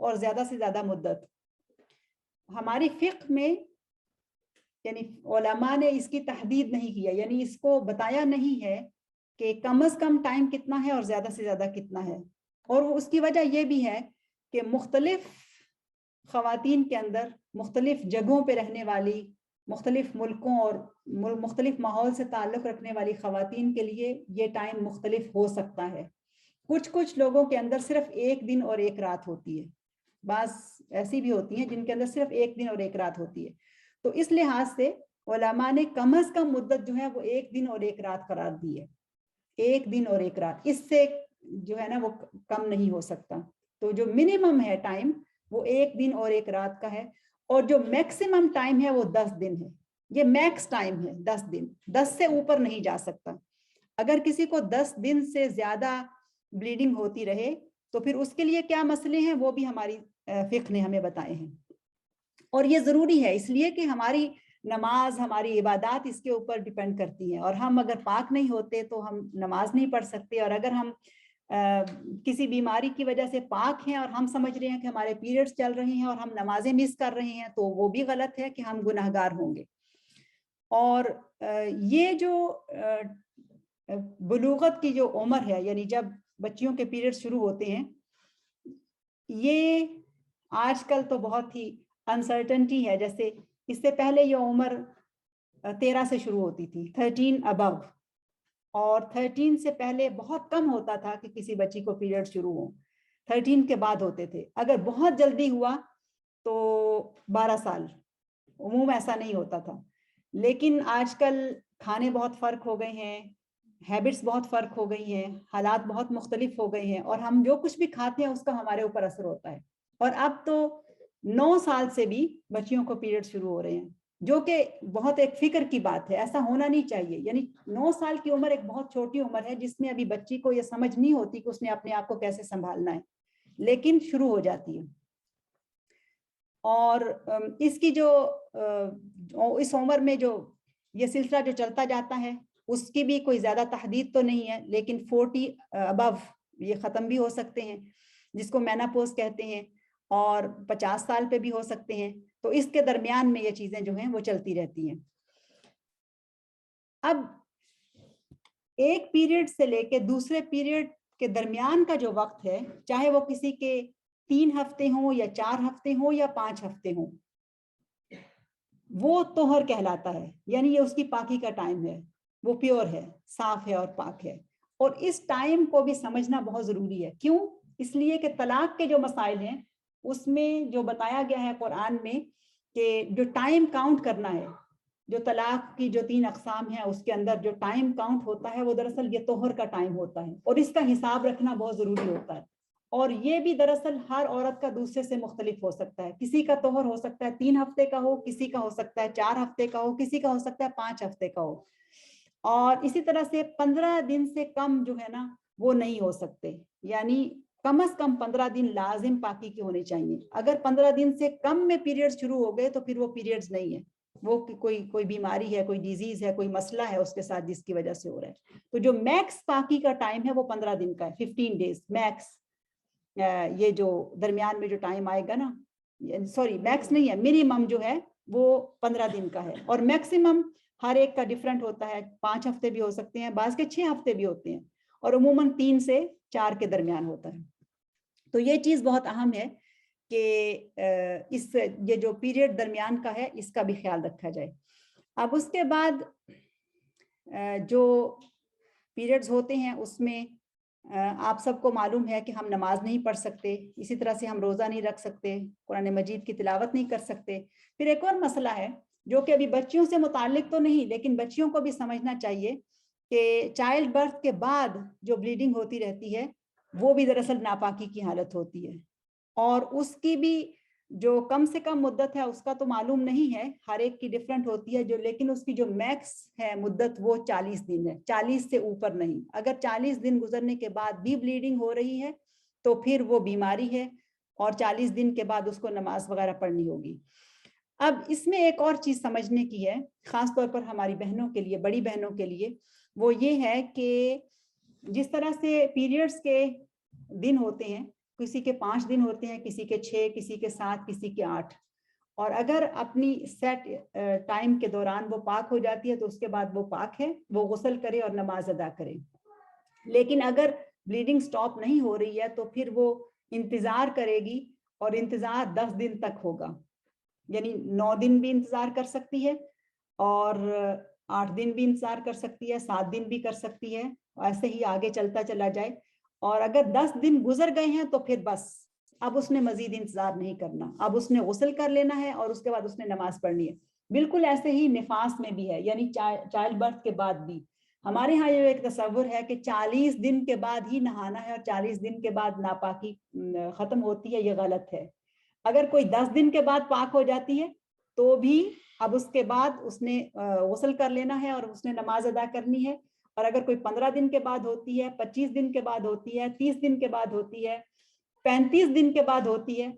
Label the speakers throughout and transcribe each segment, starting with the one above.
Speaker 1: اور زیادہ سے زیادہ مدت. ہماری فقہ میں یعنی علماء نے اس کی تحدید نہیں کیا, یعنی اس کو بتایا نہیں ہے کہ کم از کم ٹائم کتنا ہے اور زیادہ سے زیادہ کتنا ہے. اور اس کی وجہ یہ بھی ہے کہ مختلف خواتین کے اندر مختلف جگہوں پہ رہنے والی, مختلف ملکوں اور مختلف ماحول سے تعلق رکھنے والی خواتین کے لیے یہ ٹائم مختلف ہو سکتا ہے. کچھ لوگوں کے اندر صرف 1 دن اور 1 رات ہوتی ہے, بعض ایسی بھی ہوتی ہیں جن کے اندر صرف 1 دن اور 1 رات ہوتی ہے. تو اس لحاظ سے علماء نے کم از کم مدت جو ہے وہ 1 دن اور 1 رات قرار دی ہے. 1 دن اور 1 رات, اس سے جو ہے نا وہ کم نہیں ہو سکتا. تو جو منیمم ہے ٹائم وہ 1 دن اور 1 رات کا ہے, اور جو میکسیمم ٹائم ہے وہ 10 دن ہے. یہ میکس ٹائم ہے 10 دن, 10 سے اوپر نہیں جا سکتا. اگر کسی کو 10 دن سے زیادہ بلیڈنگ ہوتی رہے تو پھر اس کے لیے کیا مسئلے ہیں وہ بھی ہماری فقہ نے ہمیں بتائے ہیں. اور یہ ضروری ہے اس لیے کہ ہماری نماز, ہماری عبادات اس کے اوپر ڈیپینڈ کرتی ہیں, اور ہم اگر پاک نہیں ہوتے تو ہم نماز نہیں پڑھ سکتے. اور اگر ہم کسی بیماری کی وجہ سے پاک ہیں اور ہم سمجھ رہے ہیں کہ ہمارے پیریڈز چل رہے ہیں اور ہم نمازیں مس کر رہے ہیں تو وہ بھی غلط ہے کہ ہم گناہگار ہوں گے. اور یہ جو بلوغت کی جو عمر ہے, یعنی جب بچیوں کے پیریڈ شروع ہوتے ہیں, یہ آج کل تو بہت ہی انسرٹنٹی ہے. جیسے اس سے پہلے یہ عمر 13 سے شروع ہوتی تھی, 13 ابو, اور 13 سے پہلے بہت کم ہوتا تھا کہ کسی بچی کو پیریڈ شروع ہو. 13 کے بعد ہوتے تھے. اگر بہت جلدی ہوا تو 12 سال, عموم ایسا نہیں ہوتا تھا. لیکن آج کل کھانے بہت فرق ہو گئے ہیں, ہیبٹس بہت فرق ہو گئی ہیں, حالات بہت مختلف ہو گئے ہیں, اور ہم جو کچھ بھی کھاتے ہیں اس کا ہمارے اوپر اثر ہوتا ہے. اور اب تو 9 سال سے بھی بچیوں کو پیریڈ شروع ہو رہے ہیں, جو کہ بہت ایک فکر کی بات ہے. ایسا ہونا نہیں چاہیے. یعنی 9 سال کی عمر ایک بہت چھوٹی عمر ہے جس میں ابھی بچی کو یہ سمجھ نہیں ہوتی کہ اس نے اپنے آپ کو کیسے سنبھالنا ہے, لیکن شروع ہو جاتی ہے. اور اس کی جو اس عمر میں جو یہ سلسلہ جو چلتا جاتا ہے اس کی بھی کوئی زیادہ تحدید تو نہیں ہے, لیکن 40 ابو یہ ختم بھی ہو سکتے ہیں, جس کو میناپوز کہتے ہیں, اور 50 سال پہ بھی ہو سکتے ہیں. تو اس کے درمیان میں یہ چیزیں جو ہیں وہ چلتی رہتی ہیں. اب ایک پیریڈ سے لے کے دوسرے پیریڈ کے درمیان کا جو وقت ہے, چاہے وہ کسی کے 3 ہفتے ہوں یا 4 ہفتے ہوں یا 5 ہفتے ہوں, وہ طہر کہلاتا ہے. یعنی یہ اس کی پاکی کا ٹائم ہے, وہ پیور ہے, صاف ہے اور پاک ہے. اور اس ٹائم کو بھی سمجھنا بہت ضروری ہے. کیوں؟ اس لیے کہ طلاق کے جو مسائل ہیں اس میں جو بتایا گیا ہے قرآن میں کہ جو ٹائم کاؤنٹ کرنا ہے, جو طلاق کی جو 3 اقسام ہیں اس کے اندر جو ٹائم کاؤنٹ ہوتا ہے وہ دراصل یہ طہر کا ٹائم ہوتا ہے, اور اس کا حساب رکھنا بہت ضروری ہوتا ہے. اور یہ بھی دراصل ہر عورت کا دوسرے سے مختلف ہو سکتا ہے. کسی کا طہر ہو سکتا ہے 3 ہفتے کا ہو, کسی کا ہو سکتا ہے 4 ہفتے کا ہو, کسی کا ہو سکتا ہے 5 ہفتے کا ہو. اور اسی طرح سے 15 دن سے کم جو ہے نا وہ نہیں ہو سکتے. یعنی کم از کم 15 دن لازم پاکی کی ہونی چاہیے. اگر 15 دن سے کم میں پیریڈ شروع ہو گئے تو پھر وہ پیریڈز نہیں ہے, وہ کوئی بیماری ہے, کوئی ڈیزیز ہے, کوئی مسئلہ ہے اس کے ساتھ جس کی وجہ سے ہو رہا ہے. تو جو میکس پاکی کا ٹائم ہے وہ 15 دن کا ہے, 15 ڈیز میکس. یہ جو درمیان میں جو ٹائم آئے گا نا, سوری میکس نہیں ہے, منیمم جو ہے وہ 15 دن کا ہے, اور میکسیمم ہر ایک کا ڈیفرنٹ ہوتا ہے. 5 ہفتے بھی ہو سکتے ہیں, بعض کے 6 ہفتے بھی ہوتے ہیں, اور عموماً 3 سے 4 کے درمیان ہوتا ہے. تو یہ چیز بہت اہم ہے کہ یہ جو پیریڈ درمیان کا ہے اس کا بھی خیال رکھا جائے. اب اس کے بعد جو پیریڈز ہوتے ہیں اس میں آپ سب کو معلوم ہے کہ ہم نماز نہیں پڑھ سکتے, اسی طرح سے ہم روزہ نہیں رکھ سکتے, قرآن مجید کی تلاوت نہیں کر سکتے. پھر ایک اور مسئلہ ہے جو کہ ابھی بچیوں سے متعلق تو نہیں, لیکن بچیوں کو بھی سمجھنا چاہیے کہ چائلڈ برتھ کے بعد جو بلیڈنگ ہوتی رہتی ہے وہ بھی دراصل ناپاکی کی حالت ہوتی ہے, اور اس کی بھی جو کم سے کم مدت ہے اس کا تو معلوم نہیں ہے, ہر ایک کی ڈیفرنٹ ہوتی ہے, لیکن اس کی جو میکس ہے مدت وہ 40 دن ہے, 40 سے اوپر نہیں. اگر 40 دن گزرنے کے بعد بھی بلیڈنگ ہو رہی ہے تو پھر وہ بیماری ہے, اور 40 دن کے بعد اس کو نماز وغیرہ پڑھنی ہوگی. اب اس میں ایک اور چیز سمجھنے کی ہے, خاص طور پر ہماری بہنوں کے لیے, بڑی بہنوں کے لیے, وہ یہ ہے کہ جس طرح سے پیریڈز کے دن ہوتے ہیں کسی کے 5 دن ہوتے ہیں, کسی کے 6, کسی کے 7, کسی کے 8. اور اگر اپنی سیٹ ٹائم کے دوران وہ پاک ہو جاتی ہے تو اس کے بعد وہ پاک ہے, وہ غسل کرے اور نماز ادا کرے. لیکن اگر بلیڈنگ سٹاپ نہیں ہو رہی ہے تو پھر وہ انتظار کرے گی, اور انتظار 10 دن تک ہوگا, یعنی 9 دن بھی انتظار کر سکتی ہے, اور 8 دن بھی انتظار کر سکتی ہے, 7 دن بھی کر سکتی ہے, ایسے ہی آگے چلتا چلا جائے. اور اگر 10 دن گزر گئے ہیں تو پھر بس اب اس نے مزید انتظار نہیں کرنا, اب اس نے غسل کر لینا ہے اور اس کے بعد اس نے نماز پڑھنی ہے. بالکل ایسے ہی نفاس میں بھی ہے, یعنی چائلڈ برتھ کے بعد بھی. ہمارے ہاں یہ ایک تصور ہے کہ 40 دن کے بعد ہی نہانا ہے اور 40 دن کے بعد ناپاکی ختم ہوتی ہے. یہ غلط ہے. اگر کوئی 10 دن کے بعد پاک ہو جاتی ہے تو بھی اب اس کے بعد اس نے غسل کر لینا ہے اور اس نے نماز ادا کرنی ہے. اور اگر کوئی 15 دن کے بعد ہوتی ہے, 25 دن کے بعد ہوتی ہے, 30 دن کے بعد ہوتی ہے, 35 دن کے بعد ہوتی ہے,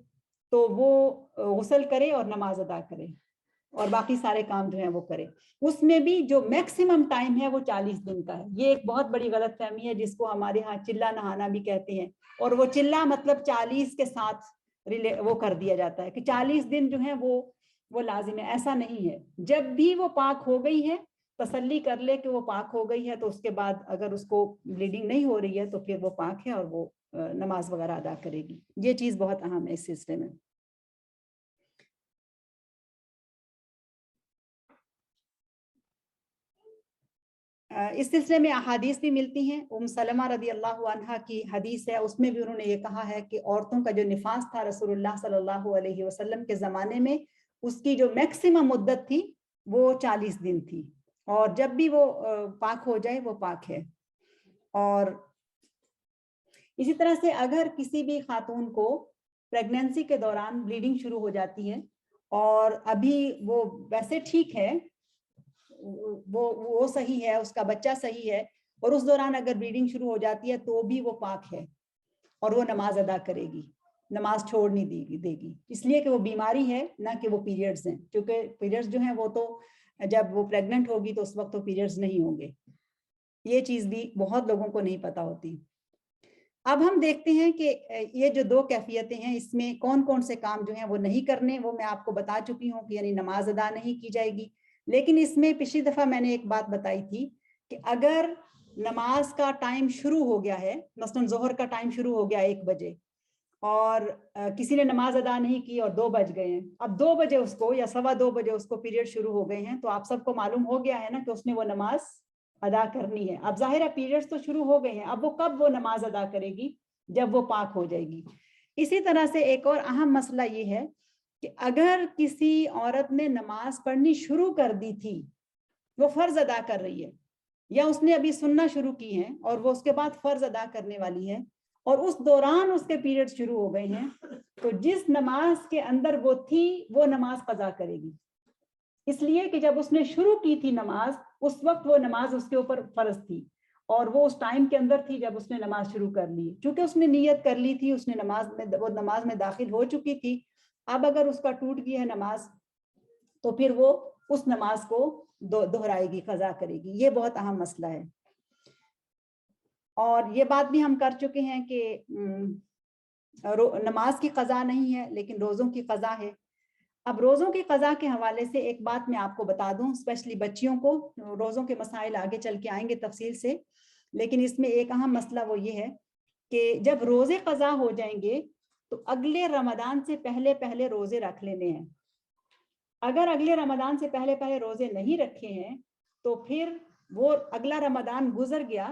Speaker 1: تو وہ غسل کرے اور نماز ادا کرے اور باقی سارے کام جو ہیں وہ کرے. اس میں بھی جو میکسیمم ٹائم ہے وہ 40 دن کا ہے. یہ ایک بہت بڑی غلط فہمی ہے جس کو ہمارے ہاں چلا نہانا بھی کہتے ہیں, اور وہ چلا مطلب 40 کے ساتھ وہ کر دیا جاتا ہے کہ 40 دن جو ہیں وہ لازم ہے. ایسا نہیں ہے. جب بھی وہ پاک ہو گئی ہے تسلی کر لے کہ وہ پاک ہو گئی ہے, تو اس کے بعد اگر اس کو بلیڈنگ نہیں ہو رہی ہے تو پھر وہ پاک ہے اور وہ نماز وغیرہ ادا کرے گی. یہ چیز بہت اہم ہے اس سلسلے میں. اس سلسلے میں احادیث بھی ملتی ہیں. ام سلمہ رضی اللہ عنہا کی حدیث ہے, اس میں بھی انہوں نے یہ کہا ہے کہ عورتوں کا جو نفاس تھا رسول اللہ صلی اللہ علیہ وسلم کے زمانے میں, اس کی جو میکسیمم مدت تھی وہ 40 دن تھی, اور جب بھی وہ پاک ہو جائے وہ پاک ہے. اور اسی طرح سے اگر کسی بھی خاتون کو پریگنینسی کے دوران بلیڈنگ شروع ہو جاتی ہے اور ابھی وہ ویسے ٹھیک ہے, وہ صحیح ہے, اس کا بچہ صحیح ہے, اور اس دوران اگر بلیڈنگ شروع ہو جاتی ہے تو بھی وہ پاک ہے اور وہ نماز ادا کرے گی, نماز چھوڑ نہیں دے گی, اس لیے کہ وہ بیماری ہے نہ کہ وہ پیریڈز ہیں. کیونکہ پیریڈز جو ہیں وہ تو جب وہ پریگننٹ ہوگی تو اس وقت تو پیریڈز نہیں ہوں گے. یہ چیز بھی بہت لوگوں کو نہیں پتا ہوتی. اب ہم دیکھتے ہیں کہ یہ جو 2 کیفیتیں ہیں اس میں کون کون سے کام جو ہیں وہ نہیں کرنے, وہ میں آپ کو بتا چکی ہوں کہ یعنی نماز ادا نہیں کی جائے گی. لیکن اس میں پچھلی دفعہ میں نے ایک بات بتائی تھی کہ اگر نماز کا ٹائم شروع ہو گیا ہے, مثلا ظہر کا ٹائم شروع ہو گیا 1 بجے, اور کسی نے نماز ادا نہیں کی اور 2 بج گئے ہیں, اب 2 بجے اس کو یا 2:15 بجے اس کو پیریڈ شروع ہو گئے ہیں, تو آپ سب کو معلوم ہو گیا ہے نا کہ اس نے وہ نماز ادا کرنی ہے. اب ظاہر ہے پیریڈز تو شروع ہو گئے ہیں, اب وہ کب وہ نماز ادا کرے گی؟ جب وہ پاک ہو جائے گی. اسی طرح سے ایک اور اہم مسئلہ یہ ہے کہ اگر کسی عورت نے نماز پڑھنی شروع کر دی تھی, وہ فرض ادا کر رہی ہے, یا اس نے ابھی سننا شروع کی ہیں اور وہ اس کے بعد فرض ادا کرنے والی ہے, اور اس دوران اس کے پیریڈ شروع ہو گئے ہیں, تو جس نماز کے اندر وہ تھی وہ نماز قضا کرے گی. اس لیے کہ جب اس نے شروع کی تھی نماز, اس وقت وہ نماز اس کے اوپر فرض تھی, اور وہ اس ٹائم کے اندر تھی جب اس نے نماز شروع کر لی. چونکہ اس نے نیت کر لی تھی, اس نے نماز میں داخل ہو چکی تھی. اب اگر اس کا ٹوٹ گیا ہے نماز تو پھر وہ اس نماز کو دہرائے گی, قضا کرے گی. یہ بہت اہم مسئلہ ہے. اور یہ بات بھی ہم کر چکے ہیں کہ نماز کی قضا نہیں ہے لیکن روزوں کی قضا ہے. اب روزوں کی قضا کے حوالے سے ایک بات میں آپ کو بتا دوں, اسپیشلی بچیوں کو. روزوں کے مسائل آگے چل کے آئیں گے تفصیل سے, لیکن اس میں ایک اہم مسئلہ وہ یہ ہے کہ جب روزے قضا ہو جائیں گے تو اگلے رمضان سے پہلے روزے رکھ لینے ہیں. اگر اگلے رمضان سے پہلے روزے نہیں رکھے ہیں تو پھر وہ اگلا رمضان گزر گیا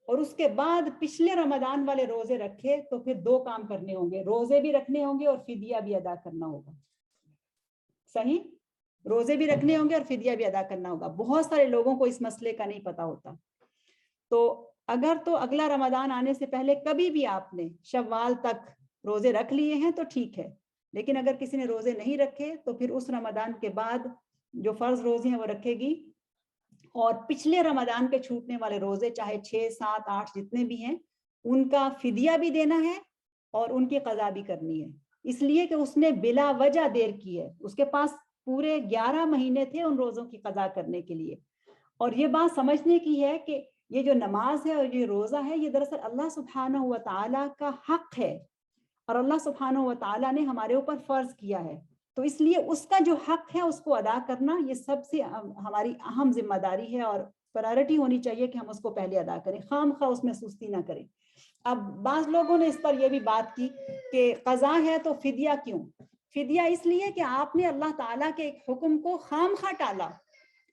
Speaker 1: اور اس کے بعد پچھلے رمضان والے روزے رکھے تو پھر 2 کام کرنے ہوں گے, روزے بھی رکھنے ہوں گے اور فدیہ بھی ادا کرنا ہوگا. صحیح, روزے بھی رکھنے ہوں گے اور فدیہ بھی ادا کرنا ہوگا. بہت سارے لوگوں کو اس مسئلے کا نہیں پتا ہوتا. تو اگر تو اگلا رمضان آنے سے پہلے کبھی بھی آپ نے شوال تک روزے رکھ لیے ہیں تو ٹھیک ہے, لیکن اگر کسی نے روزے نہیں رکھے تو پھر اس رمضان کے بعد جو فرض روزے ہیں وہ رکھے گی, اور پچھلے رمضان کے چھوٹنے والے روزے چاہے 6, 7, 8 جتنے بھی ہیں ان کا فدیہ بھی دینا ہے اور ان کی قضا بھی کرنی ہے. اس لیے کہ اس نے بلا وجہ دیر کی ہے. اس کے پاس پورے 11 مہینے تھے ان روزوں کی قضا کرنے کے لیے. اور یہ بات سمجھنے کی ہے کہ یہ جو نماز ہے اور یہ روزہ ہے یہ دراصل اللہ سبحانہ و تعالیٰ کا حق ہے. اور اللہ سبحانہ و تعالیٰ نے ہمارے اوپر فرض کیا ہے، تو اس لیے اس کا جو حق ہے اس کو ادا کرنا یہ سب سے ہماری اہم ذمہ داری ہے، اور پرائرٹی ہونی چاہیے کہ ہم اس کو پہلے ادا کریں، خام خواہ اس میں سستی نہ کریں۔ اب بعض لوگوں نے اس پر یہ بھی بات کی کہ قضا ہے تو فدیہ کیوں؟ فدیہ اس لیے کہ آپ نے اللہ تعالیٰ کے ایک حکم کو خام خواہ ٹالا،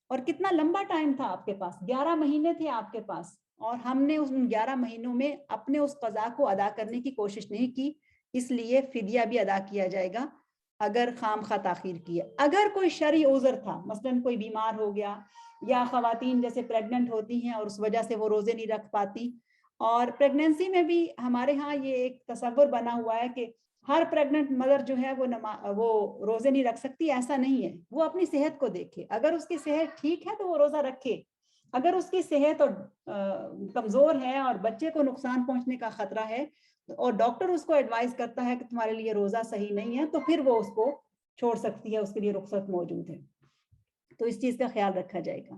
Speaker 1: اور کتنا لمبا ٹائم تھا آپ کے پاس، 11 مہینے تھے آپ کے پاس، اور ہم نے ان 11 مہینوں میں اپنے اس قضا کو ادا کرنے کی کوشش نہیں کی، اس لیے فدیہ بھی ادا کیا جائے گا اگر خام خواہ تاخیر کی ہے۔ اگر کوئی شرعی عذر تھا، مثلا کوئی بیمار ہو گیا، یا خواتین جیسے پریگننٹ ہوتی ہیں اور اس وجہ سے وہ روزے نہیں رکھ پاتی، اور پریگننسی میں بھی ہمارے ہاں یہ ایک تصور بنا ہوا ہے کہ ہر پریگننٹ مدر جو ہے وہ روزے نہیں رکھ سکتی، ایسا نہیں ہے، وہ اپنی صحت کو دیکھے، اگر اس کی صحت ٹھیک ہے تو وہ روزہ رکھے، اگر اس کی صحت اور کمزور ہے اور بچے کو نقصان پہنچنے کا خطرہ ہے اور ڈاکٹر اس کو ایڈوائز کرتا ہے کہ تمہارے لیے روزہ صحیح نہیں ہے، تو پھر وہ اس کو چھوڑ سکتی ہے، اس کے لیے رخصت موجود ہے، تو اس چیز کا خیال رکھا جائے گا۔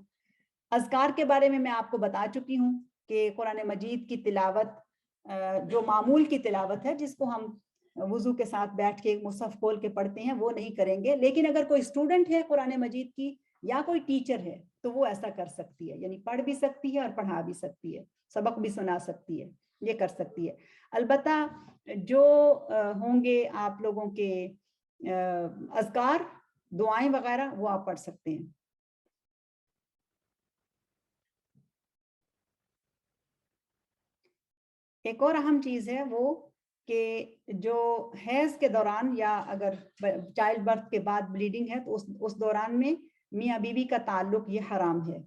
Speaker 1: اذکار کے بارے میں آپ کو بتا چکی ہوں کہ قرآن مجید کی تلاوت جو معمول کی تلاوت ہے، جس کو ہم وضو کے ساتھ بیٹھ کے مصحف کھول کے پڑھتے ہیں، وہ نہیں کریں گے، لیکن اگر کوئی اسٹوڈنٹ ہے قرآن مجید کی یا کوئی ٹیچر ہے تو وہ ایسا کر سکتی ہے، یعنی پڑھ بھی سکتی ہے اور پڑھا بھی سکتی ہے، سبق بھی سنا سکتی ہے، یہ کر سکتی ہے۔ البتہ جو ہوں گے آپ لوگوں کے اذکار، دعائیں وغیرہ، وہ آپ پڑھ سکتے ہیں۔ ایک اور اہم چیز ہے وہ کہ جو حیض کے دوران یا اگر چائلڈ برتھ کے بعد بلیڈنگ ہے تو اس دوران میں میاں بیوی کا تعلق یہ حرام ہے۔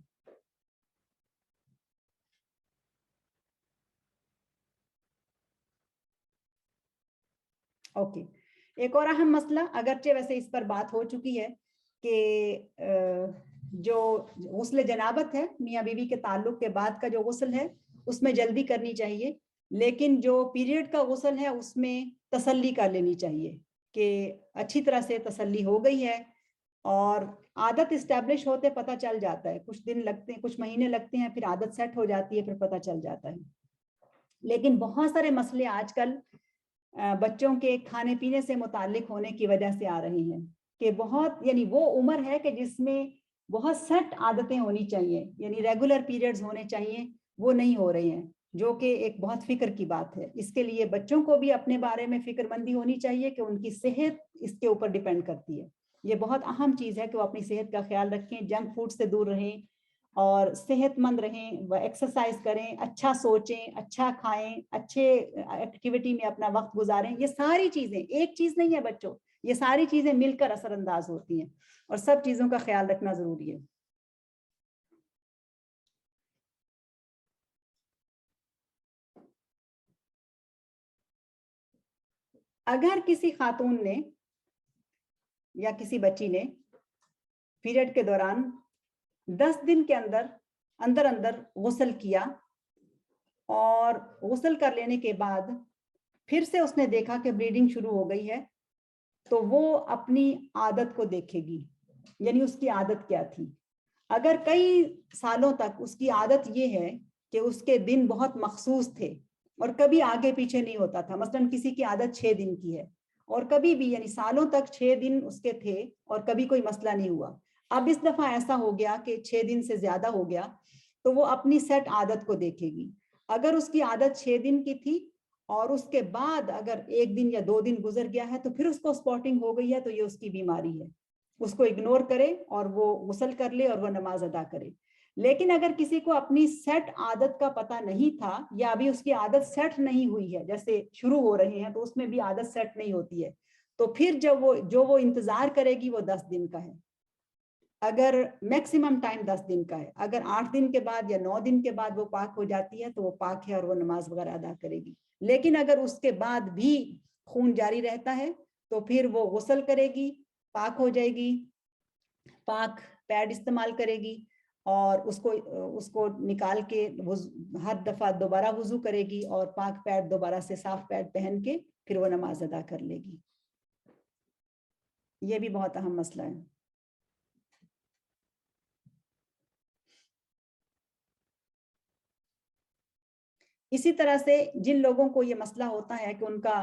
Speaker 1: اوکے، ایک اور اہم مسئلہ، اگرچہ ویسے اس پر بات ہو چکی ہے، کہ جو غسل جنابت ہے میاں بیوی کے تعلق کے بعد کا جو غسل ہے اس میں جلدی کرنی چاہیے، لیکن جو پیریڈ کا غسل ہے اس میں تسلی کر لینی چاہیے کہ اچھی طرح سے تسلی ہو گئی ہے، اور عادت اسٹیبلش ہوتے پتہ چل جاتا ہے، کچھ دن لگتے ہیں، کچھ مہینے لگتے ہیں، پھر عادت سیٹ ہو جاتی ہے، پھر پتہ چل جاتا ہے۔ لیکن بہت سارے مسئلے آج کل بچوں کے کھانے پینے سے متعلق ہونے کی وجہ سے آ رہی ہیں، کہ بہت، یعنی وہ عمر ہے کہ جس میں بہت سیٹ عادتیں ہونی چاہیے، یعنی ریگولر پیریڈز ہونے چاہیے، وہ نہیں ہو رہے ہیں، جو کہ ایک بہت فکر کی بات ہے۔ اس کے لیے بچوں کو بھی اپنے بارے میں فکر مندی ہونی چاہیے کہ ان کی صحت اس کے اوپر ڈیپینڈ کرتی ہے، یہ بہت اہم چیز ہے کہ وہ اپنی صحت کا خیال رکھیں، جنک فوڈ سے دور رہیں اور صحت مند رہیں، وہ ایکسرسائز کریں، اچھا سوچیں، اچھا کھائیں، اچھے ایکٹیویٹی میں اپنا وقت گزاریں۔ یہ ساری چیزیں، ایک چیز نہیں ہے بچوں، یہ ساری چیزیں مل کر اثر انداز ہوتی ہیں، اور سب چیزوں کا خیال رکھنا ضروری ہے۔ اگر کسی خاتون نے یا کسی بچی نے پیریڈ کے دوران 10 دن کے اندر غسل کیا، اور غسل کر لینے کے بعد پھر سے اس نے دیکھا کہ بلیڈنگ شروع ہو گئی ہے، تو وہ اپنی عادت کو دیکھے گی، یعنی اس کی عادت کیا تھی۔ اگر کئی سالوں تک اس کی عادت یہ ہے کہ اس کے دن بہت مخصوص تھے اور کبھی آگے پیچھے نہیں ہوتا تھا، مثلا کسی کی عادت 6 دن کی ہے اور کبھی بھی، یعنی سالوں تک 6 دن اس کے تھے اور کبھی کوئی مسئلہ نہیں ہوا، اب اس دفعہ ایسا ہو گیا کہ 6 دن سے زیادہ ہو گیا، تو وہ اپنی سیٹ عادت کو دیکھے گی۔ اگر اس کی عادت 6 دن کی تھی اور اس کے بعد اگر 1 دن یا 2 دن گزر گیا ہے تو پھر اس کو سپاٹنگ ہو گئی ہے، تو یہ اس کی بیماری ہے، اس کو اگنور کرے اور وہ غسل کر لے اور وہ نماز ادا کرے۔ لیکن اگر کسی کو اپنی سیٹ عادت کا پتہ نہیں تھا، یا ابھی اس کی عادت سیٹ نہیں ہوئی ہے، جیسے شروع ہو رہے ہیں تو اس میں بھی عادت سیٹ نہیں ہوتی ہے، تو پھر جو وہ انتظار کرے گی وہ 10 دن کا ہے، اگر میکسیمم ٹائم 10 دن کا ہے، اگر 8 دن کے بعد یا 9 دن کے بعد وہ پاک ہو جاتی ہے تو وہ پاک ہے اور وہ نماز وغیرہ ادا کرے گی۔ لیکن اگر اس کے بعد بھی خون جاری رہتا ہے تو پھر وہ غسل کرے گی، پاک ہو جائے گی، پاک پیڈ استعمال کرے گی، اور اس کو نکال کے ہر دفعہ دوبارہ وضو کرے گی، اور پاک پیڈ دوبارہ سے صاف پیڈ پہن کے پھر وہ نماز ادا کر لے گی۔ یہ بھی بہت اہم مسئلہ ہے۔ اسی طرح سے جن لوگوں کو یہ مسئلہ ہوتا ہے کہ ان کا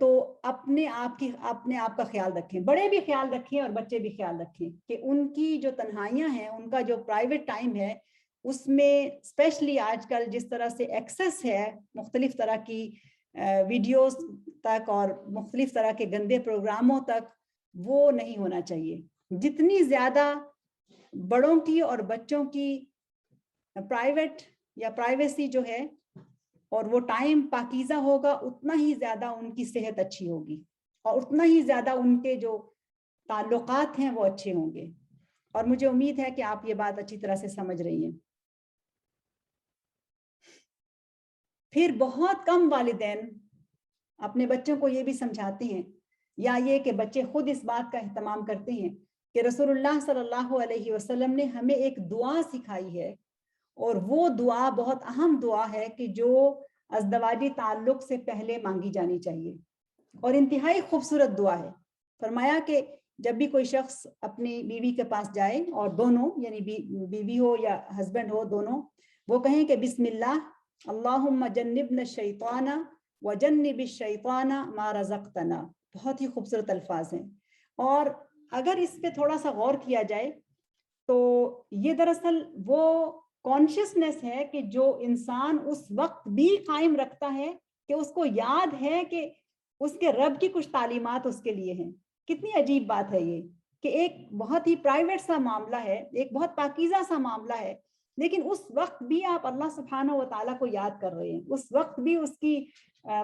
Speaker 1: تو اپنے آپ کا خیال رکھیں، بڑے بھی خیال رکھیں اور بچے بھی خیال رکھیں کہ ان کی جو تنہائیاں ہیں، ان کا جو پرائیویٹ ٹائم ہے، اس میں اسپیشلی آج کل جس طرح سے ایکسیس ہے مختلف طرح کی ویڈیوز تک اور مختلف طرح کے گندے پروگراموں تک، وہ نہیں ہونا چاہیے. جتنی زیادہ بڑوں کی اور بچوں کی پرائیویٹ یا پرائیویسی جو ہے اور وہ ٹائم پاکیزہ ہوگا، اتنا ہی زیادہ ان کی صحت اچھی ہوگی اور اتنا ہی زیادہ ان کے جو تعلقات ہیں وہ اچھے ہوں گے. اور مجھے امید ہے کہ آپ یہ بات اچھی طرح سے سمجھ رہی ہیں. پھر بہت کم والدین اپنے بچوں کو یہ بھی سمجھاتے ہیں یا یہ کہ بچے خود اس بات کا اہتمام کرتے ہیں کہ رسول اللہ صلی اللہ علیہ وسلم نے ہمیں ایک دعا سکھائی ہے، اور وہ دعا بہت اہم دعا ہے کہ جو ازدواجی تعلق سے پہلے مانگی جانی چاہیے، اور انتہائی خوبصورت دعا ہے. فرمایا کہ جب بھی کوئی شخص اپنی بیوی کے پاس جائے، اور دونوں یعنی بیوی ہو یا ہسبینڈ ہو دونوں، وہ کہیں کہ بسم اللہ اللہم جنبنا الشیطان وجنب الشیطان ما رزقتنا. بہت ہی خوبصورت الفاظ ہیں. اور اگر اس پہ تھوڑا سا غور کیا جائے تو یہ دراصل وہ کانشیسنیس ہے کہ جو انسان اس وقت بھی قائم رکھتا ہے کہ اس کو یاد ہے کہ اس کے رب کی کچھ تعلیمات اس کے لیے ہیں. کتنی عجیب بات ہے یہ کہ ایک بہت ہی پرائیویٹ سا معاملہ ہے، ایک بہت پاکیزہ سا معاملہ ہے، لیکن اس وقت بھی آپ اللہ سبحانہ و تعالیٰ کو یاد کر رہے ہیں، اس وقت بھی اس کی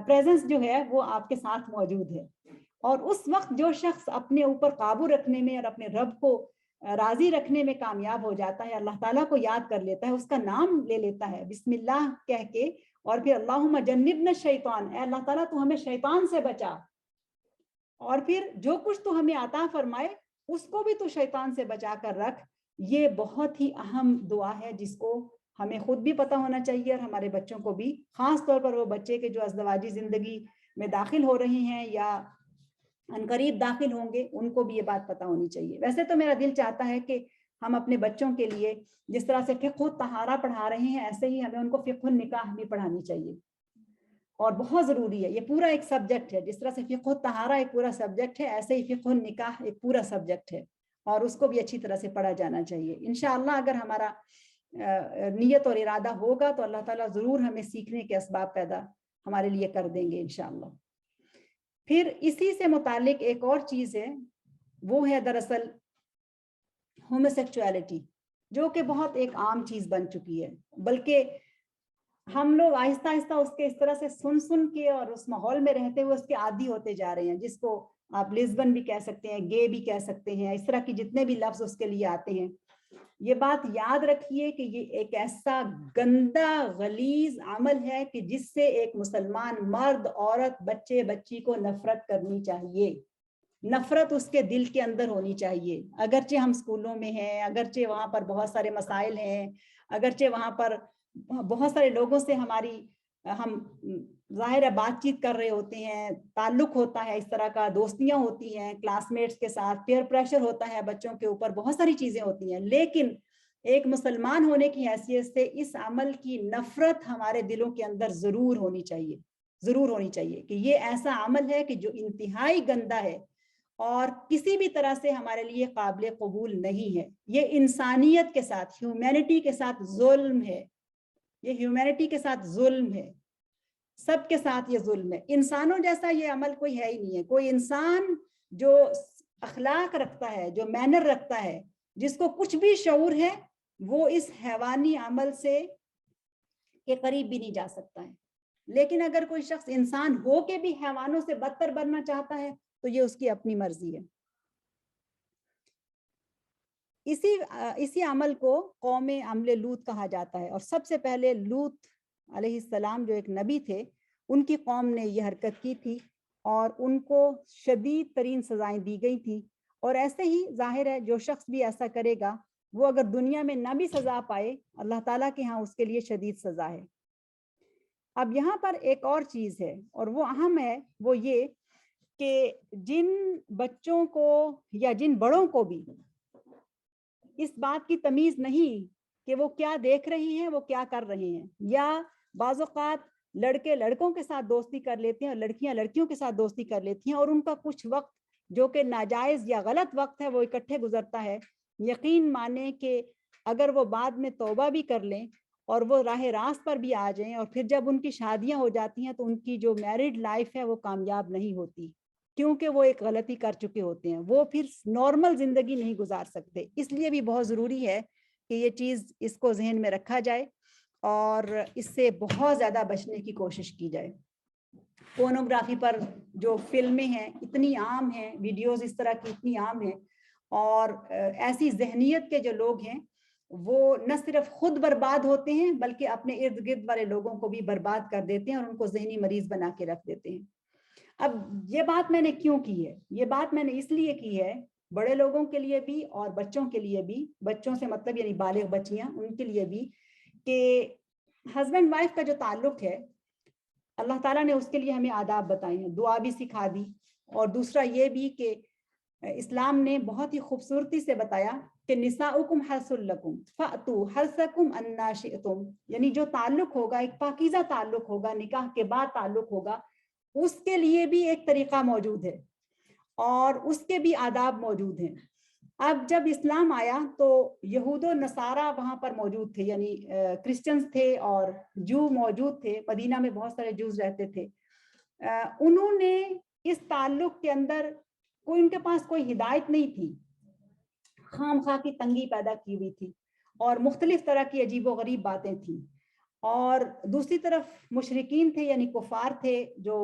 Speaker 1: پریزنس جو ہے وہ آپ کے ساتھ موجود ہے. اور اس وقت جو شخص اپنے اوپر قابو رکھنے میں اور اپنے رب کو راضی رکھنے میں کامیاب ہو جاتا ہے، اللہ تعالیٰ کو یاد کر لیتا ہے، اس کا نام لے لیتا ہے بسم اللہ کہہ کے، اور پھر اللہم جنبنا الشیطان، اے اللہ تعالیٰ تو ہمیں شیطان سے بچا، اور پھر جو کچھ تو ہمیں عطا فرمائے اس کو بھی تو شیطان سے بچا کر رکھ. یہ بہت ہی اہم دعا ہے جس کو ہمیں خود بھی پتہ ہونا چاہیے اور ہمارے بچوں کو بھی، خاص طور پر وہ بچے کے جو ازدواجی زندگی میں داخل ہو رہے ہیں یا عنقریب داخل ہوں گے، ان کو بھی یہ بات پتہ ہونی چاہیے. ویسے تو میرا دل چاہتا ہے کہ ہم اپنے بچوں کے لیے جس طرح سے فقہ الطہارہ پڑھا رہے ہیں، ایسے ہی ہمیں ان کو فقہ النکاح بھی پڑھانی چاہیے، اور بہت ضروری ہے. یہ پورا ایک سبجیکٹ ہے، جس طرح سے فقہ الطہارہ ایک پورا سبجیکٹ ہے، ایسے ہی فقہ النکاح ایک پورا سبجیکٹ ہے، اور اس کو بھی اچھی طرح سے پڑھا جانا چاہیے. انشاءاللہ اگر ہمارا نیت اور ارادہ ہوگا تو اللہ تعالیٰ ضرور ہمیں سیکھنے کے اسباب پیدا ہمارے لیے کر دیں گے انشاءاللہ. پھر اسی سے متعلق ایک اور چیز ہے، وہ ہے دراصل ہوموسیکچویلٹی، جو کہ بہت ایک عام چیز بن چکی ہے، بلکہ ہم لوگ آہستہ آہستہ اس کے اس طرح سے سن کے اور اس ماحول میں رہتے ہوئے اس کے عادی ہوتے جا رہے ہیں، جس کو آپ لیزبن بھی کہہ سکتے ہیں، گے بھی کہہ سکتے ہیں، اس طرح کی جتنے بھی لفظ اس کے لیے آتے ہیں. یہ بات یاد رکھیے کہ یہ ایک ایسا گندا غلیظ عمل ہے کہ جس سے ایک مسلمان مرد، عورت، بچے، بچی کو نفرت کرنی چاہیے. نفرت اس کے دل کے اندر ہونی چاہیے. اگرچہ ہم اسکولوں میں ہیں، اگرچہ وہاں پر بہت سارے مسائل ہیں، اگرچہ وہاں پر بہت سارے لوگوں سے ہم ظاہر ہے بات چیت کر رہے ہوتے ہیں، تعلق ہوتا ہے، اس طرح کا دوستیاں ہوتی ہیں کلاس میٹس کے ساتھ، پیئر پریشر ہوتا ہے بچوں کے اوپر، بہت ساری چیزیں ہوتی ہیں، لیکن ایک مسلمان ہونے کی حیثیت سے اس عمل کی نفرت ہمارے دلوں کے اندر ضرور ہونی چاہیے، ضرور ہونی چاہیے کہ یہ ایسا عمل ہے کہ جو انتہائی گندا ہے اور کسی بھی طرح سے ہمارے لیے قابل قبول نہیں ہے. یہ انسانیت کے ساتھ، ہیومینٹی کے ساتھ ظلم ہے، یہ ہیومینٹی کے ساتھ ظلم ہے، سب کے ساتھ یہ ظلم ہے. انسانوں جیسا یہ عمل کوئی ہے ہی نہیں ہے. کوئی انسان جو اخلاق رکھتا ہے، جو مینر رکھتا ہے، جس کو کچھ بھی شعور ہے، وہ اس حیوانی عمل سے کے قریب بھی نہیں جا سکتا ہے. لیکن اگر کوئی شخص انسان ہو کے بھی حیوانوں سے بدتر بننا چاہتا ہے تو یہ اس کی اپنی مرضی ہے. اسی عمل کو قوم عمل لوط کہا جاتا ہے، اور سب سے پہلے لوط علیہ السلام جو ایک نبی تھے، ان کی قوم نے یہ حرکت کی تھی اور ان کو شدید ترین سزائیں دی گئی تھی. اور ایسے ہی ظاہر ہے جو شخص بھی ایسا کرے گا وہ اگر دنیا میں نہ بھی سزا پائے، اللہ تعالیٰ کے ہاں اس کے لیے شدید سزا ہے. اب یہاں پر ایک اور چیز ہے اور وہ اہم ہے، وہ یہ کہ جن بچوں کو یا جن بڑوں کو بھی اس بات کی تمیز نہیں کہ وہ کیا دیکھ رہے ہیں، وہ کیا کر رہے ہیں، یا بعض اوقات لڑکے لڑکوں کے ساتھ دوستی کر لیتے ہیں اور لڑکیاں لڑکیوں کے ساتھ دوستی کر لیتی ہیں، اور ان کا کچھ وقت جو کہ ناجائز یا غلط وقت ہے وہ اکٹھے گزرتا ہے. یقین مانیں کہ اگر وہ بعد میں توبہ بھی کر لیں اور وہ راہ راست پر بھی آ جائیں، اور پھر جب ان کی شادیاں ہو جاتی ہیں تو ان کی جو میرڈ لائف ہے وہ کامیاب نہیں ہوتی، کیونکہ وہ ایک غلطی کر چکے ہوتے ہیں، وہ پھر نارمل زندگی نہیں گزار سکتے. اس لیے بھی بہت ضروری ہے کہ یہ چیز اس کو ذہن میں رکھا جائے اور اس سے بہت زیادہ بچنے کی کوشش کی جائے. پورنوگرافی پر جو فلمیں ہیں اتنی عام ہیں، ویڈیوز اس طرح کی اتنی عام ہیں، اور ایسی ذہنیت کے جو لوگ ہیں وہ نہ صرف خود برباد ہوتے ہیں بلکہ اپنے ارد گرد والے لوگوں کو بھی برباد کر دیتے ہیں اور ان کو ذہنی مریض بنا کے رکھ دیتے ہیں. اب یہ بات میں نے کیوں کی ہے؟ یہ بات میں نے اس لیے کی ہے، بڑے لوگوں کے لیے بھی اور بچوں کے لیے بھی، بچوں سے مطلب یعنی بالغ بچیاں، ان کے لیے بھی، کہ ہسبینڈ وائف کا جو تعلق ہے اللہ تعالیٰ نے اس کے لیے ہمیں آداب بتائے ہیں، دعا بھی سکھا دی، اور دوسرا یہ بھی کہ اسلام نے بہت ہی خوبصورتی سے بتایا کہ نساؤکم حرث لکم فأتوا حرثکم انا شئتم، یعنی جو تعلق ہوگا ایک پاکیزہ تعلق ہوگا، نکاح کے بعد تعلق ہوگا، اس کے لیے بھی ایک طریقہ موجود ہے اور اس کے بھی آداب موجود ہیں. اب جب اسلام آیا تو یہود و نصارہ وہاں پر موجود تھے، یعنی کرسچنز تھے اور جو موجود تھے، مدینہ میں بہت سارے جوز رہتے تھے. انہوں نے اس تعلق کے اندر کوئی، ان کے پاس کوئی ہدایت نہیں تھی، خام خواہ کی تنگی پیدا کی ہوئی تھی اور مختلف طرح کی عجیب و غریب باتیں تھیں. اور دوسری طرف مشرکین تھے، یعنی کفار تھے جو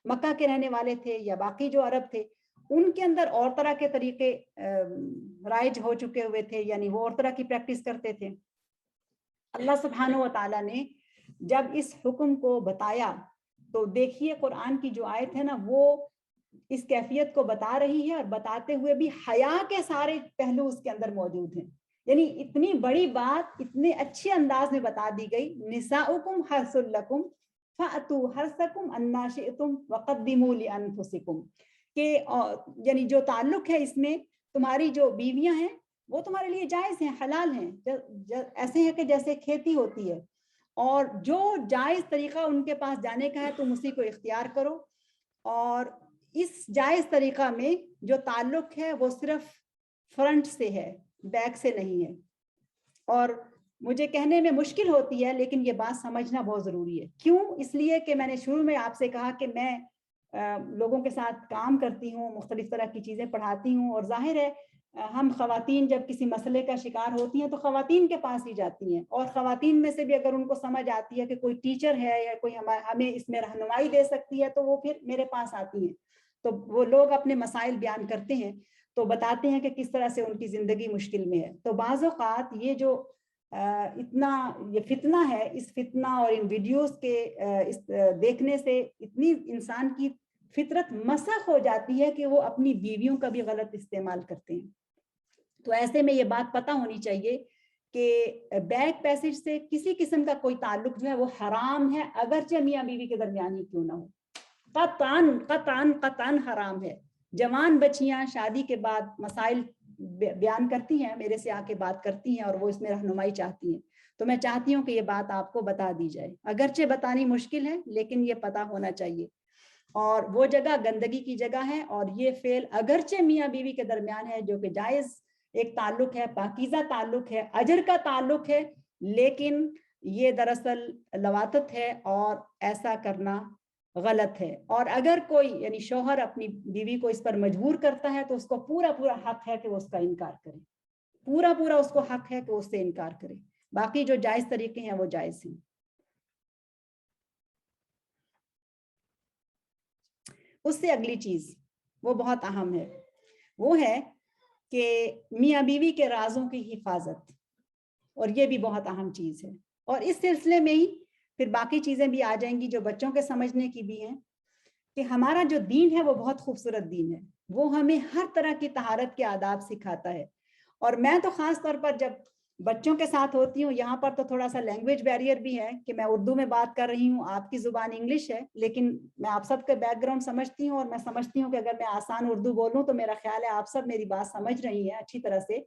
Speaker 1: مکہ کے رہنے والے تھے یا باقی جو عرب تھے، ان کے اندر اور طرح کے طریقے رائج ہو چکے ہوئے تھے، یعنی وہ اور طرح کی پریکٹس کرتے تھے. اللہ سبحانہ و تعالیٰ نے جب اس حکم کو بتایا تو دیکھیے قرآن کی جو آیت ہے نا وہ اس کیفیت کو بتا رہی ہے، اور بتاتے ہوئے بھی حیا کے سارے پہلو اس کے اندر موجود ہیں. یعنی اتنی بڑی بات اتنے اچھے انداز میں بتا دی گئی، نساؤکم حرث لکم فأتوا حرثکم انا شئتم وقدموا لانفسکم، کہ یعنی جو تعلق ہے اس میں تمہاری جو بیویاں ہیں وہ تمہارے لیے جائز ہیں، حلال ہیں، ایسے ہیں کہ جیسے کھیتی ہوتی ہے، اور جو جائز طریقہ ان کے پاس جانے کا ہے تم اسی کو اختیار کرو. اور اس جائز طریقہ میں جو تعلق ہے وہ صرف فرنٹ سے ہے، بیک سے نہیں ہے. اور مجھے کہنے میں مشکل ہوتی ہے لیکن یہ بات سمجھنا بہت ضروری ہے. کیوں؟ اس لیے کہ میں نے شروع میں آپ سے کہا کہ میں لوگوں کے ساتھ کام کرتی ہوں، مختلف طرح کی چیزیں پڑھاتی ہوں، اور ظاہر ہے ہم خواتین جب کسی مسئلے کا شکار ہوتی ہیں تو خواتین کے پاس ہی جاتی ہیں، اور خواتین میں سے بھی اگر ان کو سمجھ آتی ہے کہ کوئی ٹیچر ہے یا کوئی ہمیں اس میں رہنمائی دے سکتی ہے تو وہ پھر میرے پاس آتی ہیں. تو وہ لوگ اپنے مسائل بیان کرتے ہیں تو بتاتے ہیں کہ کس طرح سے ان کی زندگی مشکل میں ہے. تو بعض اوقات یہ جو اتنا یہ فتنہ ہے، اس فتنہ اور ان ویڈیوز کے دیکھنے سے اتنی انسان کی فطرت مسخ ہو جاتی ہے کہ وہ اپنی بیویوں کا بھی غلط استعمال کرتے ہیں. تو ایسے میں یہ بات پتہ ہونی چاہیے کہ بیک پیسج سے کسی قسم کا کوئی تعلق جو ہے وہ حرام ہے، اگرچہ میاں بیوی کے درمیان ہی کیوں نہ ہو. قطعاً قطعاً قطعاً حرام ہے. جوان بچیاں شادی کے بعد مسائل بیان کرتی ہیں، میرے سے آ کے بات کرتی ہیں اور وہ اس میں رہنمائی چاہتی ہیں، تو میں چاہتی ہوں کہ یہ بات آپ کو بتا دی جائے. اگرچہ بتانی مشکل ہے لیکن یہ پتہ ہونا چاہیے. اور وہ جگہ گندگی کی جگہ ہے، اور یہ فعل اگرچہ میاں بیوی کے درمیان ہے جو کہ جائز ایک تعلق ہے، پاکیزہ تعلق ہے، اجر کا تعلق ہے، لیکن یہ دراصل لواطت ہے اور ایسا کرنا غلط ہے. اور اگر کوئی یعنی شوہر اپنی بیوی کو اس پر مجبور کرتا ہے تو اس کو پورا پورا حق ہے کہ وہ اس کا انکار کرے، پورا پورا اس کو حق ہے کہ اس سے انکار کرے. باقی جو جائز طریقے ہیں وہ جائز ہیں. اس سے اگلی چیز وہ بہت اہم ہے، وہ ہے کہ میاں بیوی کے رازوں کی حفاظت، اور یہ بھی بہت اہم چیز ہے. اور اس سلسلے میں ہی پھر باقی چیزیں بھی آ جائیں گی جو بچوں کے سمجھنے کی بھی ہیں، کہ ہمارا جو دین ہے وہ بہت خوبصورت دین ہے، وہ ہمیں ہر طرح کی طہارت کے آداب سکھاتا ہے. اور میں تو خاص طور پر جب بچوں کے ساتھ ہوتی ہوں، یہاں پر تو تھوڑا سا لینگویج بیریئر بھی ہے کہ میں اردو میں بات کر رہی ہوں، آپ کی زبان انگلش ہے، لیکن میں آپ سب کے بیک گراؤنڈ سمجھتی ہوں، اور میں سمجھتی ہوں کہ اگر میں آسان اردو بولوں تو میرا خیال ہے آپ سب میری بات سمجھ رہی ہیں اچھی طرح سے.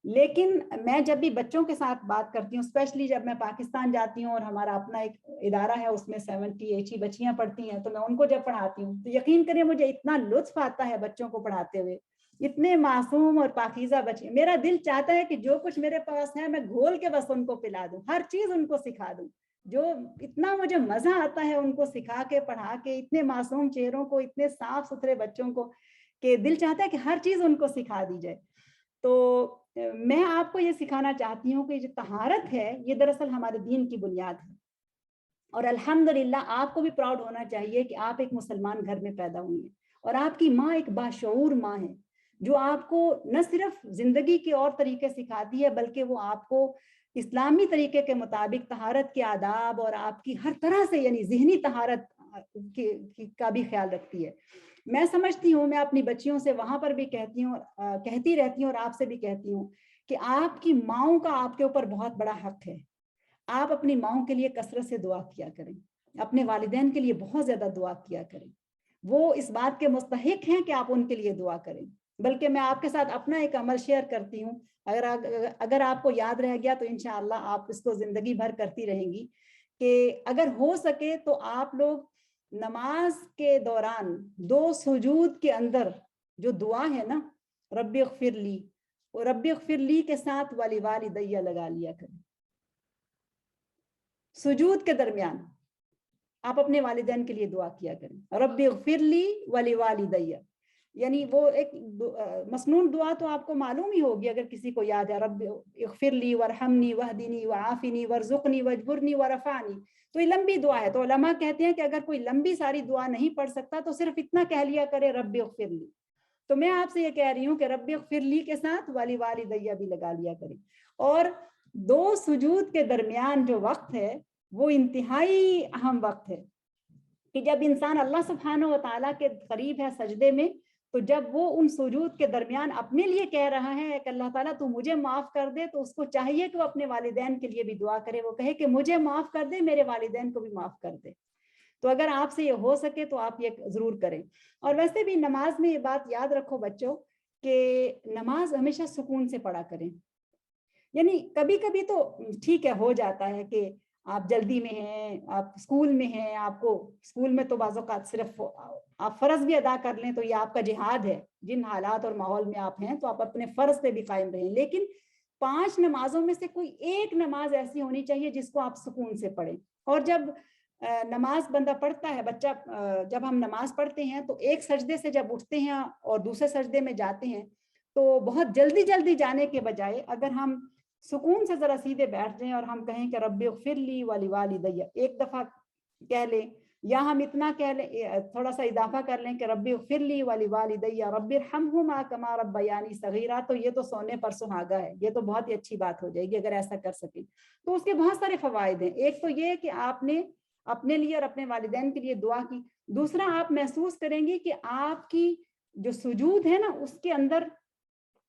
Speaker 1: لیکن میں جب بھی بچوں کے ساتھ بات کرتی ہوں، اسپیشلی جب میں پاکستان جاتی ہوں اور ہمارا اپنا ایک ادارہ ہے، اس میں 70-80 بچیاں پڑھتی ہیں، تو میں ان کو جب پڑھاتی ہوں تو یقین کریں مجھے اتنا لطف آتا ہے بچوں کو پڑھاتے ہوئے، اتنے معصوم اور پاکیزہ بچے، میرا دل چاہتا ہے کہ جو کچھ میرے پاس ہے میں گھول کے بس ان کو پلا دوں، ہر چیز ان کو سکھا دوں، جو اتنا مجھے مزہ آتا ہے ان کو سکھا کے پڑھا کے، اتنے معصوم چہروں کو، اتنے صاف ستھرے بچوں کو، کہ دل چاہتا ہے کہ ہر چیز ان کو سکھا دی جائے۔ تو میں آپ کو یہ سکھانا چاہتی ہوں کہ جو طہارت ہے یہ دراصل ہمارے دین کی بنیاد ہے، اور الحمدللہ آپ کو بھی پراؤڈ ہونا چاہیے کہ آپ ایک مسلمان گھر میں پیدا ہوئی ہیں، اور آپ کی ماں ایک باشعور ماں ہے جو آپ کو نہ صرف زندگی کے اور طریقے سکھاتی ہے بلکہ وہ آپ کو اسلامی طریقے کے مطابق طہارت کے آداب اور آپ کی ہر طرح سے یعنی ذہنی طہارت کا بھی خیال رکھتی ہے۔ میں سمجھتی ہوں، میں اپنی بچیوں سے وہاں پر بھی کہتی ہوں، کہتی رہتی ہوں اور آپ سے بھی کہتی ہوں کہ آپ کی ماؤں کا آپ کے اوپر بہت بڑا حق ہے۔ آپ اپنی ماؤں کے لیے کثرت سے دعا کیا کریں، اپنے والدین کے لیے بہت زیادہ دعا کیا کریں، وہ اس بات کے مستحق ہیں کہ آپ ان کے لیے دعا کریں۔ بلکہ میں آپ کے ساتھ اپنا ایک عمل شیئر کرتی ہوں، اگر آپ کو یاد رہ گیا تو انشاءاللہ آپ اس کو زندگی بھر کرتی رہیں گی، کہ اگر ہو سکے تو آپ لوگ نماز کے دوران 2 سجود کے اندر جو دعا ہے نا، رب اغفر لی، اور رب اغفر لی کے ساتھ ولی والدیہ لگا لیا کریں۔ سجود کے درمیان آپ اپنے والدین کے لیے دعا کیا کریں، رب اغفر لی ولی والدیہ، یعنی وہ ایک مسنون دعا تو آپ کو معلوم ہی ہوگی اگر کسی کو یاد ہے، رب اغفر لی ورحمنی واہدنی وعافنی وارزقنی واجبرنی ورفعنی، تو یہ لمبی دعا ہے۔ تو علماء کہتے ہیں کہ اگر کوئی لمبی ساری دعا نہیں پڑھ سکتا تو صرف اتنا کہہ لیا کرے رب اغفر لی۔ تو میں آپ سے یہ کہہ رہی ہوں کہ رب اغفر لی کے ساتھ ولی والدیہ بھی لگا لیا کریں، اور 2 سجود کے درمیان جو وقت ہے وہ انتہائی اہم وقت ہے، کہ جب انسان اللہ سبحانہ و تعالیٰ کے قریب ہے سجدے میں، تو جب وہ ان سجود کے درمیان اپنے لیے کہہ رہا ہے کہ اللہ تعالیٰ تو مجھے معاف کر دے، تو اس کو چاہیے کہ وہ اپنے والدین کے لیے بھی دعا کرے، وہ کہے کہ مجھے معاف کر دے، میرے والدین کو بھی معاف کر دے۔ تو اگر آپ سے یہ ہو سکے تو آپ یہ ضرور کریں۔ اور ویسے بھی نماز میں یہ بات یاد رکھو بچوں کہ نماز ہمیشہ سکون سے پڑھا کریں، یعنی کبھی کبھی تو ٹھیک ہے، ہو جاتا ہے کہ آپ جلدی میں ہیں، آپ اسکول میں ہیں، آپ کو اسکول میں تو بعض اوقات صرف آپ فرض بھی ادا کر لیں تو یہ آپ کا جہاد ہے، جن حالات اور ماحول میں آپ ہیں تو آپ اپنے فرض پہ بھی قائم رہیں، لیکن 5 نمازوں میں سے کوئی ایک نماز ایسی ہونی چاہیے جس کو آپ سکون سے پڑھیں۔ اور جب نماز بندہ پڑھتا ہے، بچہ جب ہم نماز پڑھتے ہیں تو ایک سجدے سے جب اٹھتے ہیں اور دوسرے سجدے میں جاتے ہیں تو بہت جلدی جلدی جانے کے بجائے اگر ہم سکون سے ذرا سیدھے بیٹھ جائیں اور ہم کہیں کہ رب اغفر لی ولی والدیہ ایک دفعہ کہہ لیں، یا ہم اتنا کہہ لیں، تھوڑا سا اضافہ کر لیں کہ رب اغفر لی ولی والدیہ رب ارحمہما کما ربیانی صغیرا، تو یہ تو سونے پر سہاگا ہے، یہ تو بہت ہی اچھی بات ہو جائے گی اگر ایسا کر سکیں۔ تو اس کے بہت سارے فوائد ہیں، ایک تو یہ کہ آپ نے اپنے لیے اور اپنے والدین کے لیے دعا کی، دوسرا آپ محسوس کریں گے کہ آپ کی جو سجود ہے نا اس کے اندر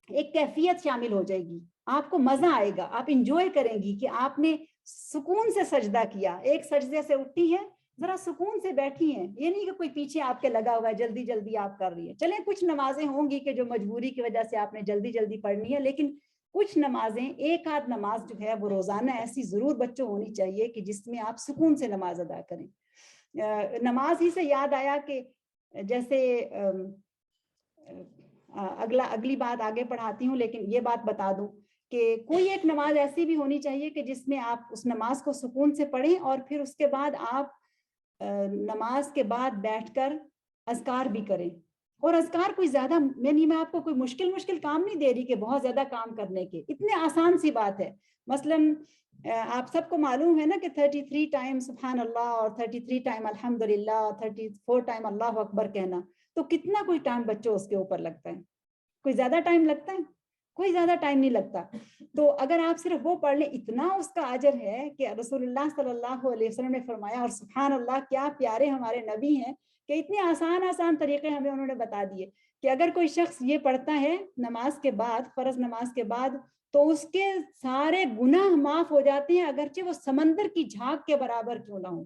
Speaker 1: ایک کیفیت شامل ہو جائے گی، آپ کو مزہ آئے گا، آپ انجوائے کریں گی کہ آپ نے سکون سے سجدہ کیا، ایک سجدے سے اٹھی ہے، ذرا سکون سے بیٹھی ہیں، یہ نہیں کہ کوئی پیچھے آپ کے لگا ہوا ہے جلدی جلدی آپ کر رہی ہے۔ چلیں کچھ نمازیں ہوں گی کہ جو مجبوری کی وجہ سے آپ نے جلدی جلدی پڑھنی ہے، لیکن کچھ نمازیں، ایک آدھ نماز جو ہے وہ روزانہ ایسی ضرور بچوں ہونی چاہیے کہ جس میں آپ سکون سے نماز ادا کریں۔ نماز ہی سے یاد آیا کہ جیسے اگلی بات آگے پڑھاتی ہوں، لیکن یہ بات بتا دوں کہ کوئی ایک نماز ایسی بھی ہونی چاہیے کہ جس میں آپ اس نماز کو سکون سے پڑھیں اور پھر اس کے بعد آپ نماز کے بعد بیٹھ کر اذکار بھی کریں، اور اذکار کوئی زیادہ میں آپ کو کوئی مشکل کام نہیں دے رہی کہ بہت زیادہ کام کرنے کے، اتنے آسان سی بات ہے۔ مثلاً آپ سب کو معلوم ہے نا کہ 33 ٹائم سبحان اللہ اور 33 ٹائم الحمدللہ، 34 ٹائم اللہ اکبر کہنا، تو کتنا کوئی ٹائم بچوں اس کے اوپر لگتا ہے؟ کوئی زیادہ ٹائم لگتا ہے؟ کوئی زیادہ ٹائم نہیں لگتا۔ تو اگر آپ صرف وہ پڑھ لیں اتنا اس کا اجر ہے کہ رسول اللہ صلی اللہ علیہ وسلم نے فرمایا، اور سبحان اللہ کیا پیارے ہمارے نبی ہیں کہ اتنے آسان طریقے ہمیں انہوں نے بتا دیے کہ اگر کوئی شخص یہ پڑھتا ہے نماز کے بعد، فرض نماز کے بعد، تو اس کے سارے گناہ معاف ہو جاتے ہیں، اگرچہ وہ سمندر کی جھاگ کے برابر کیوں نہ ہو۔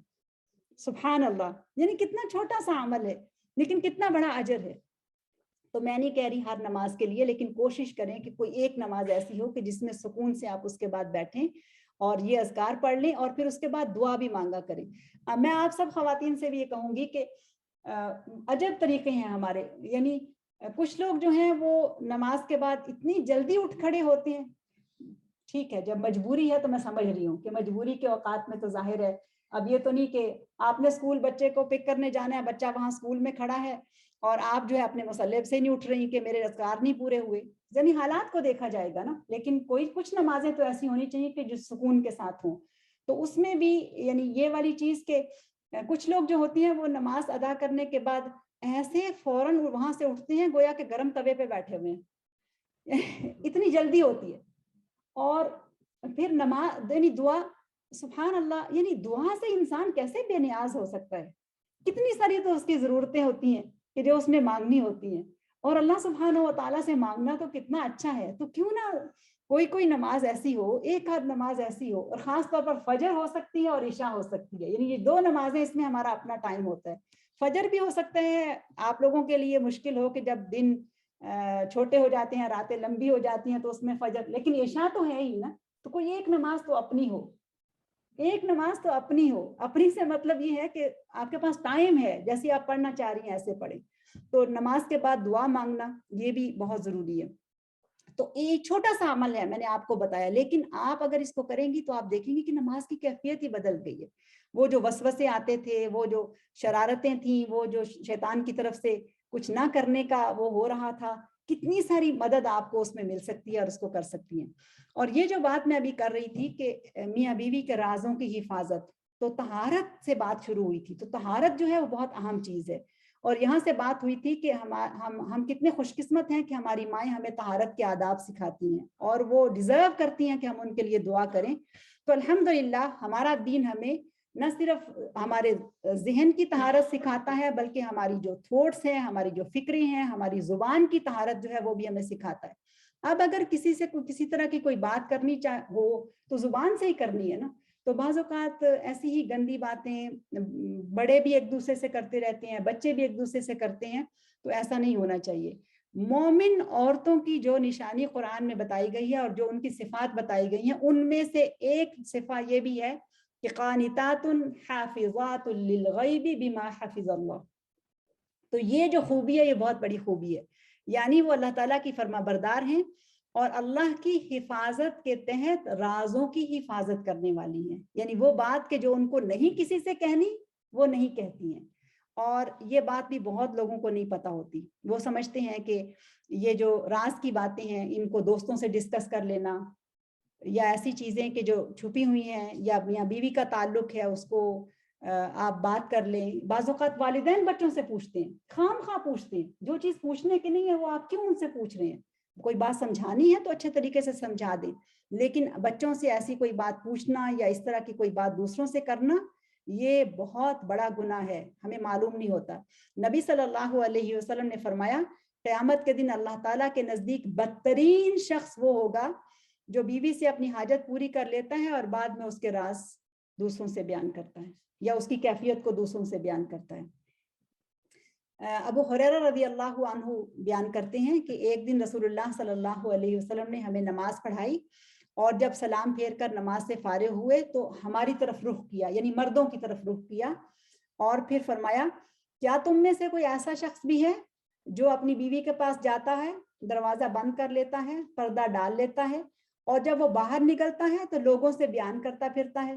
Speaker 1: سبحان اللہ، یعنی کتنا چھوٹا سا عمل ہے لیکن کتنا بڑا اجر ہے۔ تو میں نہیں کہہ رہی ہر نماز کے لیے، لیکن کوشش کریں کہ کوئی ایک نماز ایسی ہو کہ جس میں سکون سے آپ اس کے بعد بیٹھیں اور یہ اذکار پڑھ لیں اور پھر اس کے بعد دعا بھی مانگا کریں۔ میں آپ سب خواتین سے بھی یہ کہوں گی کہ عجب طریقے ہیں ہمارے، یعنی کچھ لوگ جو ہیں وہ نماز کے بعد اتنی جلدی اٹھ کھڑے ہوتے ہیں۔ ٹھیک ہے، جب مجبوری ہے تو میں سمجھ رہی ہوں کہ مجبوری کے اوقات میں تو ظاہر ہے، اب یہ تو نہیں کہ آپ نے اسکول بچے کو پک کرنے جانا ہے، بچہ وہاں اسکول میں کھڑا ہے اور آپ جو ہے اپنے مصلی سے نہیں اٹھ رہی کہ میرے اذکار نہیں پورے ہوئے، یعنی حالات کو دیکھا جائے گا نا۔ لیکن کچھ نمازیں تو ایسی ہونی چاہیے کہ جو سکون کے ساتھ ہوں، تو اس میں بھی یعنی یہ والی چیز کہ کچھ لوگ جو ہوتی ہیں وہ نماز ادا کرنے کے بعد ایسے فوراً وہاں سے اٹھتے ہیں گویا کہ گرم توے پہ بیٹھے ہوئے ہیں اتنی جلدی ہوتی ہے۔ اور پھر نماز یعنی دعا، سبحان اللہ، یعنی دعا سے انسان کیسے بے نیاز ہو سکتا ہے؟ کتنی ساری تو اس کی ضرورتیں ہوتی ہیں کہ جو اس نے مانگنی ہوتی ہیں، اور اللہ سبحانہ و تعالیٰ سے مانگنا تو کتنا اچھا ہے۔ تو کیوں نہ کوئی نماز ایسی ہو، ایک آدھ نماز ایسی ہو، اور خاص طور پر فجر ہو سکتی ہے اور عشاء ہو سکتی ہے، یعنی یہ دو نمازیں اس میں ہمارا اپنا ٹائم ہوتا ہے۔ فجر بھی ہو سکتا ہے آپ لوگوں کے لیے مشکل ہو کہ جب دن چھوٹے ہو جاتے ہیں، راتیں لمبی ہو جاتی ہیں تو اس میں فجر، لیکن عشاء تو ہے ہی نا۔ تو کوئی ایک نماز تو اپنی ہو، ایک نماز تو اپنی ہو۔ اپنی سے مطلب یہ ہے کہ آپ کے پاس ٹائم ہے، جیسے آپ پڑھنا چاہ رہی ہیں ایسے پڑھیں۔ تو نماز کے بعد دعا مانگنا یہ بھی بہت ضروری ہے۔ تو ایک چھوٹا سا عمل ہے، میں نے آپ کو بتایا، لیکن آپ اگر اس کو کریں گی تو آپ دیکھیں گی کہ نماز کی کیفیت ہی بدل گئی ہے۔ وہ جو وسوسے آتے تھے، وہ جو شرارتیں تھیں، وہ جو شیطان کی طرف سے کچھ نہ کرنے کا وہ ہو رہا تھا، کتنی ساری مدد آپ کو اس میں مل سکتی ہے اور اس کو کر سکتی ہیں۔ اور یہ جو بات میں ابھی کر رہی تھی کہ میاں بیوی کے رازوں کی حفاظت، تو طہارت سے بات شروع ہوئی تھی۔ تو طہارت جو ہے وہ بہت اہم چیز ہے، اور یہاں سے بات ہوئی تھی کہ ہم کتنے خوش قسمت ہیں کہ ہماری مائیں ہمیں طہارت کے آداب سکھاتی ہیں، اور وہ ڈیزرو کرتی ہیں کہ ہم ان کے لیے دعا کریں۔ تو الحمدللہ ہمارا دین ہمیں نہ صرف ہمارے ذہن کی طہارت سکھاتا ہے، بلکہ ہماری جو تھوٹس ہیں، ہماری جو فکریں ہیں، ہماری زبان کی طہارت جو ہے وہ بھی ہمیں سکھاتا ہے۔ اب اگر کسی سے کسی طرح کی کوئی بات کرنی ہو تو زبان سے ہی کرنی ہے نا۔ تو بعض اوقات ایسی ہی گندی باتیں بڑے بھی ایک دوسرے سے کرتے رہتے ہیں، بچے بھی ایک دوسرے سے کرتے ہیں، تو ایسا نہیں ہونا چاہیے۔ مومن عورتوں کی جو نشانی قرآن میں بتائی گئی ہے اور جو ان کی صفات بتائی گئی ہیں، ان میں سے ایک صفہ یہ بھی ہے کہ قانتات حافظات للغیب بما حفظ اللہ۔ تو یہ جو خوبی ہے یہ بہت بڑی خوبی ہے، یعنی وہ اللہ تعالیٰ کی فرما بردار ہیں اور اللہ کی حفاظت کے تحت رازوں کی حفاظت کرنے والی ہیں، یعنی وہ بات کہ جو ان کو نہیں کسی سے کہنی وہ نہیں کہتی ہیں۔ اور یہ بات بھی بہت لوگوں کو نہیں پتہ ہوتی، وہ سمجھتے ہیں کہ یہ جو راز کی باتیں ہیں ان کو دوستوں سے ڈسکس کر لینا، یا ایسی چیزیں کہ جو چھپی ہوئی ہیں، یا میاں بیوی کا تعلق ہے اس کو آپ بات کر لیں۔ بعض اوقات والدین بچوں سے پوچھتے ہیں، خام خواہ پوچھتے ہیں، جو چیز پوچھنے کی نہیں ہے وہ آپ کیوں ان سے پوچھ رہے ہیں؟ کوئی بات سمجھانی ہے تو اچھے طریقے سے سمجھا دیں، لیکن بچوں سے ایسی کوئی بات پوچھنا یا اس طرح کی کوئی بات دوسروں سے کرنا یہ بہت بڑا گناہ ہے، ہمیں معلوم نہیں ہوتا۔ نبی صلی اللہ علیہ وسلم نے فرمایا قیامت کے دن اللہ تعالیٰ کے نزدیک بدترین شخص وہ ہوگا جو بیوی سے اپنی حاجت پوری کر لیتا ہے اور بعد میں اس کے راز دوسروں سے بیان کرتا ہے یا اس کی کیفیت کو دوسروں سے بیان کرتا ہے۔ ابو ہریرہ رضی اللہ عنہ بیان کرتے ہیں کہ ایک دن رسول اللہ صلی اللہ علیہ وسلم نے ہمیں نماز پڑھائی، اور جب سلام پھیر کر نماز سے فارغ ہوئے تو ہماری طرف رخ کیا، یعنی مردوں کی طرف رخ کیا، اور پھر فرمایا کیا تم میں سے کوئی ایسا شخص بھی ہے جو اپنی بیوی کے پاس جاتا ہے، دروازہ بند کر لیتا ہے، پردہ ڈال لیتا ہے، اور جب وہ باہر نکلتا ہے تو لوگوں سے بیان کرتا پھرتا ہے؟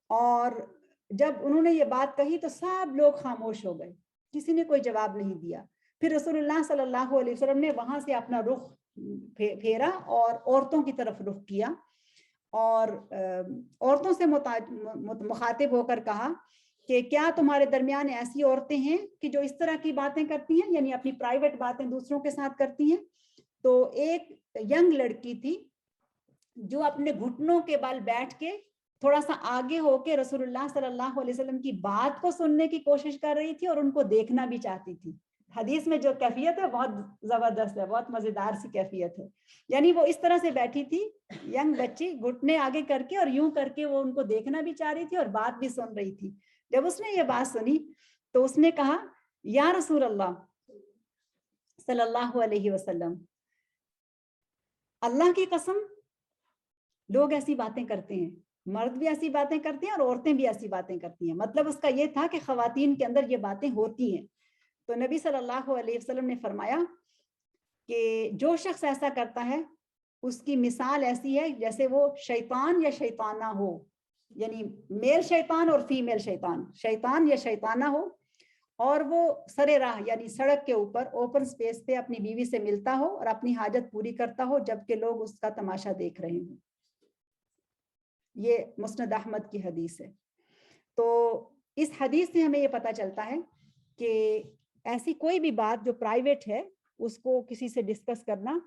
Speaker 1: اور جب انہوں نے یہ بات کہی تو سب لوگ خاموش ہو گئے، کسی نے کوئی جواب نہیں دیا۔ پھر رسول اللہ صلی اللہ علیہ وسلم نے وہاں سے اپنا رخ پھیرا اور عورتوں کی طرف رخ کیا، اور عورتوں سے مخاطب ہو کر کہا کہ کیا تمہارے درمیان ایسی عورتیں ہیں کہ جو اس طرح کی باتیں کرتی ہیں، یعنی اپنی پرائیویٹ باتیں دوسروں کے ساتھ کرتی ہیں؟ تو ایک ینگ لڑکی تھی جو اپنے گھٹنوں کے بل بیٹھ کے تھوڑا سا آگے ہو کے رسول اللہ صلی اللہ علیہ وسلم کی بات کو سننے کی کوشش کر رہی تھی اور ان کو دیکھنا بھی چاہتی تھی۔ حدیث میں جو کیفیت ہے بہت زبردست ہے، بہت مزیدار سی کیفیت ہے، یعنی وہ اس طرح سے بیٹھی تھی ینگ بچی، گھٹنے آگے کر کے اور یوں کر کے وہ ان کو دیکھنا بھی چاہ رہی تھی اور بات بھی سن رہی تھی۔ جب اس نے یہ بات سنی تو اس نے کہا یا رسول اللہ صلی اللہ علیہ وسلم، اللہ کی قسم لوگ ایسی باتیں کرتے ہیں، مرد بھی ایسی باتیں کرتے ہیں اور عورتیں بھی ایسی باتیں کرتی ہیں. مطلب اس کا یہ تھا کہ خواتین کے اندر یہ باتیں ہوتی ہیں. تو نبی صلی اللہ علیہ وسلم نے فرمایا کہ جو شخص ایسا کرتا ہے اس کی مثال ایسی ہے جیسے وہ شیطان یا شیطانہ ہو، یعنی میل شیطان اور فیمیل شیطان، شیطان یا شیطانہ ہو، اور وہ سرے راہ یعنی سڑک کے اوپر اوپن سپیس پہ اپنی بیوی سے ملتا ہو اور اپنی حاجت پوری کرتا ہو جبکہ لوگ اس کا تماشا دیکھ رہے ہوں. یہ مسند احمد کی حدیث ہے. تو اس حدیث سے ہمیں یہ پتہ چلتا ہے کہ ایسی کوئی بھی بات جو پرائیویٹ ہے اس کو کسی سے ڈسکس کرنا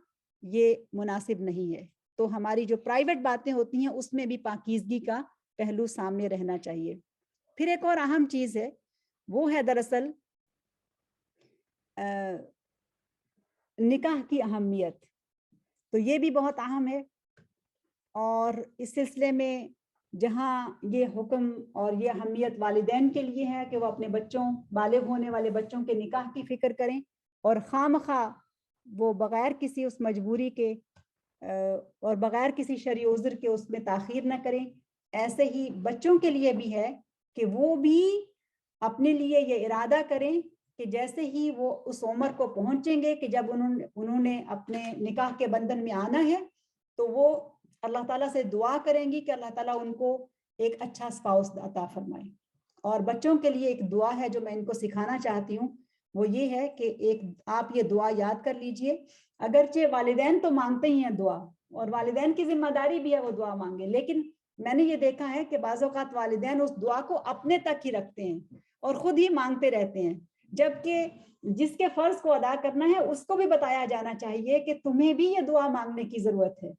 Speaker 1: یہ مناسب نہیں ہے. تو ہماری جو پرائیویٹ باتیں ہوتی ہیں اس میں بھی پاکیزگی کا پہلو سامنے رہنا چاہیے. پھر ایک اور اہم چیز ہے، وہ ہے دراصل نکاح کی اہمیت. تو یہ بھی بہت اہم ہے، اور اس سلسلے میں جہاں یہ حکم اور یہ اہمیت والدین کے لیے ہے کہ وہ اپنے بچوں، بالغ ہونے والے بچوں کے نکاح کی فکر کریں اور خواہ وہ بغیر کسی اس مجبوری کے اور بغیر کسی شرعی عذر کے اس میں تاخیر نہ کریں، ایسے ہی بچوں کے لیے بھی ہے کہ وہ بھی اپنے لیے یہ ارادہ کریں کہ جیسے ہی وہ اس عمر کو پہنچیں گے کہ جب انہوں نے اپنے نکاح کے بندھن میں آنا ہے تو وہ اللہ تعالیٰ سے دعا کریں گی کہ اللہ تعالیٰ ان کو ایک اچھا اسپاؤس عطا فرمائے. اور بچوں کے لیے ایک دعا ہے جو میں ان کو سکھانا چاہتی ہوں، وہ یہ ہے کہ ایک آپ یہ دعا یاد کر لیجئے. اگرچہ والدین تو مانگتے ہی ہیں دعا اور والدین کی ذمہ داری بھی ہے وہ دعا مانگے، لیکن میں نے یہ دیکھا ہے کہ بعض اوقات والدین اس دعا کو اپنے تک ہی رکھتے ہیں اور خود ہی مانگتے رہتے ہیں، جبکہ جس کے فرض کو ادا کرنا ہے اس کو بھی بتایا جانا چاہیے کہ تمہیں بھی یہ دعا مانگنے کی ضرورت ہے.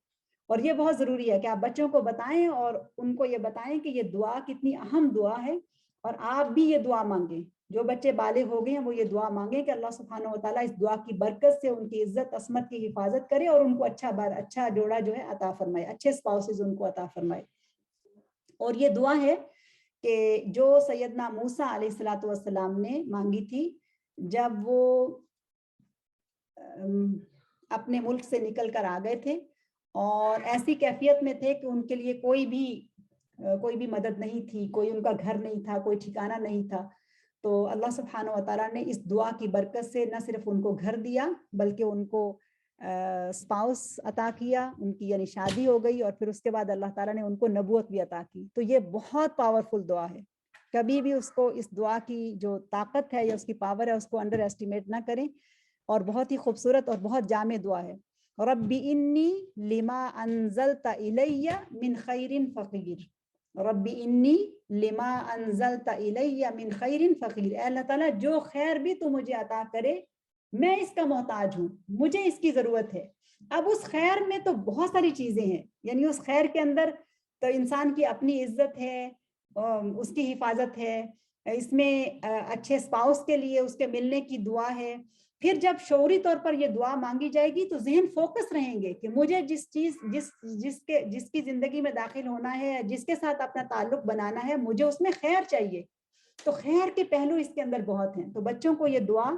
Speaker 1: اور یہ بہت ضروری ہے کہ آپ بچوں کو بتائیں اور ان کو یہ بتائیں کہ یہ دعا کتنی اہم دعا ہے اور آپ بھی یہ دعا مانگیں. جو بچے بالغ ہو گئے ہیں وہ یہ دعا مانگیں کہ اللہ سبحانہ و تعالیٰ اس دعا کی برکت سے ان کی عزت عصمت کی حفاظت کرے اور ان کو اچھا جوڑا جو ہے عطا فرمائے، اچھے اسپاؤسز ان کو عطا فرمائے. اور یہ دعا ہے کہ جو سیدنا موسیٰ علیہ الصلوۃ والسلام نے مانگی تھی جب وہ اپنے ملک سے نکل کر آ گئے تھے اور ایسی کیفیت میں تھے کہ ان کے لیے کوئی بھی مدد نہیں تھی، کوئی ان کا گھر نہیں تھا، کوئی ٹھکانہ نہیں تھا. تو اللہ سبحانہ و تعالیٰ نے اس دعا کی برکت سے نہ صرف ان کو گھر دیا بلکہ ان کو اسپاؤس عطا کیا، ان کی یعنی شادی ہو گئی، اور پھر اس کے بعد اللہ تعالیٰ نے ان کو نبوت بھی عطا کی. تو یہ بہت پاورفل دعا ہے، کبھی بھی اس کو اس دعا کی جو طاقت ہے یا اس کی پاور ہے اس کو انڈر ایسٹیمیٹ نہ کریں، اور بہت ہی خوبصورت اور بہت جامع دعا ہے. رب انی لما انزلت الی من خیر فقیر، رب انی لما انزلت الی من خیر فقیر. اے اللہ تعالیٰ جو خیر بھی تو مجھے عطا کرے میں اس کا محتاج ہوں، مجھے اس کی ضرورت ہے. اب اس خیر میں تو بہت ساری چیزیں ہیں، یعنی اس خیر کے اندر تو انسان کی اپنی عزت ہے، اس کی حفاظت ہے، اس میں اچھے اسپاؤس کے لیے اس کے ملنے کی دعا ہے. پھر جب شعوری طور پر یہ دعا مانگی جائے گی تو ذہن فوکس رہیں گے کہ مجھے جس کی زندگی میں داخل ہونا ہے، جس کے ساتھ اپنا تعلق بنانا ہے، مجھے اس میں خیر چاہیے. تو خیر کے پہلو اس کے اندر بہت ہیں. تو بچوں کو یہ دعا،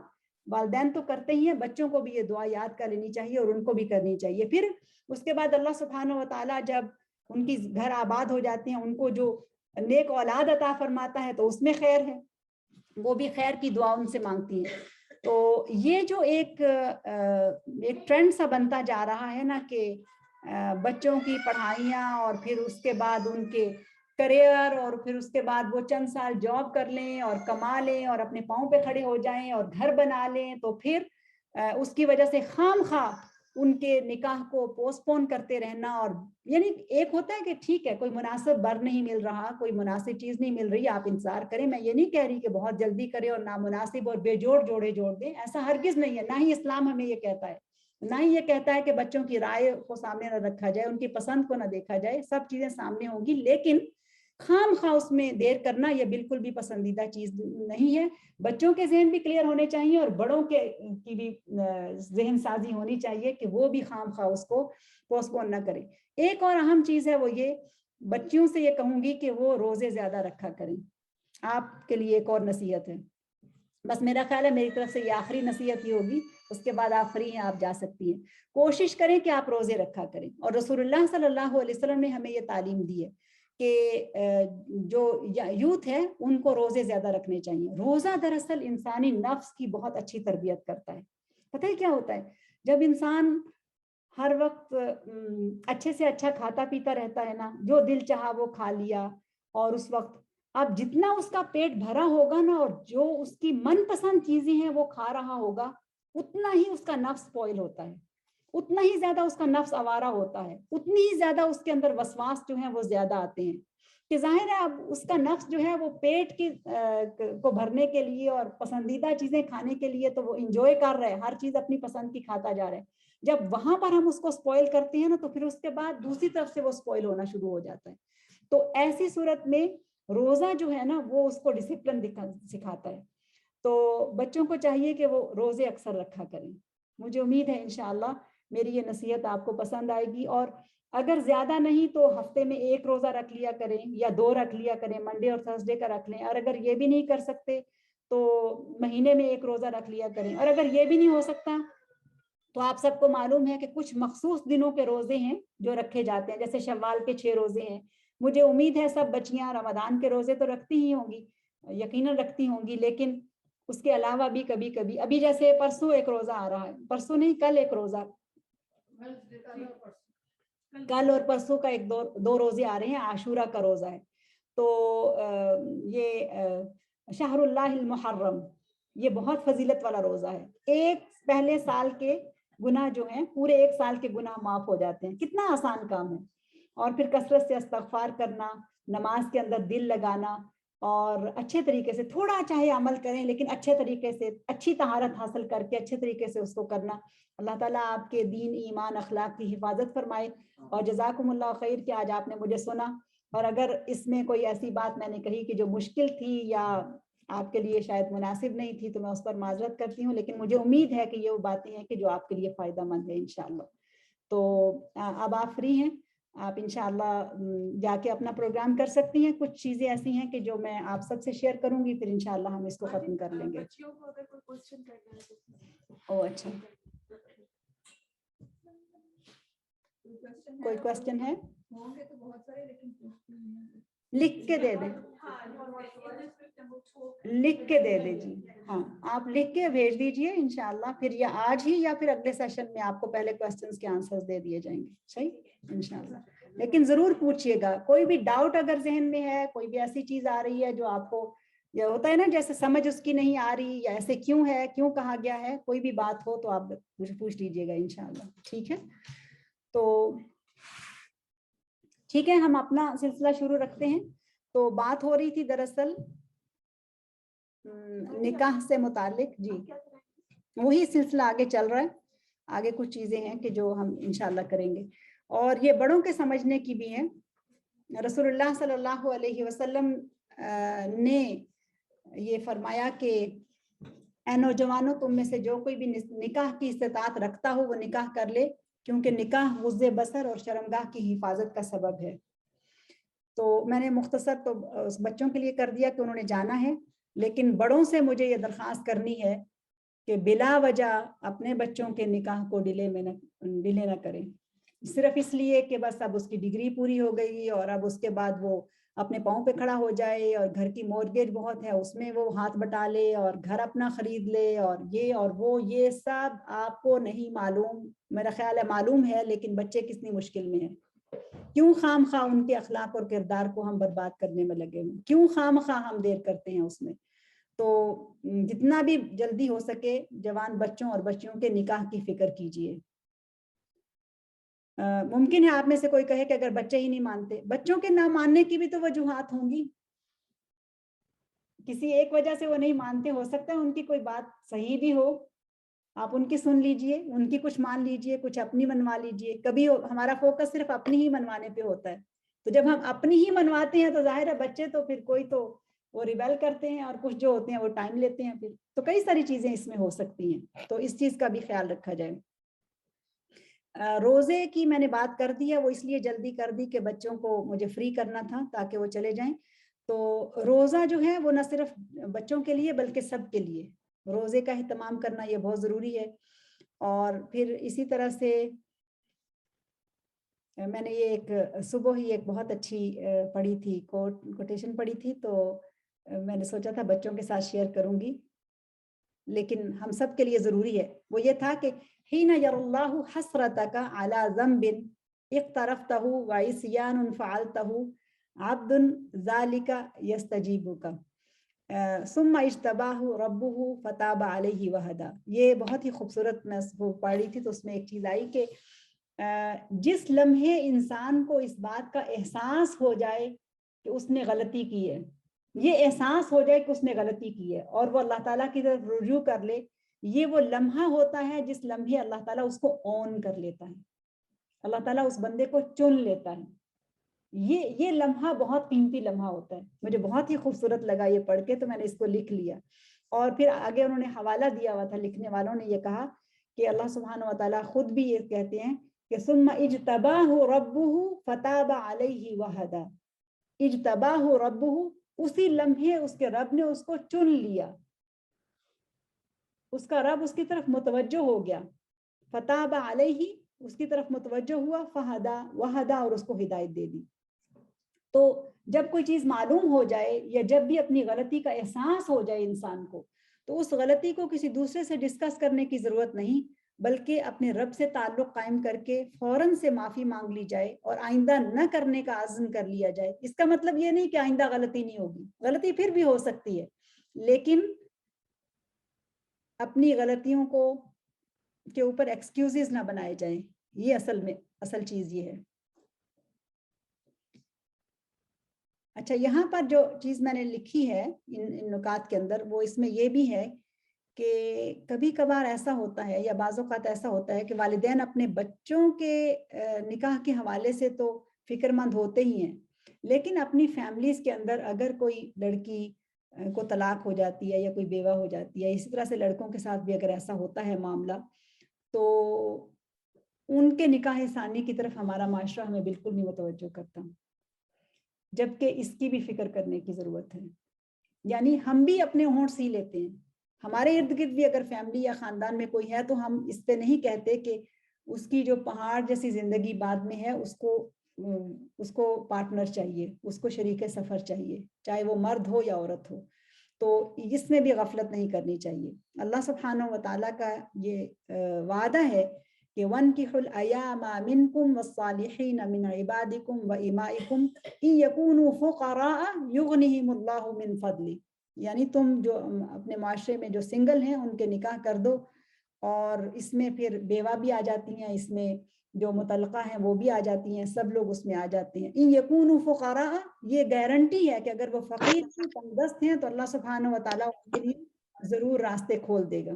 Speaker 1: والدین تو کرتے ہی ہیں، بچوں کو بھی یہ دعا یاد کر لینی چاہیے اور ان کو بھی کرنی چاہیے. پھر اس کے بعد اللہ سبحانہ و تعالیٰ جب ان کی گھر آباد ہو جاتے ہیں، ان کو جو نیک اولاد عطا فرماتا ہے تو اس میں خیر ہے، وہ بھی خیر کی دعا ان سے مانگتی ہیں. تو یہ جو ایک ٹرینڈ سا بنتا جا رہا ہے نا کہ بچوں کی پڑھائیاں اور پھر اس کے بعد ان کے کریئر اور پھر اس کے بعد وہ چند سال جاب کر لیں اور کما لیں اور اپنے پاؤں پہ کھڑے ہو جائیں اور گھر بنا لیں، تو پھر اس کی وجہ سے خام خواہ ان کے نکاح کو پوسٹ پون کرتے رہنا. اور یعنی ایک ہوتا ہے کہ ٹھیک ہے کوئی مناسب بر نہیں مل رہا، کوئی مناسب چیز نہیں مل رہی، آپ انتظار کریں. میں یہ نہیں کہہ رہی کہ بہت جلدی کریں اور نامناسب اور بے جوڑ جوڑے جوڑ دیں، ایسا ہرگز نہیں ہے. نہ ہی اسلام ہمیں یہ کہتا ہے، نہ ہی یہ کہتا ہے کہ بچوں کی رائے کو سامنے نہ رکھا جائے، ان کی پسند کو نہ دیکھا جائے. سب چیزیں سامنے ہوں گی، لیکن خام خواہ اس میں دیر کرنا یہ بالکل بھی پسندیدہ چیز نہیں ہے. بچوں کے ذہن بھی کلیئر ہونے چاہیے اور بڑوں کی بھی ذہن سازی ہونی چاہیے کہ وہ بھی خام خواہ اس کو پوسٹ پون نہ کریں. ایک اور اہم چیز ہے وہ یہ، بچیوں سے یہ کہوں گی کہ وہ روزے زیادہ رکھا کریں. آپ کے لیے ایک اور نصیحت ہے، بس میرا خیال ہے میری طرف سے یہ آخری نصیحت ہی ہوگی. اس کے بعد آپ فری ہیں, آپ جا سکتی ہیں. کوشش کریں کہ آپ روزے رکھا کریں, اور رسول اللہ صلی اللہ علیہ وسلم نے ہمیں یہ تعلیم دی ہے کہ جو یوتھ ہے ان کو روزے زیادہ رکھنے چاہیے. روزہ دراصل انسانی نفس کی بہت اچھی تربیت کرتا ہے. پتہ ہے کیا ہوتا ہے, جب انسان ہر وقت اچھے سے اچھا کھاتا پیتا رہتا ہے نا, جو دل چاہا وہ کھا لیا, اور اس وقت اب جتنا اس کا پیٹ بھرا ہوگا نا اور جو اس کی من پسند چیزیں ہیں وہ کھا رہا ہوگا, اتنا ہی اس کا نفس پوئل ہوتا ہے, اتنا ہی زیادہ اس کا نفس آوارہ ہوتا ہے, اتنی ہی زیادہ اس کے اندر وسواس جو ہیں وہ زیادہ آتے ہیں. کہ ظاہر ہے اب اس کا نفس جو ہے وہ پیٹ کی کو بھرنے کے لیے اور پسندیدہ چیزیں کھانے کے لیے تو وہ انجوائے کر رہے ہیں, ہر چیز اپنی پسند کی کھاتا جا رہا ہے. جب وہاں پر ہم اس کو سپوائل کرتے ہیں نا تو پھر اس کے بعد دوسری طرف سے وہ سپوائل ہونا شروع ہو جاتا ہے. تو ایسی صورت میں روزہ جو ہے نا وہ اس کو ڈسپلن سکھاتا ہے. تو بچوں کو چاہیے کہ وہ روزے اکثر رکھا کریں. مجھے امید ہے انشاءاللہ میری یہ نصیحت آپ کو پسند آئے گی, اور اگر زیادہ نہیں تو ہفتے میں 1 روزہ رکھ لیا کریں یا 2 رکھ لیا کریں, منڈے اور تھرسڈے کا رکھ لیں, اور اگر یہ بھی نہیں کر سکتے تو مہینے میں 1 روزہ رکھ لیا کریں. اور اگر یہ بھی نہیں ہو سکتا تو آپ سب کو معلوم ہے کہ کچھ مخصوص دنوں کے روزے ہیں جو رکھے جاتے ہیں, جیسے شوال کے 6 روزے ہیں. مجھے امید ہے سب بچیاں رمضان کے روزے تو رکھتی ہی ہوں گی, یقیناً رکھتی ہوں گی, لیکن اس کے علاوہ بھی کبھی کبھی, ابھی جیسے پرسوں 1 روزہ آ رہا ہے, پرسوں نہیں کل 1 روزہ, کل اور پرسوں کا 2 روزے آ رہے ہیں, عاشورہ کا روزہ ہے. تو یہ شہر اللہ المحرم, یہ بہت فضیلت والا روزہ ہے. ایک پہلے سال کے گناہ جو ہیں, پورے 1 سال کے گناہ معاف ہو جاتے ہیں. کتنا آسان کام ہے. اور پھر کثرت سے استغفار کرنا, نماز کے اندر دل لگانا, اور اچھے طریقے سے تھوڑا چاہے عمل کریں لیکن اچھے طریقے سے, اچھی طہارت حاصل کر کے اچھے طریقے سے اس کو کرنا. اللہ تعالیٰ آپ کے دین, ایمان, اخلاق کی حفاظت فرمائے. اور جزاکم اللہ خیر کہ آج آپ نے مجھے سنا, اور اگر اس میں کوئی ایسی بات میں نے کہی کہ جو مشکل تھی یا آپ کے لیے شاید مناسب نہیں تھی تو میں اس پر معذرت کرتی ہوں, لیکن مجھے امید ہے کہ یہ وہ باتیں ہیں کہ جو آپ کے لیے فائدہ مند ہے انشاءاللہ. تو اب آپ فری ہیں, آپ انشاءاللہ جا کے اپنا پروگرام کر سکتی ہیں. کچھ چیزیں ایسی ہیں کہ جو میں آپ سب سے شیئر کروں گی, پھر انشاءاللہ ہم اس کو ختم کر لیں گے. اوہ اچھا, کوئی کوشچن ہے؟ لکھ کے دے دیں, لکھ کے دے دیجیے. ہاں آپ لکھ کے بھیج دیجیے انشاءاللہ, پھر یا آج ہی یا پھر اگلے سیشن میں آپ کو پہلے کوشچنز کے آنسرز دے دیے جائیں گے. صحیح انشاءاللہ. لیکن ضرور پوچھیے گا, کوئی بھی ڈاؤٹ اگر ذہن میں ہے, کوئی بھی ایسی چیز آ رہی ہے جو آپ کو یہ ہوتا ہے نا جیسے سمجھ اس کی نہیں آ رہی, یا ایسے کیوں ہے, کیوں کہا گیا ہے, کوئی بھی بات ہو تو آپ مجھے پوچھ لیجیے گا انشاءاللہ. ٹھیک ہے, تو ٹھیک ہے, ہم اپنا سلسلہ شروع رکھتے ہیں. تو بات ہو رہی تھی دراصل نکاح سے متعلق. جی وہی سلسلہ آگے چل رہا ہے. آگے کچھ چیزیں ہیں کہ جو ہم انشاءاللہ کریں گے, اور یہ بڑوں کے سمجھنے کی بھی ہیں. رسول اللہ صلی اللہ علیہ وسلم نے یہ فرمایا کہ اے نوجوانوں, تم میں سے جو کوئی بھی نکاح کی استطاعت رکھتا ہو وہ نکاح کر لے, کیونکہ نکاح غض بصر اور شرمگاہ کی حفاظت کا سبب ہے. تو میں نے مختصر تو بچوں کے لیے کر دیا کہ انہوں نے جانا ہے, لیکن بڑوں سے مجھے یہ درخواست کرنی ہے کہ بلا وجہ اپنے بچوں کے نکاح کو ڈیلے نہ کریں, صرف اس لیے کہ بس اب اس کی ڈگری پوری ہو گئی اور اب اس کے بعد وہ اپنے پاؤں پہ کھڑا ہو جائے, اور گھر کی مورگیج بہت ہے اس میں وہ ہاتھ بٹا لے اور گھر اپنا خرید لے, اور یہ اور وہ, یہ سب آپ کو نہیں معلوم, میرا خیال ہے معلوم ہے, لیکن بچے کتنی مشکل میں ہیں. کیوں خام خواہ ان کے اخلاق اور کردار کو ہم برباد کرنے میں لگے ہوئے, کیوں خام خواہ ہم دیر کرتے ہیں اس میں. تو جتنا بھی جلدی ہو سکے جوان بچوں اور بچیوں کے نکاح کی فکر کیجیے. ممکن ہے آپ میں سے کوئی کہے کہ اگر بچے ہی نہیں مانتے, بچوں کے نہ ماننے کی بھی تو وجوہات ہوں گی. کسی ایک وجہ سے وہ نہیں مانتے, ہو سکتا ہے ان کی کوئی بات صحیح بھی ہو, آپ ان کی سن لیجئے, ان کی کچھ مان لیجئے, کچھ اپنی منوا لیجئے. کبھی ہمارا فوکس صرف اپنی ہی منوانے پہ ہوتا ہے, تو جب ہم اپنی ہی منواتے ہیں تو ظاہر ہے بچے تو پھر کوئی تو وہ ریبیل کرتے ہیں, اور کچھ جو ہوتے ہیں وہ ٹائم لیتے ہیں. پھر تو کئی ساری چیزیں اس میں ہو سکتی ہیں, تو اس چیز کا بھی خیال رکھا جائے. روزے کی میں نے بات کر دی ہے, وہ اس لیے جلدی کر دی کہ بچوں کو مجھے فری کرنا تھا تاکہ وہ چلے جائیں. تو روزہ جو ہے وہ نہ صرف بچوں کے لیے بلکہ سب کے لیے روزے کا اہتمام کرنا یہ بہت ضروری ہے. اور پھر اسی طرح سے میں نے یہ ایک صبح ہی ایک بہت اچھی پڑھی تھی کوٹیشن پڑھی تھی، تو میں نے سوچا تھا بچوں کے ساتھ شیئر کروں گی، لیکن ہم سب کے لیے ضروری ہے۔ وہ یہ تھا کہ حین یر اللہ حسرتک علی ذنب اقترفتہ وعصیان فعلتہ عبد ذالک یستجیبک ثم اجتباہ ربہ فتاب علیہ وہدا۔ یہ بہت ہی خوبصورت، میں وہ پڑھی تھی تو اس میں ایک چیز آئی کہ جس لمحے انسان کو اس بات کا احساس ہو جائے کہ اس نے غلطی کی ہے، یہ احساس ہو جائے کہ اس نے غلطی کی ہے اور وہ اللہ تعالیٰ کی طرف رجوع کر لے، یہ وہ لمحہ ہوتا ہے جس لمحے اللہ تعالیٰ اس کو اون کر لیتا ہے، اللہ تعالیٰ اس بندے کو چن لیتا ہے۔ یہ لمحہ بہت قیمتی لمحہ ہوتا ہے، مجھے بہت ہی خوبصورت لگا یہ پڑھ کے، تو میں نے اس کو لکھ لیا۔ اور پھر آگے انہوں نے حوالہ دیا ہوا تھا، لکھنے والوں نے یہ کہا کہ اللہ سبحانہ و تعالیٰ خود بھی یہ کہتے ہیں کہ ثم اجتباہ ربہ فتاب علیہ وہدا۔ اجتباہ ربہ، اسی لمحے اس کے رب نے اس کو چن لیا، اس کا رب اس کی طرف متوجہ ہو گیا، فتاب علیہ، اس کی طرف متوجہ ہوا، فہدا وہدا، اور اس کو ہدایت دے دی۔ تو جب کوئی چیز معلوم ہو جائے یا جب بھی اپنی غلطی کا احساس ہو جائے انسان کو، تو اس غلطی کو کسی دوسرے سے ڈسکس کرنے کی ضرورت نہیں، بلکہ اپنے رب سے تعلق قائم کر کے فوراً سے معافی مانگ لی جائے اور آئندہ نہ کرنے کا عزم کر لیا جائے۔ اس کا مطلب یہ نہیں کہ آئندہ غلطی نہیں ہوگی، غلطی پھر بھی ہو سکتی ہے، لیکن اپنی غلطیوں کو کے اوپر ایکسکیوزز نہ بنائے جائیں۔ یہ اصل چیز یہ ہے۔ اچھا، یہاں پر جو چیز میں نے لکھی ہے ان نکات کے اندر، وہ اس میں یہ بھی ہے کہ کبھی کبھار ایسا ہوتا ہے یا بعض اوقات ایسا ہوتا ہے کہ والدین اپنے بچوں کے نکاح کے حوالے سے تو فکر مند ہوتے ہی ہیں، لیکن اپنی فیملیز کے اندر اگر کوئی لڑکی کو طلاق ہو جاتی ہے یا کوئی بیوہ ہو جاتی ہے، اسی طرح سے لڑکوں کے ساتھ بھی اگر ایسا ہوتا ہے معاملہ، تو ان کے نکاح ثانی کی طرف ہمارا معاشرہ ہمیں بالکل نہیں متوجہ کرتا، جبکہ اس کی بھی فکر کرنے کی ضرورت ہے۔ یعنی ہم بھی اپنے ہونٹ سی لیتے ہیں، ہمارے ارد گرد بھی اگر فیملی یا خاندان میں کوئی ہے تو ہم اس پہ نہیں کہتے کہ اس کی جو پہاڑ جیسی زندگی بعد میں ہے اس کو پارٹنر چاہیے، اس کو شریک سفر چاہیے، چاہے وہ مرد ہو یا عورت ہو۔ تو اس میں بھی غفلت نہیں کرنی چاہیے۔ اللہ سبحانہ و تعالیٰ کا یہ وعدہ ہے کہ وَانْكِحُوا الْأَيَامَ مِنْكُمْ وَالصَّالِحِينَ مِنْ عِبَادِكُمْ وَإِمَائِكُمْ إِنْ يَكُونُوا فُقَرَاءَ يُغْنِهِمُ اللَّهُ مِنْ فَضْلِهِ۔ یعنی تم جو اپنے معاشرے میں جو سنگل ہیں ان کے نکاح کر دو، اور اس میں پھر بیوہ بھی آ جاتی ہیں، اس میں جو مطلقہ ہیں وہ بھی آ جاتی ہیں، سب لوگ اس میں آ جاتے ہیں۔ ان یکونوا فقراء، یہ گارنٹی ہے کہ اگر وہ فقیر ہیں، تنگ دست ہیں، تو اللہ سبحانہ و تعالیٰ ان کے لیے ضرور راستے کھول دے گا۔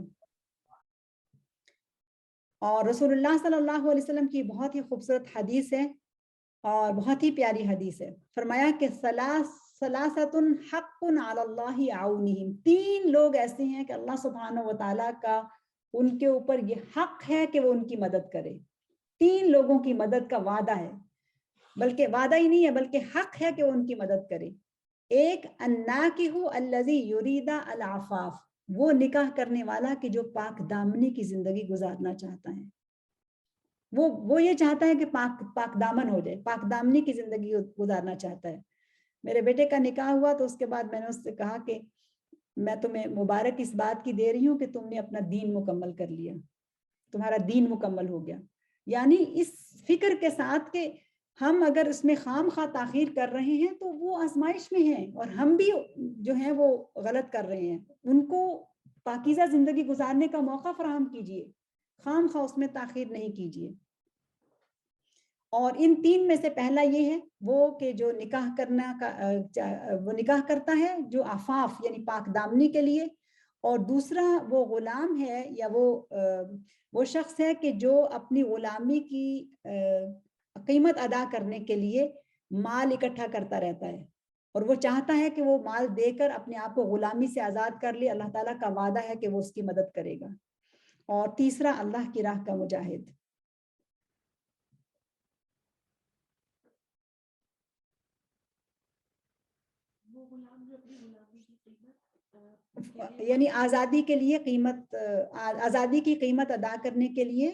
Speaker 1: اور رسول اللہ صلی اللہ علیہ وسلم کی بہت ہی خوبصورت حدیث ہے اور بہت ہی پیاری حدیث ہے، فرمایا کہ ثلاثۃ حق علی اللہ عونہم، تین لوگ ایسے ہیں کہ اللہ سبحانہ و تعالیٰ کا ان کے اوپر یہ حق ہے کہ وہ ان کی مدد کرے۔ تین لوگوں کی مدد کا وعدہ ہے، بلکہ وعدہ ہی نہیں ہے بلکہ حق ہے کہ وہ ان کی مدد کرے۔ ایک الناکح الذی یرید العفاف، وہ نکاح کرنے والا کہ جو پاک دامنی کی زندگی گزارنا چاہتا ہے، وہ یہ چاہتا ہے کہ پاک دامن ہو جائے، پاک دامنی کی زندگی گزارنا چاہتا ہے۔ میرے بیٹے کا نکاح ہوا تو اس کے بعد میں نے اس سے کہا کہ میں تمہیں مبارک اس بات کی دے رہی ہوں کہ تم نے اپنا دین مکمل کر لیا، تمہارا دین مکمل ہو گیا۔ یعنی اس فکر کے ساتھ کہ ہم اگر اس میں خام خواہ تاخیر کر رہے ہیں تو وہ آزمائش میں ہیں، اور ہم بھی جو ہیں وہ غلط کر رہے ہیں، ان کو پاکیزہ زندگی گزارنے کا موقع فراہم کیجئے، خام خواہ اس میں تاخیر نہیں کیجئے۔ اور ان تین میں سے پہلا یہ ہے وہ کہ جو نکاح کرنا کا وہ نکاح کرتا ہے جو عفاف یعنی پاک دامنی کے لیے، اور دوسرا وہ غلام ہے یا وہ شخص ہے کہ جو اپنی غلامی کی قیمت ادا کرنے کے لیے مال اکٹھا کرتا رہتا ہے، اور وہ چاہتا ہے کہ وہ مال دے کر اپنے آپ کو غلامی سے آزاد کر لے۔ اللہ تعالیٰ کا وعدہ ہے کہ وہ اس کی مدد کرے گا۔ اور تیسرا اللہ کی راہ کا مجاہد۔
Speaker 2: وہ غلام جو اپنی غلامی کی قیمت
Speaker 1: یعنی آزادی کے لیے قیمت، آزادی کی قیمت ادا کرنے کے لیے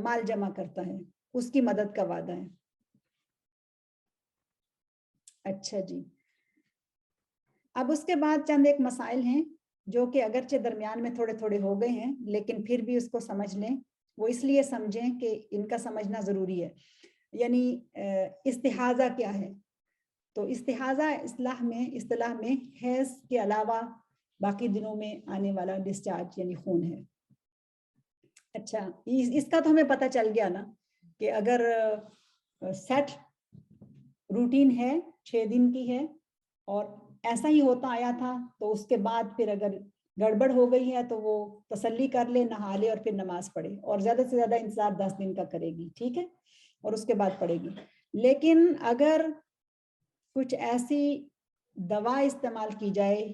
Speaker 1: مال جمع کرتا ہے، اس کی مدد کا وعدہ ہے. اچھا جی، اب اس کے بعد چند ایک مسائل ہیں جو کہ اگرچہ درمیان میں تھوڑے تھوڑے ہو گئے ہیں لیکن پھر بھی اس کو سمجھ لیں. وہ اس لیے سمجھیں کہ ان کا سمجھنا ضروری ہے. یعنی استحاضہ کیا ہے؟ تو استحاضہ اصطلاح میں حیض کے علاوہ باقی دنوں میں آنے والا ڈسچارج یعنی خون ہے. اچھا، اس کا تو ہمیں پتہ چل گیا نا کہ اگر سیٹ روٹین ہے 6 دن کی ہے اور ایسا ہی ہوتا آیا تھا تو اس کے بعد پھر اگر گڑبڑ ہو گئی ہے تو وہ تسلی کر لے، نہا لے اور پھر نماز پڑھے، اور زیادہ سے زیادہ انتظار 10 دن کا کرے گی، ٹھیک ہے، اور اس کے بعد پڑھے گی. لیکن اگر کچھ ایسی دوا استعمال کی جائے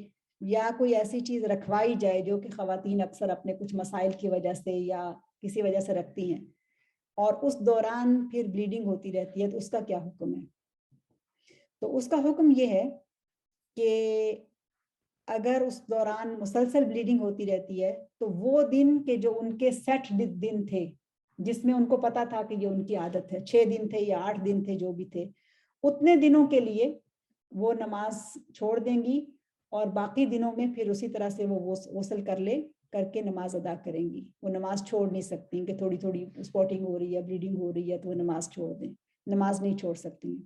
Speaker 1: یا کوئی ایسی چیز رکھوائی جائے جو کہ خواتین اکثر اپنے کچھ مسائل کی وجہ سے یا کسی وجہ سے رکھتی ہیں اور اس دوران پھر بلیڈنگ ہوتی رہتی ہے، تو اس کا کیا حکم ہے؟ تو اس کا حکم یہ ہے کہ اگر اس دوران مسلسل بلیڈنگ ہوتی رہتی ہے تو وہ دن کے جو ان کے سیٹ دن تھے جس میں ان کو پتا تھا کہ یہ ان کی عادت ہے، 6 دن تھے یا 8 دن تھے، جو بھی تھے، اتنے دنوں کے لیے وہ نماز چھوڑ دیں گی اور باقی دنوں میں پھر اسی طرح سے وہ غسل کر کے نماز ادا کریں گی. وہ نماز چھوڑ نہیں سکتی کہ تھوڑی تھوڑی اسپاٹنگ ہو رہی ہے، بلیڈنگ ہو رہی ہے تو وہ نماز چھوڑ دیں، نماز نہیں چھوڑ سکتی.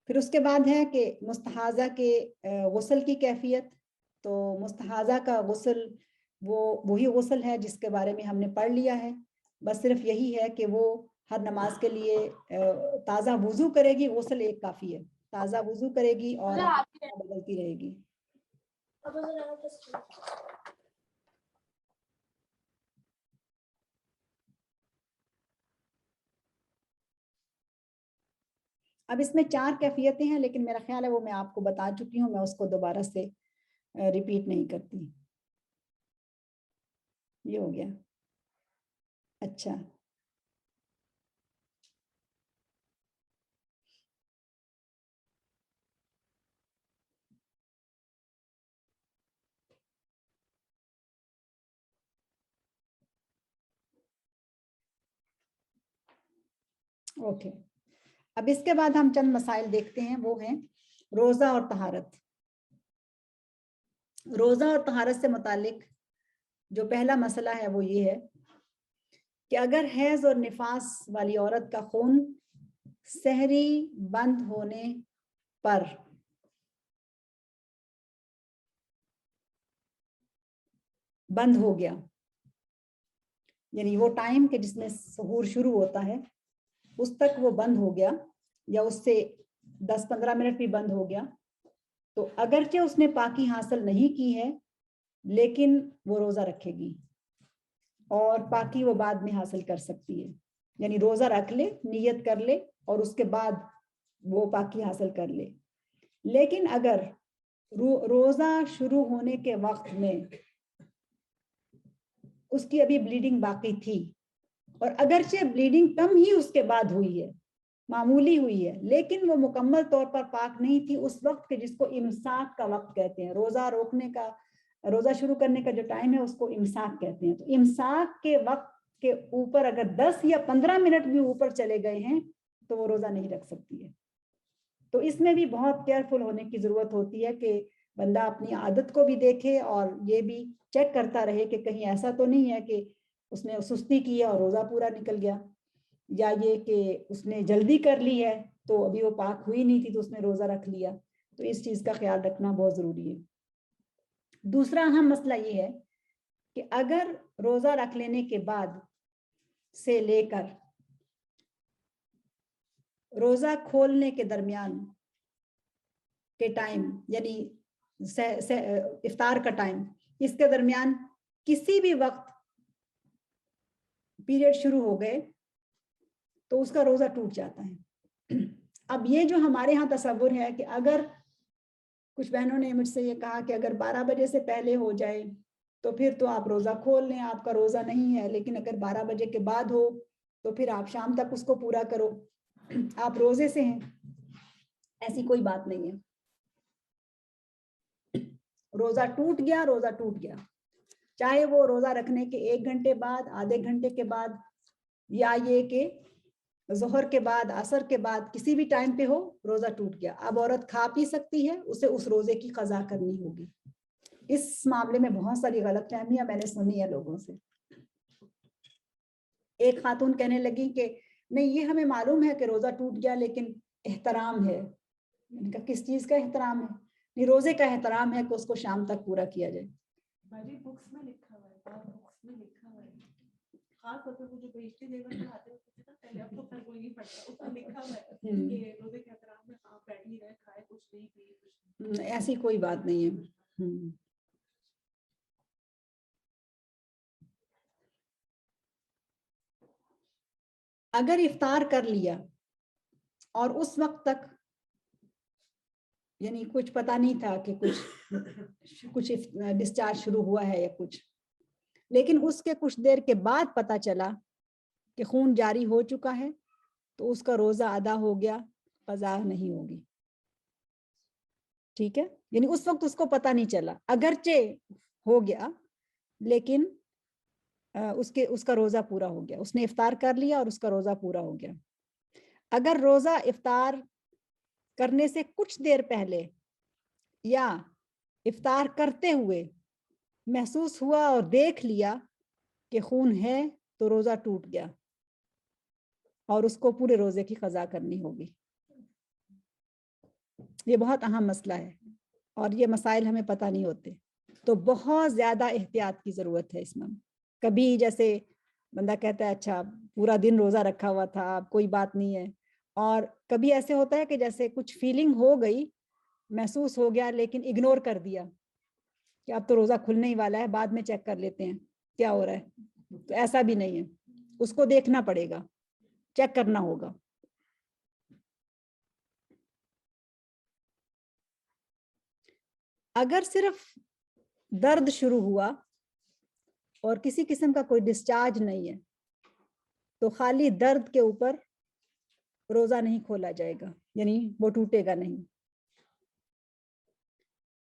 Speaker 1: پھر اس کے بعد ہے کہ مستحاضہ کے غسل کی کیفیت. تو مستحاضہ کا غسل وہ وہی غسل ہے جس کے بارے میں ہم نے پڑھ لیا ہے، بس صرف یہی ہے کہ وہ ہر نماز کے لیے تازہ وضو کرے گی، غسل ایک کافی ہے، تازہ وضو کرے گی اور بدلتی رہے گی. اب اس میں 4 کیفیتیں ہیں لیکن میرا خیال ہے وہ میں آپ کو بتا چکی ہوں، میں اس کو دوبارہ سے ریپیٹ نہیں کرتی. یہ ہو گیا. اچھا، اوکے. اب اس کے بعد ہم چند مسائل دیکھتے ہیں، وہ ہیں روزہ اور طہارت. روزہ اور طہارت سے متعلق جو پہلا مسئلہ ہے وہ یہ ہے کہ اگر حیض اور نفاس والی عورت کا خون سحری بند ہونے پر بند ہو گیا، یعنی وہ ٹائم کہ جس میں سحور شروع ہوتا ہے اس تک وہ بند ہو گیا یا اس سے 10-15 منٹ بھی بند ہو گیا، تو اگرچہ اس نے پاکی حاصل نہیں کی ہے لیکن وہ روزہ رکھے گی اور پاکی وہ بعد میں حاصل کر سکتی ہے. یعنی روزہ رکھ لے، نیت کر لے اور اس کے بعد وہ پاکی حاصل کر لے. لیکن اگر روزہ شروع ہونے کے وقت میں اس کی ابھی بلیڈنگ باقی تھی اور اگرچہ بلیڈنگ کم ہی اس کے بعد ہوئی ہے، معمولی ہوئی ہے، لیکن وہ مکمل طور پر پاک نہیں تھی اس وقت کے جس کو امساک کا وقت کہتے ہیں، روزہ روکنے کا، روزہ شروع کرنے کا جو ٹائم ہے اس کو امساک کہتے ہیں. تو امساک کے وقت کے اوپر اگر 10 یا 15 منٹ بھی اوپر چلے گئے ہیں تو وہ روزہ نہیں رکھ سکتی ہے. تو اس میں بھی بہت کیئرفل ہونے کی ضرورت ہوتی ہے کہ بندہ اپنی عادت کو بھی دیکھے اور یہ بھی چیک کرتا رہے کہ کہیں ایسا تو نہیں ہے کہ اس نے سستی کی ہے اور روزہ پورا نکل گیا، یا یہ کہ اس نے جلدی کر لی ہے تو ابھی وہ پاک ہوئی نہیں تھی تو اس نے روزہ رکھ لیا. تو اس چیز کا خیال رکھنا بہت ضروری ہے. دوسرا اہم مسئلہ یہ ہے کہ اگر روزہ رکھ لینے کے بعد سے لے کر روزہ کھولنے کے درمیان کے ٹائم، یعنی افطار کا ٹائم، اس کے درمیان کسی بھی وقت پیریڈ شروع ہو گئے تو اس کا روزہ ٹوٹ جاتا ہے. اب یہ جو ہمارے ہاں تصور ہے کہ اگر کچھ بہنوں نے مجھ سے یہ کہا کہ اگر 12 بجے سے پہلے ہو جائے تو پھر تو آپ روزہ کھول لیں، آپ کا روزہ نہیں ہے، لیکن اگر 12 بجے کے بعد ہو تو پھر آپ شام تک اس کو پورا کرو. آپ روزے سے ہیں, ایسی کوئی بات نہیں ہے. روزہ ٹوٹ گیا, روزہ ٹوٹ گیا, چاہے وہ روزہ رکھنے کے 1 گھنٹے بعد, آدھے گھنٹے کے بعد, یا یہ کہ ظہر کے بعد, عصر کے بعد, کسی بھی ٹائم پہ ہو, روزہ ٹوٹ گیا. اب عورت کھا پی سکتی ہے, اسے اس روزے کی قضا کرنی ہوگی. اس معاملے میں بہت ساری غلط فہمیاں میں نے سنی ہے لوگوں سے. ایک خاتون کہنے لگی کہ نہیں, یہ ہمیں معلوم ہے کہ روزہ ٹوٹ گیا لیکن احترام ہے. میں نے کہا کس چیز کا احترام ہے؟ نہیں, روزے کا احترام ہے کہ اس کو شام تک پورا کیا جائے.
Speaker 2: باجی بکس میں لکھا ہوا ہے, بکس میں لکھا ہوا ہے, خاص طور پہ وہ جو بیچتے دیور پڑھاتے ہیں پہلے, اب تو خیر کوئی نہیں پڑھتا, اس میں لکھا ہوا ہے کہ روزے کے احترام میں آپ بیٹھی رہے, کھائے کچھ نہیں, پیے کچھ نہیں.
Speaker 1: ایسی کوئی بات نہیں ہے. اگر افطار کر لیا اور اس وقت تک یعنی کچھ پتا نہیں تھا کہ کچھ ڈسچارج شروع ہوا ہے یا کچھ, لیکن اس کے کچھ دیر کے بعد پتا چلا کہ خون جاری ہو چکا ہے, تو اس کا روزہ ادا ہو گیا, قضا نہیں ہوگی. ٹھیک ہے, یعنی اس وقت اس کو پتا نہیں چلا, اگرچہ ہو گیا لیکن اس کا روزہ پورا ہو گیا, اس نے افطار کر لیا اور اس کا روزہ پورا ہو گیا. اگر روزہ افطار کرنے سے کچھ دیر پہلے یا افطار کرتے ہوئے محسوس ہوا اور دیکھ لیا کہ خون ہے, تو روزہ ٹوٹ گیا اور اس کو پورے روزے کی قضا کرنی ہوگی. یہ بہت اہم مسئلہ ہے اور یہ مسائل ہمیں پتہ نہیں ہوتے, تو بہت زیادہ احتیاط کی ضرورت ہے اس میں. کبھی جیسے بندہ کہتا ہے اچھا پورا دن روزہ رکھا ہوا تھا, کوئی بات نہیں ہے, اور کبھی ایسے ہوتا ہے کہ جیسے کچھ فیلنگ ہو گئی, محسوس ہو گیا, لیکن اگنور کر دیا کہ اب تو روزہ کھلنے ہی والا ہے, بعد میں چیک کر لیتے ہیں کیا ہو رہا ہے. تو ایسا بھی نہیں ہے, اس کو دیکھنا پڑے گا, چیک کرنا ہوگا. اگر صرف درد شروع ہوا اور کسی قسم کا کوئی ڈسچارج نہیں ہے, تو خالی درد کے اوپر روزہ نہیں کھولا جائے گا, یعنی وہ ٹوٹے گا نہیں.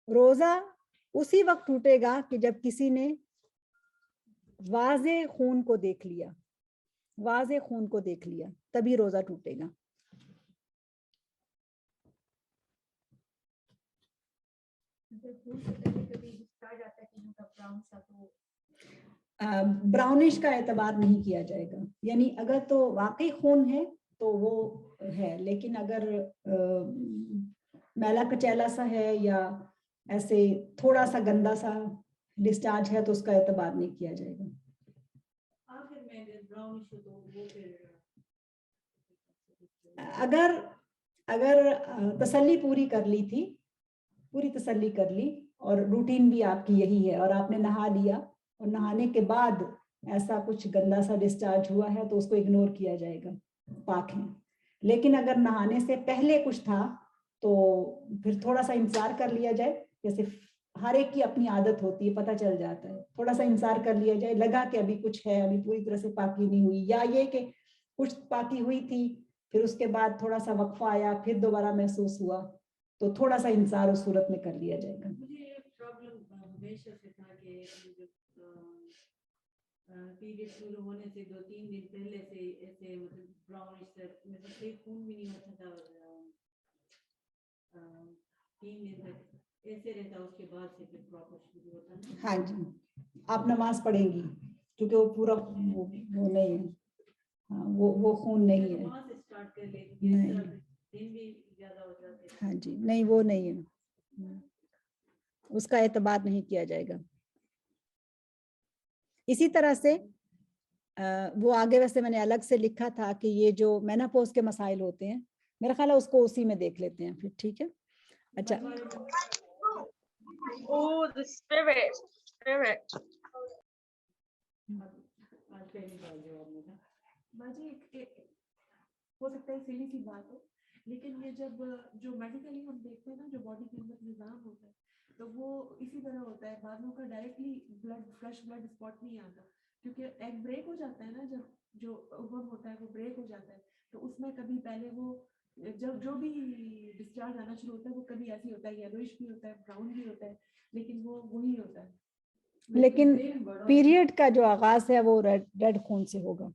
Speaker 1: روزہ اسی وقت ٹوٹے گا کہ جب کسی نے واضح خون کو دیکھ لیا, واضح خون کو دیکھ لیا, تبھی روزہ ٹوٹے گا. براؤنش کا اعتبار نہیں کیا جائے گا, یعنی اگر تو واقعی خون ہے تو وہ ہے, لیکن اگر میلا کچیلا سا ہے یا ایسے تھوڑا سا گندا سا ڈسچارج ہے تو اس کا اعتبار نہیں کیا جائے گا. اگر تسلی پوری کر لی تھی, پوری تسلی کر لی, اور روٹین بھی آپ کی یہی ہے, اور آپ نے نہا لیا اور نہانے کے بعد ایسا کچھ گندا سا ڈسچارج ہوا ہے تو اس کو اگنور کیا جائے گا, پاک ہے. لیکن اگر نہانے سے پہلے کچھ تھا تو پھر تھوڑا سا انتظار کر لیا جائے, جیسے ہر ایک کی اپنی عادت ہوتی ہے, پتہ چل جاتا ہے, تھوڑا سا انتظار کر لیا جائے, لگا کہ ابھی کچھ ہے, ابھی پوری طرح سے پاکی نہیں ہوئی, یا یہ کہ کچھ پاکی ہوئی تھی پھر اس کے بعد تھوڑا سا وقفہ آیا, پھر دوبارہ محسوس ہوا, تو تھوڑا سا انتظار اس صورت میں کر لیا جائے گا.
Speaker 2: پیریڈ شروع ہونے سے 2-3 دن پہلے سے ایسے مطلب براؤنش سے مطلب کوئی خون بھی نہیں ہوتا تھا, 3 دن تک ایسے رہتا, اس کے بعد سے پھر پراپر شروع ہوتا ہے.
Speaker 1: ہاں جی, آپ نماز پڑھیں گی کیونکہ وہ پورا وہ نہیں ہے, ہاں وہ خون نہیں ہے.
Speaker 2: نماز اسٹارٹ کر لے دن بھی زیادہ ہو جاتے.
Speaker 1: ہاں جی, نہیں وہ نہیں ہے, اس کا اعتبار نہیں کیا جائے گا. اسی طرح سے وہ آگے ویسے میں نے الگ سے لکھا تھا کہ یہ جو میناپوز کے مسائل ہوتے ہیں, میرا خیال ہے اس کو اسی میں دیکھ لیتے ہیں پھر. ٹھیک ہے, اچھا.
Speaker 3: Oh, the spirit.
Speaker 2: باجی ہو سکتا ہے سیدھی سی بات ہو, لیکن یہ جب جو میڈیکلی ہم دیکھتے ہیں نا, جو باڈی کے اندر نظام ہوتا ہے تو وہ اسی طرح ہوتا ہے. بعضوں کا ڈائریکٹلی فریش بلڈ اسپاٹ نہیں آتا, کیونکہ ایگ بریک ہو جاتا ہے نا، جب جو اوون ہوتا ہے وہ بریک ہو جاتا ہے، تو اس میں کبھی پہلے وہ جب جو بھی ڈسچارج آنا شروع ہوتا ہے وہ کبھی ایسے ہوتا ہے یلوئش بھی ہوتا ہے، براؤن بھی ہوتا ہے، لیکن وہ وہی ہوتا ہے.
Speaker 1: لیکن پیریڈ کا جو آغاز ہے وہ ریڈ خون سے ہوگا.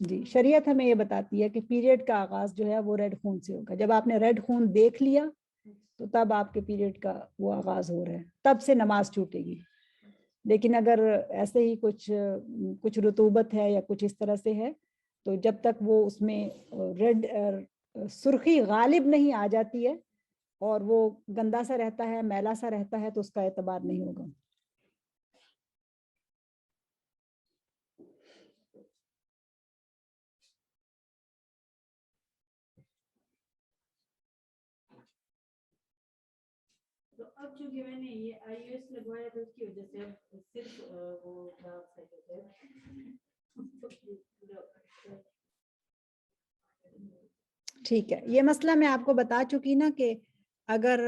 Speaker 1: جی شریعت ہمیں یہ بتاتی ہے کہ پیریڈ کا آغاز جو ہے وہ ریڈ خون سے ہوگا. جب آپ نے ریڈ خون دیکھ لیا تو تب آپ کے پیریڈ کا وہ آغاز ہو رہا ہے، تب سے نماز چھوٹے گی. لیکن اگر ایسے ہی کچھ رطوبت ہے یا کچھ اس طرح سے ہے تو جب تک وہ اس میں ریڈ سرخی غالب نہیں آ جاتی ہے اور وہ گندا سا رہتا ہے، میلا سا رہتا ہے، تو اس کا اعتبار نہیں ہوگا.
Speaker 3: تو اب چونکہ میں نے یہ آئی او ایس لگوایا تو اس کی وجہ سے اب صرف وہ ڈارک سائڈ ہوتا ہے.
Speaker 1: ٹھیک ہے، یہ مسئلہ میں آپ کو بتا چکی نا کہ اگر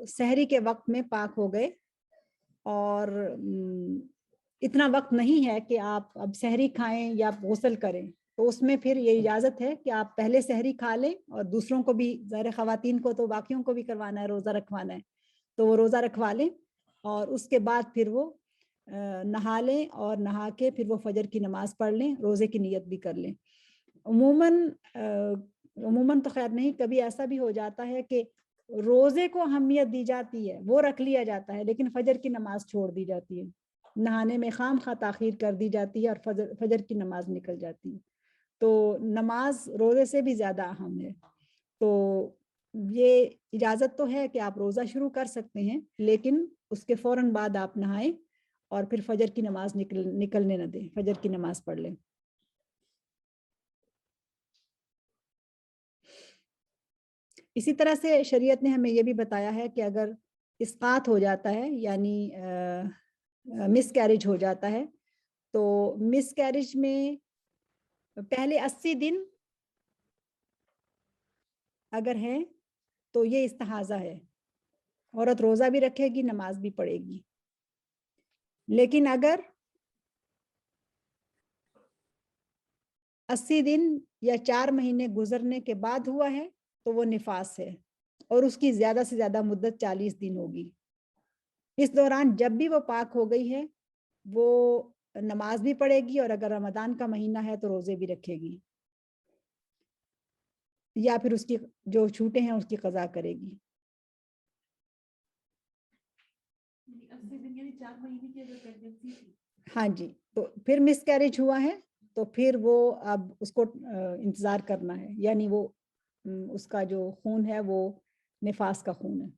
Speaker 1: سحری کے وقت میں پاک ہو گئے اور اتنا وقت نہیں ہے کہ آپ اب سحری کھائیں یا غسل کریں، تو اس میں پھر یہ اجازت ہے کہ آپ پہلے سحری کھا لیں، اور دوسروں کو بھی، ظاہر خواتین کو تو باقیوں کو بھی کروانا ہے، روزہ رکھوانا ہے، تو وہ روزہ رکھوا لیں اور اس کے بعد پھر وہ نہا لیں، اور نہا کے پھر وہ فجر کی نماز پڑھ لیں، روزے کی نیت بھی کر لیں. عموماً تو خیر نہیں، کبھی ایسا بھی ہو جاتا ہے کہ روزے کو اہمیت دی جاتی ہے، وہ رکھ لیا جاتا ہے، لیکن فجر کی نماز چھوڑ دی جاتی ہے، نہانے میں خام خواہ تاخیر کر دی جاتی ہے اور فجر کی نماز نکل جاتی ہے. تو نماز روزے سے بھی زیادہ اہم ہے. تو یہ اجازت تو ہے کہ آپ روزہ شروع کر سکتے ہیں، لیکن اس کے فوراً بعد آپ نہائیں اور پھر فجر کی نماز نکلنے نہ دیں، فجر کی نماز پڑھ لیں. اسی طرح سے شریعت نے ہمیں یہ بھی بتایا ہے کہ اگر اسقاط ہو جاتا ہے، یعنی مس کیریج ہو جاتا ہے، تو مس کیریج میں پہلے 80 دن اگر ہے تو یہ استحاضہ ہے، عورت روزہ بھی رکھے گی، نماز بھی پڑھے گی. لیکن اگر 80 دن یا 4 مہینے گزرنے کے بعد ہوا ہے تو وہ نفاس ہے، اور اس کی زیادہ سے زیادہ مدت 40 دن ہوگی. اس دوران جب بھی وہ پاک ہو گئی ہے وہ نماز بھی پڑھے گی، اور اگر رمضان کا مہینہ ہے تو روزے بھی رکھے گی، یا پھر اس کی جو چھوٹے ہیں اس کی قضا کرے گی.
Speaker 2: 80 دن یعنی 4 مہینے کی اگر پریگننسی تھی.
Speaker 1: ہاں جی، تو پھر مس کیریج ہوا ہے تو پھر وہ اب اس کو انتظار کرنا ہے، یعنی وہ اس کا جو خون ہے وہ نفاس کا خون ہے.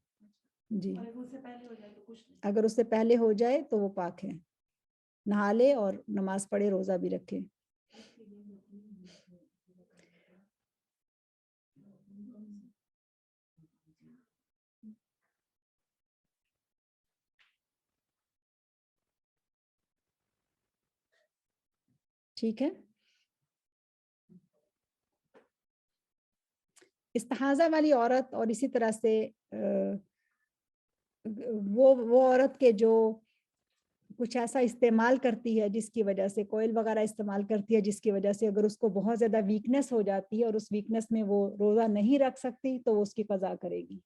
Speaker 1: جی،
Speaker 2: اگر اس سے پہلے ہو جائے تو کچھ نہیں.
Speaker 1: اگر اس سے پہلے ہو جائے تو وہ پاک ہے، نہا لے اور نماز پڑھے، روزہ بھی رکھے. ٹھیک ہے. استحاضہ والی عورت، اور اسی طرح سے وہ عورت کے جو کچھ ایسا استعمال کرتی ہے جس کی وجہ سے، کوئل وغیرہ استعمال کرتی ہے جس کی وجہ سے اگر اس کو بہت زیادہ ویکنس ہو جاتی ہے اور اس ویکنس میں وہ روزہ نہیں رکھ سکتی تو وہ اس کی قضا کرے گی.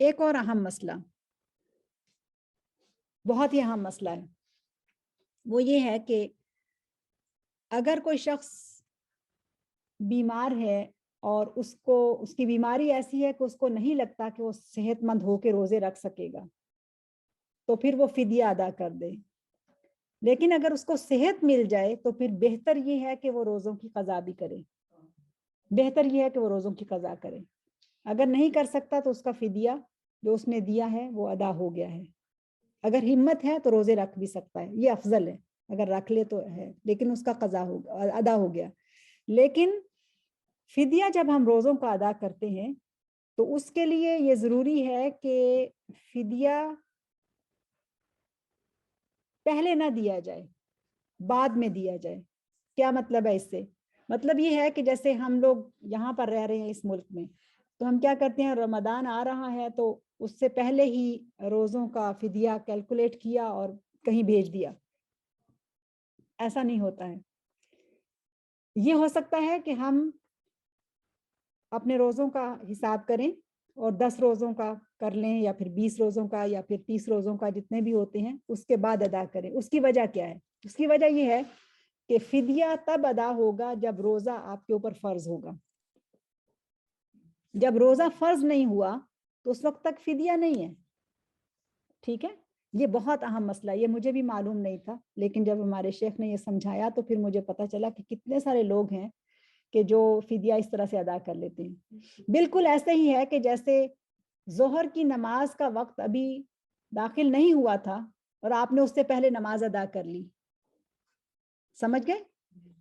Speaker 1: ایک اور اہم مسئلہ، بہت ہی اہم مسئلہ ہے، وہ یہ ہے کہ اگر کوئی شخص بیمار ہے اور اس کی بیماری ایسی ہے کہ اس کو نہیں لگتا کہ وہ صحت مند ہو کے روزے رکھ سکے گا، تو پھر وہ فدیہ ادا کر دے. لیکن اگر اس کو صحت مل جائے تو پھر بہتر یہ ہے کہ وہ روزوں کی قضا بھی کرے، بہتر یہ ہے کہ وہ روزوں کی قضا کرے. اگر نہیں کر سکتا تو اس کا فدیہ جو اس نے دیا ہے وہ ادا ہو گیا ہے. اگر ہمت ہے تو روزے رکھ بھی سکتا ہے، یہ افضل ہے، اگر رکھ لے تو ہے، لیکن اس کا قضا ادا ہو گیا. لیکن فدیہ جب ہم روزوں کا ادا کرتے ہیں تو اس کے لیے یہ ضروری ہے کہ فدیہ پہلے نہ دیا جائے، بعد میں دیا جائے. کیا مطلب ہے اس سے؟ مطلب یہ ہے کہ جیسے ہم لوگ یہاں پر رہ رہے ہیں اس ملک میں، تو ہم کیا کرتے ہیں, رمضان آ رہا ہے تو اس سے پہلے ہی روزوں کا فدیہ کیلکولیٹ کیا اور کہیں بھیج دیا. ایسا نہیں ہوتا ہے. یہ ہو سکتا ہے کہ ہم اپنے روزوں کا حساب کریں اور 10 روزوں کا کر لیں یا پھر 20 روزوں کا یا پھر 30 روزوں کا, جتنے بھی ہوتے ہیں اس کے بعد ادا کریں. اس کی وجہ کیا ہے؟ اس کی وجہ یہ ہے کہ فدیہ تب ادا ہوگا جب روزہ آپ کے اوپر فرض ہوگا. جب روزہ فرض نہیں ہوا تو اس وقت تک فدیہ نہیں ہے. ٹھیک ہے, یہ بہت اہم مسئلہ, یہ مجھے بھی معلوم نہیں تھا, لیکن جب ہمارے شیخ نے یہ سمجھایا تو پھر مجھے پتا چلا کہ کتنے سارے لوگ ہیں کہ جو فدیہ اس طرح سے ادا کر لیتے ہیں. بالکل ایسے ہی ہے کہ جیسے ظہر کی نماز کا وقت ابھی داخل نہیں ہوا تھا اور آپ نے اس سے پہلے نماز ادا کر لی. سمجھ گئے؟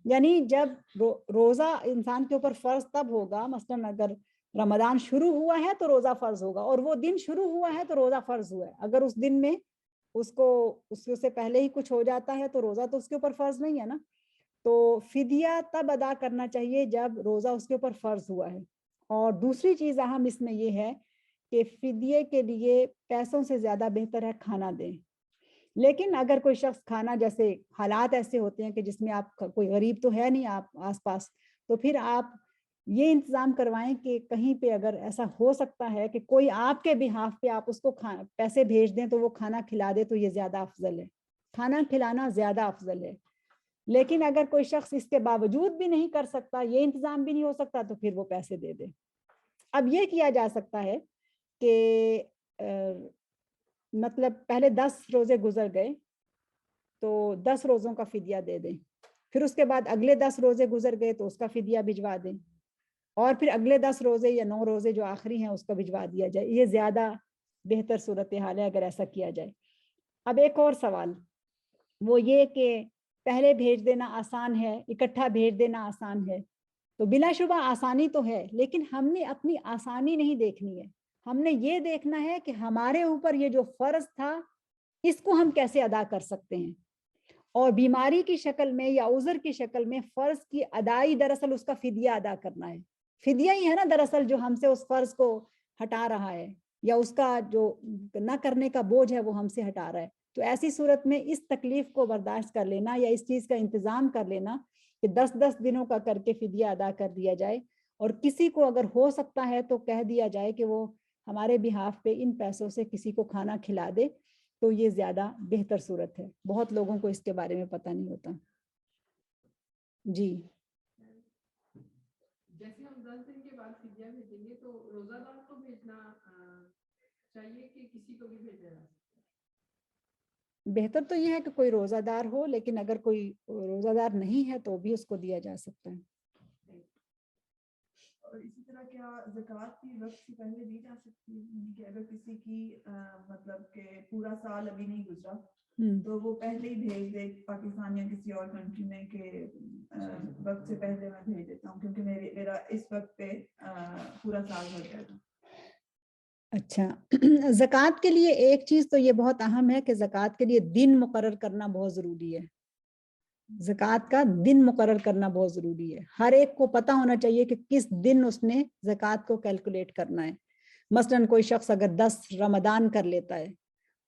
Speaker 1: یعنی جب روزہ انسان کے اوپر فرض تب ہوگا, مثلا اگر رمضان شروع ہوا ہے تو روزہ فرض ہوگا, اور وہ دن شروع ہوا ہے تو روزہ فرض ہوا ہے. اگر اس دن میں اس سے پہلے ہی کچھ ہو جاتا ہے تو روزہ تو اس کے اوپر فرض نہیں ہے نا. تو فدیہ تب ادا کرنا چاہیے جب روزہ اس کے اوپر فرض ہوا ہے. اور دوسری چیز اہم اس میں یہ ہے کہ فدیے کے لیے پیسوں سے زیادہ بہتر ہے کھانا دیں. لیکن اگر کوئی شخص کھانا, جیسے حالات ایسے ہوتے ہیں کہ جس میں آپ کوئی غریب تو ہے نہیں آپ آس پاس, تو پھر آپ یہ انتظام کروائیں کہ کہیں پہ اگر ایسا ہو سکتا ہے کہ کوئی آپ کے بہاف پہ آپ اس کو پیسے بھیج دیں تو وہ کھانا کھلا دے, تو یہ زیادہ افضل ہے. کھانا کھلانا زیادہ افضل ہے. لیکن اگر کوئی شخص اس کے باوجود بھی نہیں کر سکتا, یہ انتظام بھی نہیں ہو سکتا, تو پھر وہ پیسے دے دے. اب یہ کیا جا سکتا ہے کہ مطلب پہلے 10 روزے گزر گئے تو 10 روزوں کا فدیہ دے دیں, پھر اس کے بعد اگلے 10 روزے گزر گئے تو اس کا فدیہ بھجوا دیں, اور پھر اگلے 10 روزے یا 9 روزے جو آخری ہیں اس کا بھجوا دیا جائے. یہ زیادہ بہتر صورتحال ہے اگر ایسا کیا جائے. اب ایک اور سوال, وہ یہ کہ پہلے بھیج دینا آسان ہے, اکٹھا بھیج دینا آسان ہے. تو بلا شبہ آسانی تو ہے, لیکن ہم نے اپنی آسانی نہیں دیکھنی ہے. ہم نے یہ دیکھنا ہے کہ ہمارے اوپر یہ جو فرض تھا اس کو ہم کیسے ادا کر سکتے ہیں. اور بیماری کی شکل میں یا عذر کی شکل میں فرض کی ادائی دراصل اس کا فدیہ ادا کرنا ہے. فدیہ ہی ہے نا دراصل جو ہم سے اس فرض کو ہٹا رہا ہے, یا اس کا جو نہ کرنے کا بوجھ ہے وہ ہم سے ہٹا رہا ہے. تو ایسی صورت میں اس تکلیف کو برداشت کر لینا یا اس چیز کا انتظام کر لینا کہ 10 دنوں کا کر کے فدیہ ادا کر دیا جائے, اور کسی کو اگر ہو سکتا ہے تو کہہ دیا جائے کہ وہ ہمارے بہاف پہ ان پیسوں سے کسی کو کھانا کھلا دے, تو یہ زیادہ بہتر صورت ہے. بہت لوگوں کو اس کے بارے میں پتہ نہیں ہوتا. جی
Speaker 2: جیسے ہم 10 دن کے بعد فدیہ بھیجیں گے تو روزہ دار کو بھیجنا چاہیے کہ کسی کو بھی بھیجا جا سکتا ہے؟
Speaker 1: بہتر تو یہ ہے کہ کوئی روزہ دار ہو, لیکن اگر کوئی روزہ دار نہیں ہے تو بھی اس کو دیا جا سکتا ہے.
Speaker 4: اور اسی طرح کیا زکوٰۃ بھی وقت سے پہلے دی جا سکتی ہے؟ کہ اگر کسی کی مطلب کہ پورا سال ابھی نہیں گزرا تو وہ پہلے ہی بھیج دے پاکستان یا کسی اور کنٹری میں کہ وقت سے پہلے میں بھیج دیتا ہوں کیونکہ میرا اس وقت پہ پورا سال ہو جائے گا.
Speaker 1: اچھا, زکوٰۃ کے لیے ایک چیز تو یہ بہت اہم ہے کہ زکوٰۃ کے لیے دن مقرر کرنا بہت ضروری ہے. زکوٰۃ کا دن مقرر کرنا بہت ضروری ہے. ہر ایک کو پتہ ہونا چاہیے کہ کس دن اس نے زکوٰۃ کو کیلکولیٹ کرنا ہے. مثلاً کوئی شخص اگر 10 رمضان کر لیتا ہے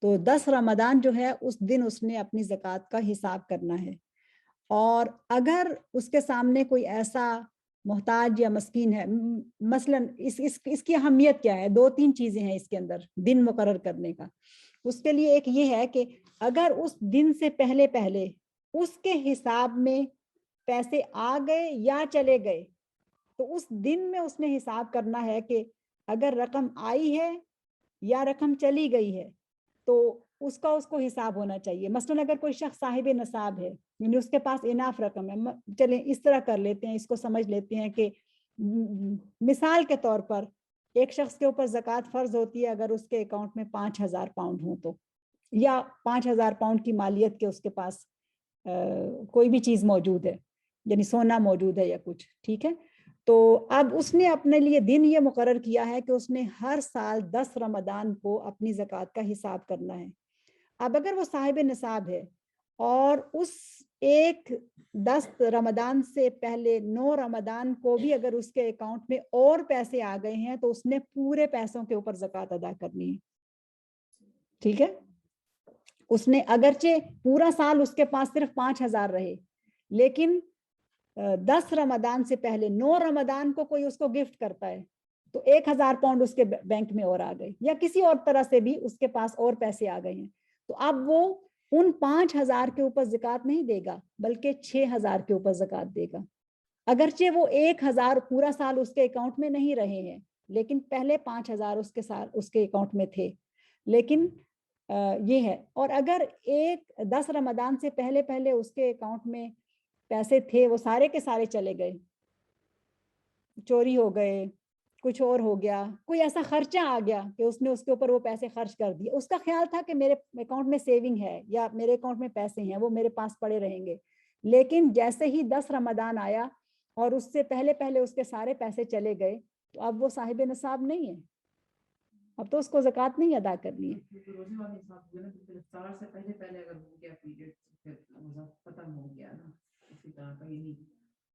Speaker 1: تو 10 رمضان جو ہے اس دن اس نے اپنی زکوٰۃ کا حساب کرنا ہے. اور اگر اس کے سامنے کوئی ایسا محتاج یا مسکین ہے, مثلاً اس کی اہمیت کیا ہے, 2-3 چیزیں ہیں اس کے اندر دن مقرر کرنے کا. اس کے لیے ایک یہ ہے کہ اگر اس دن سے پہلے اس کے حساب میں پیسے آ گئے یا چلے گئے تو اس دن میں اس نے حساب کرنا ہے کہ اگر رقم آئی ہے یا رقم چلی گئی ہے تو اس کو حساب ہونا چاہیے. مثلاً اگر کوئی شخص صاحب نصاب ہے, یعنی اس کے پاس اناف رقم ہے, چلیں اس طرح کر لیتے ہیں, اس کو سمجھ لیتے ہیں کہ مثال کے طور پر ایک شخص کے اوپر زکوٰۃ فرض ہوتی ہے اگر اس کے اکاؤنٹ میں 5,000 پاؤنڈ ہوں تو, یا 5,000 پاؤنڈ کی مالیت کے اس کے پاس کوئی بھی چیز موجود ہے, یعنی سونا موجود ہے یا کچھ, ٹھیک ہے. تو اب اس نے اپنے لیے دن یہ مقرر کیا ہے کہ اس نے ہر سال 10 رمضان کو اپنی زکوٰۃ کا حساب کرنا ہے. اب اگر وہ صاحب نصاب ہے اور اس ایک 10 رمضان سے پہلے 9 رمضان کو بھی اگر اس کے اکاؤنٹ میں اور پیسے آ گئے ہیں تو اس نے پورے پیسوں کے اوپر زکوٰۃ ادا کرنی ہے. ٹھیک ہے, اس نے اگرچہ پورا سال اس کے پاس صرف 5,000 رہے, لیکن 10 رمضان سے پہلے 9 رمضان کو کوئی اس کو گفٹ کرتا ہے تو 1,000 پاؤنڈ اس کے بینک میں اور آ گئے, یا کسی اور طرح سے بھی اس کے پاس اور پیسے آ گئے ہیں, تو اب وہ ان 5,000 کے اوپر زکوٰۃ نہیں دے گا بلکہ 6,000 کے اوپر زکوٰۃ دے گا. اگرچہ وہ 1,000 پورا سال اس کے اکاؤنٹ میں نہیں رہے ہیں, لیکن پہلے 5,000 اس کے ساتھ اس کے اکاؤنٹ میں تھے, لیکن یہ ہے. اور اگر 10 رمضان سے پہلے اس کے اکاؤنٹ میں پیسے تھے, وہ سارے کے سارے چلے گئے, چوری ہو گئے, کچھ اور ہو گیا, کوئی ایسا خرچہ آ گیا کہ اس نے اس کے اوپر وہ پیسے خرچ کر دیے, اس کا خیال تھا کہ میرے اکاؤنٹ میں سیونگ ہے یا میرے اکاؤنٹ میں پیسے ہیں, وہ میرے پاس پڑے رہیں گے, لیکن جیسے ہی 10 رمضان آیا اور اس سے پہلے اس کے سارے پیسے چلے گئے, تو اب وہ صاحب نصاب نہیں ہے, اب تو اس کو زکوٰۃ نہیں ادا کرنی ہے.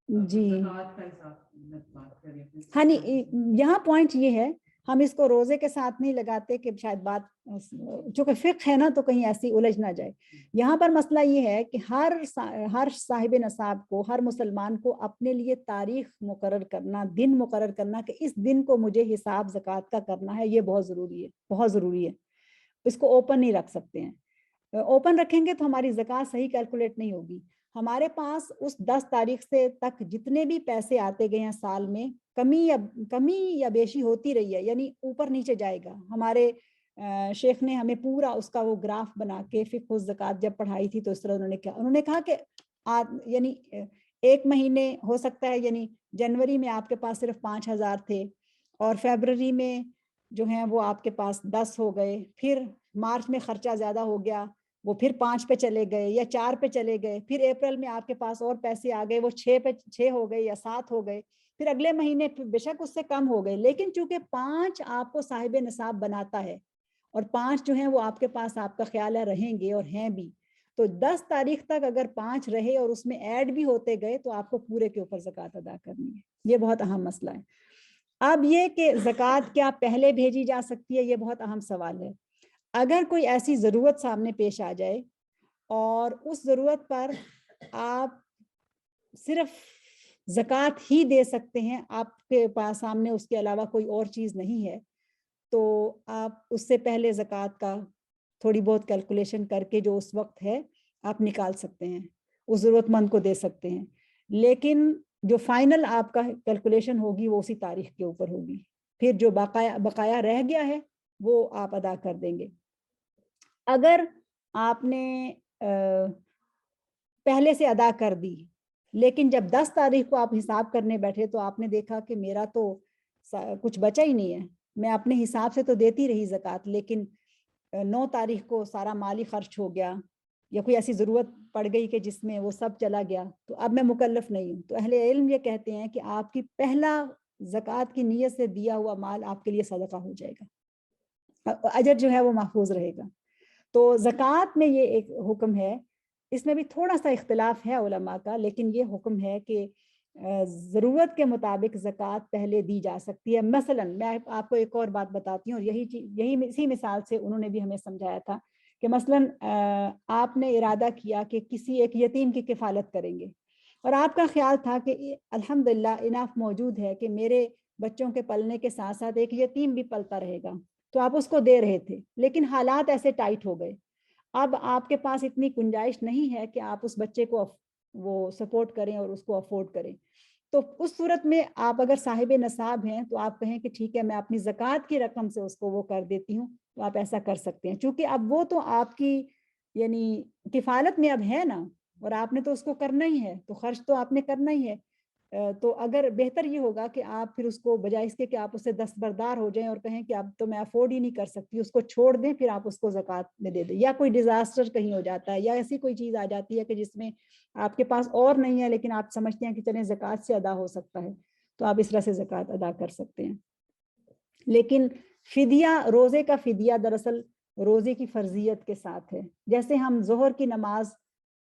Speaker 1: جی ہاں نہیں, یہاں پوائنٹ یہ ہے, ہم اس کو روزے کے ساتھ نہیں لگاتے کہ شاید بات, چونکہ فقہ ہے نا تو کہیں ایسی الجھ نہ جائے. یہاں پر مسئلہ یہ ہے کہ ہر صاحب نصاب کو, ہر مسلمان کو اپنے لیے تاریخ مقرر کرنا, دن مقرر کرنا کہ اس دن کو مجھے حساب زکوٰۃ کا کرنا ہے, یہ بہت ضروری ہے, بہت ضروری ہے. اس کو اوپن نہیں رکھ سکتے ہیں, اوپن رکھیں گے تو ہماری زکوٰۃ صحیح کیلکولیٹ نہیں ہوگی. ہمارے پاس اس 10 تاریخ سے تک جتنے بھی پیسے آتے گئے ہیں سال میں, کمی یا بیشی ہوتی رہی ہے, یعنی اوپر نیچے جائے گا. ہمارے شیخ نے ہمیں پورا اس کا وہ گراف بنا کے فقہ الزکوٰۃ جب پڑھائی تھی تو اس طرح انہوں نے کہا کہ یعنی ایک مہینے ہو سکتا ہے, یعنی جنوری میں آپ کے پاس صرف 5,000 تھے اور فیبرری میں جو ہیں وہ آپ کے پاس 10 ہو گئے, پھر مارچ میں خرچہ زیادہ ہو گیا, وہ پھر 5 پہ چلے گئے یا 4 پہ چلے گئے, پھر اپریل میں آپ کے پاس اور پیسے آ گئے, وہ 6 ہو گئے یا 7 ہو گئے, پھر اگلے مہینے بے شک اس سے کم ہو گئے, لیکن چونکہ 5 آپ کو صاحب نصاب بناتا ہے اور 5 جو ہیں وہ آپ کے پاس آپ کا خیال ہے رہیں گے اور ہیں بھی, تو 10 تاریخ تک اگر 5 رہے اور اس میں ایڈ بھی ہوتے گئے تو آپ کو پورے کے اوپر زکوٰۃ ادا کرنی ہے. یہ بہت اہم مسئلہ ہے. اب یہ کہ زکوٰۃ کیا پہلے بھیجی جا سکتی ہے, یہ بہت اہم سوال ہے. اگر کوئی ایسی ضرورت سامنے پیش آ جائے اور اس ضرورت پر آپ صرف زکوٰۃ ہی دے سکتے ہیں, آپ کے پاس سامنے اس کے علاوہ کوئی اور چیز نہیں ہے, تو آپ اس سے پہلے زکوٰۃ کا تھوڑی بہت کیلکولیشن کر کے جو اس وقت ہے آپ نکال سکتے ہیں, اس ضرورت مند کو دے سکتے ہیں, لیکن جو فائنل آپ کا کیلکولیشن ہوگی وہ اسی تاریخ کے اوپر ہوگی. پھر جو بقایا رہ گیا ہے وہ آپ ادا کر دیں گے. اگر آپ نے پہلے سے ادا کر دی, لیکن جب 10 تاریخ کو آپ حساب کرنے بیٹھے تو آپ نے دیکھا کہ میرا تو کچھ بچا ہی نہیں ہے, میں اپنے حساب سے تو دیتی رہی زکوٰۃ, لیکن 9 تاریخ کو سارا مالی خرچ ہو گیا یا کوئی ایسی ضرورت پڑ گئی کہ جس میں وہ سب چلا گیا, تو اب میں مکلف نہیں ہوں. تو اہل علم یہ کہتے ہیں کہ آپ کی پہلا زکوٰۃ کی نیت سے دیا ہوا مال آپ کے لیے صدقہ ہو جائے گا, اجر جو ہے وہ محفوظ رہے گا. تو زکوٰۃ میں یہ ایک حکم ہے, اس میں بھی تھوڑا سا اختلاف ہے علماء کا, لیکن یہ حکم ہے کہ ضرورت کے مطابق زکوٰۃ پہلے دی جا سکتی ہے. مثلا میں آپ کو ایک اور بات بتاتی ہوں, اور اسی مثال سے انہوں نے بھی ہمیں سمجھایا تھا کہ مثلا آپ نے ارادہ کیا کہ کسی ایک یتیم کی کفالت کریں گے, اور آپ کا خیال تھا کہ الحمدللہ اناف موجود ہے کہ میرے بچوں کے پلنے کے ساتھ ساتھ ایک یتیم بھی پلتا رہے گا, تو آپ اس کو دے رہے تھے, لیکن حالات ایسے ٹائٹ ہو گئے, اب آپ کے پاس اتنی گنجائش نہیں ہے کہ آپ اس بچے کو وہ سپورٹ کریں اور اس کو افورڈ کریں. تو اس صورت میں آپ اگر صاحب نصاب ہیں تو آپ کہیں کہ ٹھیک ہے میں اپنی زکوٰۃ کی رقم سے اس کو وہ کر دیتی ہوں, تو آپ ایسا کر سکتے ہیں, چونکہ اب وہ تو آپ کی یعنی کفالت میں اب ہے نا, اور آپ نے تو اس کو کرنا ہی ہے, تو خرچ تو آپ نے کرنا ہی ہے. تو اگر بہتر یہ ہوگا کہ آپ پھر اس کو بجائے اس کے کہ آپ اسے دستبردار ہو جائیں اور کہیں کہ اب تو میں افورڈ ہی نہیں کر سکتی, اس کو چھوڑ دیں, پھر آپ اس کو زکوٰۃ میں دے دیں. یا کوئی ڈیزاسٹر کہیں ہو جاتا ہے یا ایسی کوئی چیز آ جاتی ہے کہ جس میں آپ کے پاس اور نہیں ہے, لیکن آپ سمجھتے ہیں کہ چلیں زکوٰۃ سے ادا ہو سکتا ہے, تو آپ اس طرح سے زکوٰۃ ادا کر سکتے ہیں. لیکن فدیہ, روزے کا فدیہ دراصل روزے کی فرضیت کے ساتھ ہے. جیسے ہم ظہر کی نماز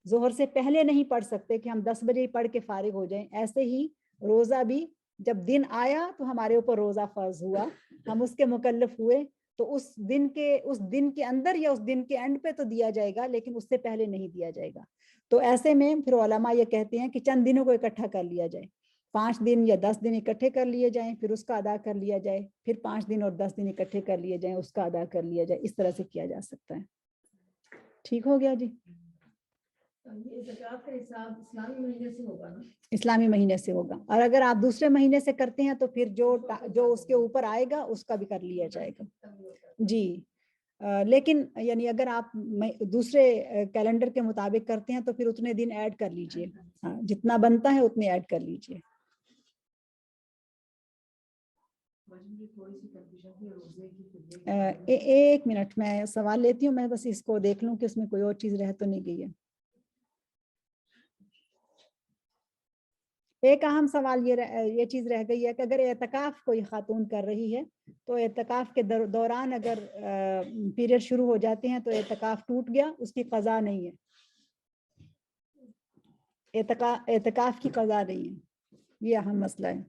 Speaker 1: ظہر سے پہلے نہیں پڑھ سکتے کہ ہم 10 بجے ہی پڑھ کے فارغ ہو جائیں. ایسے ہی روزہ بھی جب دن آیا تو ہمارے اوپر روزہ فرض ہوا, ہم اس کے مکلف ہوئے, تو اس دن کے اندر یا اس دن کے اینڈ پہ تو دیا جائے گا, لیکن اس سے پہلے نہیں دیا جائے گا. تو ایسے میں پھر علماء یہ کہتے ہیں کہ چند دنوں کو اکٹھا کر لیا جائے, 5 دن یا 10 دن اکٹھے کر لیے جائیں, پھر اس کا ادا کر لیا جائے, پھر 5 دن اور 10 دن اکٹھے کر لیے جائیں, اس کا ادا کر لیا جائے. اس طرح سے کیا جا سکتا ہے. ٹھیک ہو گیا جی.
Speaker 3: یہ زکوٰۃ کا حساب اسلامی مہینے سے ہوگا نا؟
Speaker 1: اسلامی مہینے سے ہوگا, اور اگر آپ دوسرے مہینے سے کرتے ہیں تو پھر جو اس کے اوپر آئے گا اس کا بھی کر لیا جائے گا. جی لیکن یعنی اگر آپ دوسرے کیلنڈر کے مطابق کرتے ہیں تو پھر اتنے دن ایڈ کر لیجئے, ہاں جتنا بنتا ہے اتنے ایڈ کر لیجئے. ایک منٹ میں سوال لیتی ہوں, میں بس اس کو دیکھ لوں کہ اس میں کوئی اور چیز رہ تو نہیں گئی ہے. ایک اہم سوال یہ چیز رہ گئی ہے کہ اگر اعتکاف کوئی خاتون کر رہی ہے تو اعتکاف کے دوران اگر پیریڈ شروع ہو جاتے ہیں تو اعتکاف ٹوٹ گیا, اس کی قضا نہیں ہے. اعتکاف کی قضا نہیں ہے, یہ اہم مسئلہ ہے.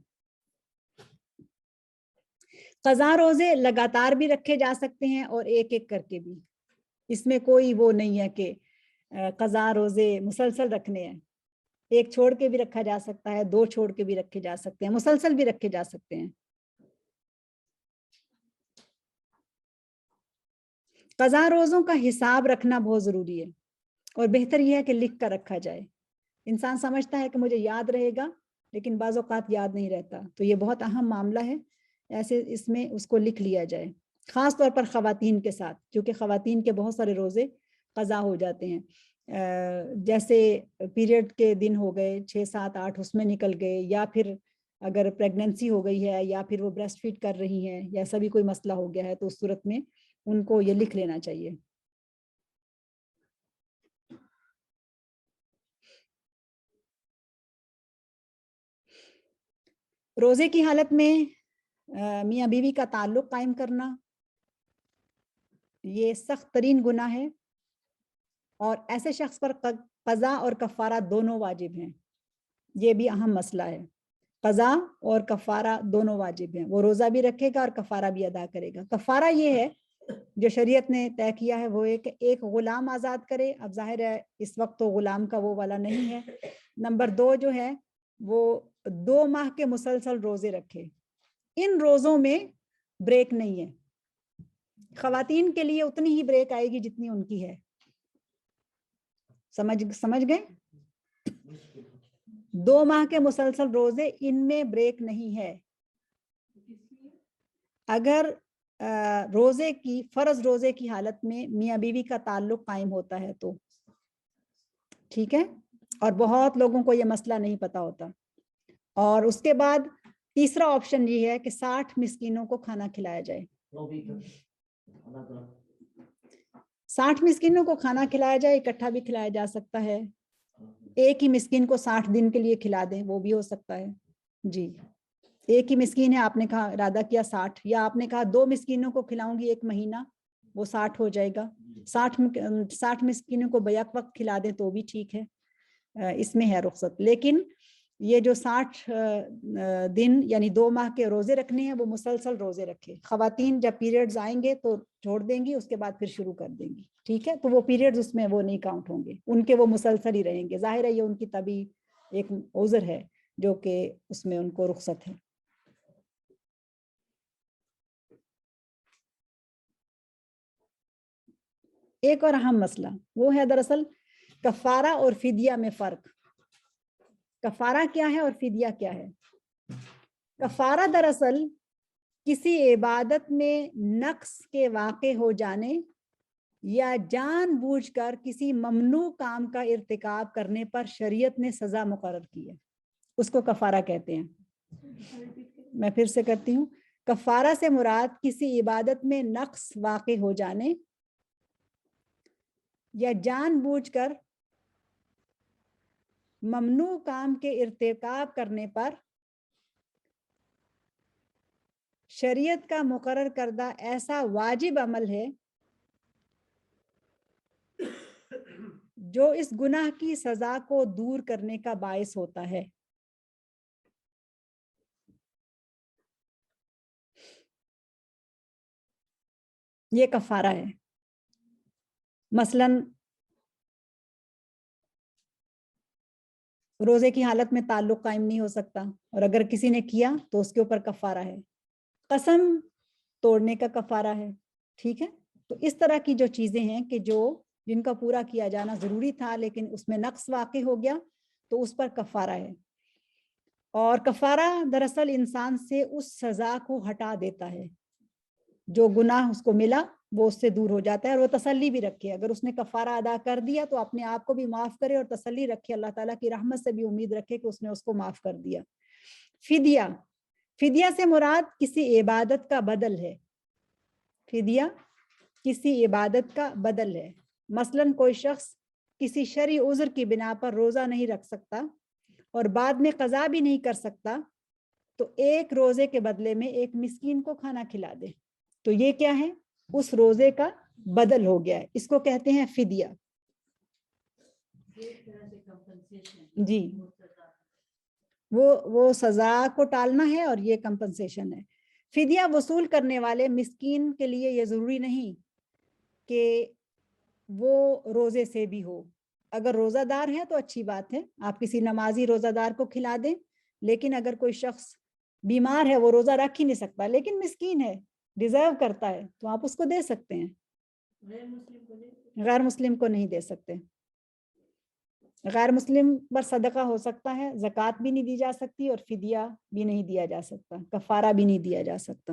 Speaker 1: قضا روزے لگاتار بھی رکھے جا سکتے ہیں اور ایک ایک کر کے بھی, اس میں کوئی وہ نہیں ہے کہ قضا روزے مسلسل رکھنے ہیں. ایک چھوڑ کے بھی رکھا جا سکتا ہے, 2 چھوڑ کے بھی رکھے جا سکتے ہیں, مسلسل بھی رکھے جا سکتے ہیں. قضا روزوں کا حساب رکھنا بہت ضروری ہے, اور بہتر یہ ہے کہ لکھ کر رکھا جائے. انسان سمجھتا ہے کہ مجھے یاد رہے گا, لیکن بعض اوقات یاد نہیں رہتا, تو یہ بہت اہم معاملہ ہے. ایسے اس میں اس کو لکھ لیا جائے, خاص طور پر خواتین کے ساتھ, کیونکہ خواتین کے بہت سارے روزے قضا ہو جاتے ہیں. جیسے پیریڈ کے دن ہو گئے 6 7 8 اس میں نکل گئے, یا پھر اگر پریگننسی ہو گئی ہے, یا پھر وہ بریسٹ فیڈ کر رہی ہیں, یا ایسا بھی کوئی مسئلہ ہو گیا ہے, تو اس صورت میں ان کو یہ لکھ لینا چاہیے. روزے کی حالت میں میاں بیوی کا تعلق قائم کرنا یہ سخت ترین گناہ ہے, اور ایسے شخص پر قضا اور کفارہ دونوں واجب ہیں. یہ بھی اہم مسئلہ ہے, قضا اور کفارہ دونوں واجب ہیں. وہ روزہ بھی رکھے گا اور کفارہ بھی ادا کرے گا. کفارہ یہ ہے جو شریعت نے طے کیا ہے, وہ ایک غلام آزاد کرے. اب ظاہر ہے اس وقت تو غلام کا وہ والا نہیں ہے. نمبر 2 جو ہے وہ 2 ماہ کے مسلسل روزے رکھے. ان روزوں میں بریک نہیں ہے. خواتین کے لیے اتنی ہی بریک آئے گی جتنی ان کی ہے. سمجھ گئے؟ 2 ماہ کے مسلسل روزے, ان میں بریک نہیں ہے. اگر روزے کی فرض روزے کی حالت میں میاں بیوی کا تعلق قائم ہوتا ہے تو ٹھیک ہے, اور بہت لوگوں کو یہ مسئلہ نہیں پتا ہوتا. اور اس کے بعد تیسرا آپشن یہ ہے کہ 60 مسکینوں کو کھانا کھلایا جائے. 60 مسکینوں کو کھانا کھلایا جائے, اکٹھا بھی کھلایا جا سکتا ہے. ایک ہی مسکین کو 60 دن کے لیے کھلا دیں, وہ بھی ہو سکتا ہے. جی ایک ہی مسکین ہے, آپ نے کہا ارادہ کیا 60, یا آپ نے کہا 2 مسکینوں کو کھلاؤں گی 1 مہینہ, وہ 60 ہو جائے گا. 60 مسکینوں کو بیک وقت کھلا دیں تو بھی ٹھیک ہے, اس میں ہے رخصت. لیکن یہ جو 60 دن یعنی 2 ماہ کے روزے رکھنے ہیں, وہ مسلسل روزے رکھے. خواتین جب پیریڈز آئیں گے تو چھوڑ دیں گی, اس کے بعد پھر شروع کر دیں گی. ٹھیک ہے, تو وہ پیریڈز اس میں وہ نہیں کاؤنٹ ہوں گے, ان کے وہ مسلسل ہی رہیں گے. ظاہر ہے یہ ان کی طبی ایک عذر ہے جو کہ اس میں ان کو رخصت ہے. ایک اور اہم مسئلہ وہ ہے دراصل کفارہ اور فدیہ میں فرق. کفارہ کیا ہے اور فدیہ کیا ہے؟ کفارہ دراصل کسی عبادت میں نقص کے واقع ہو جانے یا جان بوجھ کر کسی ممنوع کام کا ارتکاب کرنے پر شریعت نے سزا مقرر کی ہے, اس کو کفارہ کہتے ہیں. میں پھر سے کرتی ہوں, کفارہ سے مراد کسی عبادت میں نقص واقع ہو جانے یا جان بوجھ کر ممنوع کام کے ارتکاب کرنے پر شریعت کا مقرر کردہ ایسا واجب عمل ہے جو اس گناہ کی سزا کو دور کرنے کا باعث ہوتا ہے. یہ کفارہ ہے. مثلاً روزے کی حالت میں تعلق قائم نہیں ہو سکتا اور اگر کسی نے کیا تو اس کے اوپر کفارہ ہے. قسم توڑنے کا کفارہ ہے. ٹھیک ہے. تو اس طرح کی جو چیزیں ہیں کہ جن کا پورا کیا جانا ضروری تھا لیکن اس میں نقص واقع ہو گیا تو اس پر کفارہ ہے. اور کفارہ دراصل انسان سے اس سزا کو ہٹا دیتا ہے. جو گناہ اس کو ملا وہ اس سے دور ہو جاتا ہے اور وہ تسلی بھی رکھے. اگر اس نے کفارہ ادا کر دیا تو اپنے آپ کو بھی معاف کرے اور تسلی رکھے, اللہ تعالیٰ کی رحمت سے بھی امید رکھے کہ اس نے اس کو معاف کر دیا. فدیہ, فدیہ سے مراد کسی عبادت کا بدل ہے. فدیہ کسی عبادت کا بدل ہے. مثلاً کوئی شخص کسی شرعی عذر کی بنا پر روزہ نہیں رکھ سکتا اور بعد میں قضا بھی نہیں کر سکتا تو ایک روزے کے بدلے میں ایک مسکین کو کھانا کھلا دے. تو یہ کیا ہے؟ اس روزے کا بدل ہو گیا ہے. اس کو کہتے ہیں فدیہ. جی, وہ سزا کو ٹالنا ہے اور یہ کمپنسیشن ہے. فدیہ وصول کرنے والے مسکین کے لیے یہ ضروری نہیں کہ وہ روزے سے بھی ہو. اگر روزہ دار ہے تو اچھی بات ہے, آپ کسی نمازی روزہ دار کو کھلا دیں. لیکن اگر کوئی شخص بیمار ہے, وہ روزہ رکھ ہی نہیں سکتا لیکن مسکین ہے, ڈیزرو کرتا ہے, تو آپ اس کو دے سکتے ہیں. غیر مسلم کو نہیں دے سکتے. غیر مسلم پر صدقہ ہو سکتا ہے, زکوٰۃ بھی نہیں دی جا سکتی اور فدیہ بھی نہیں دیا جا سکتا, کفارہ بھی نہیں دیا جا سکتا.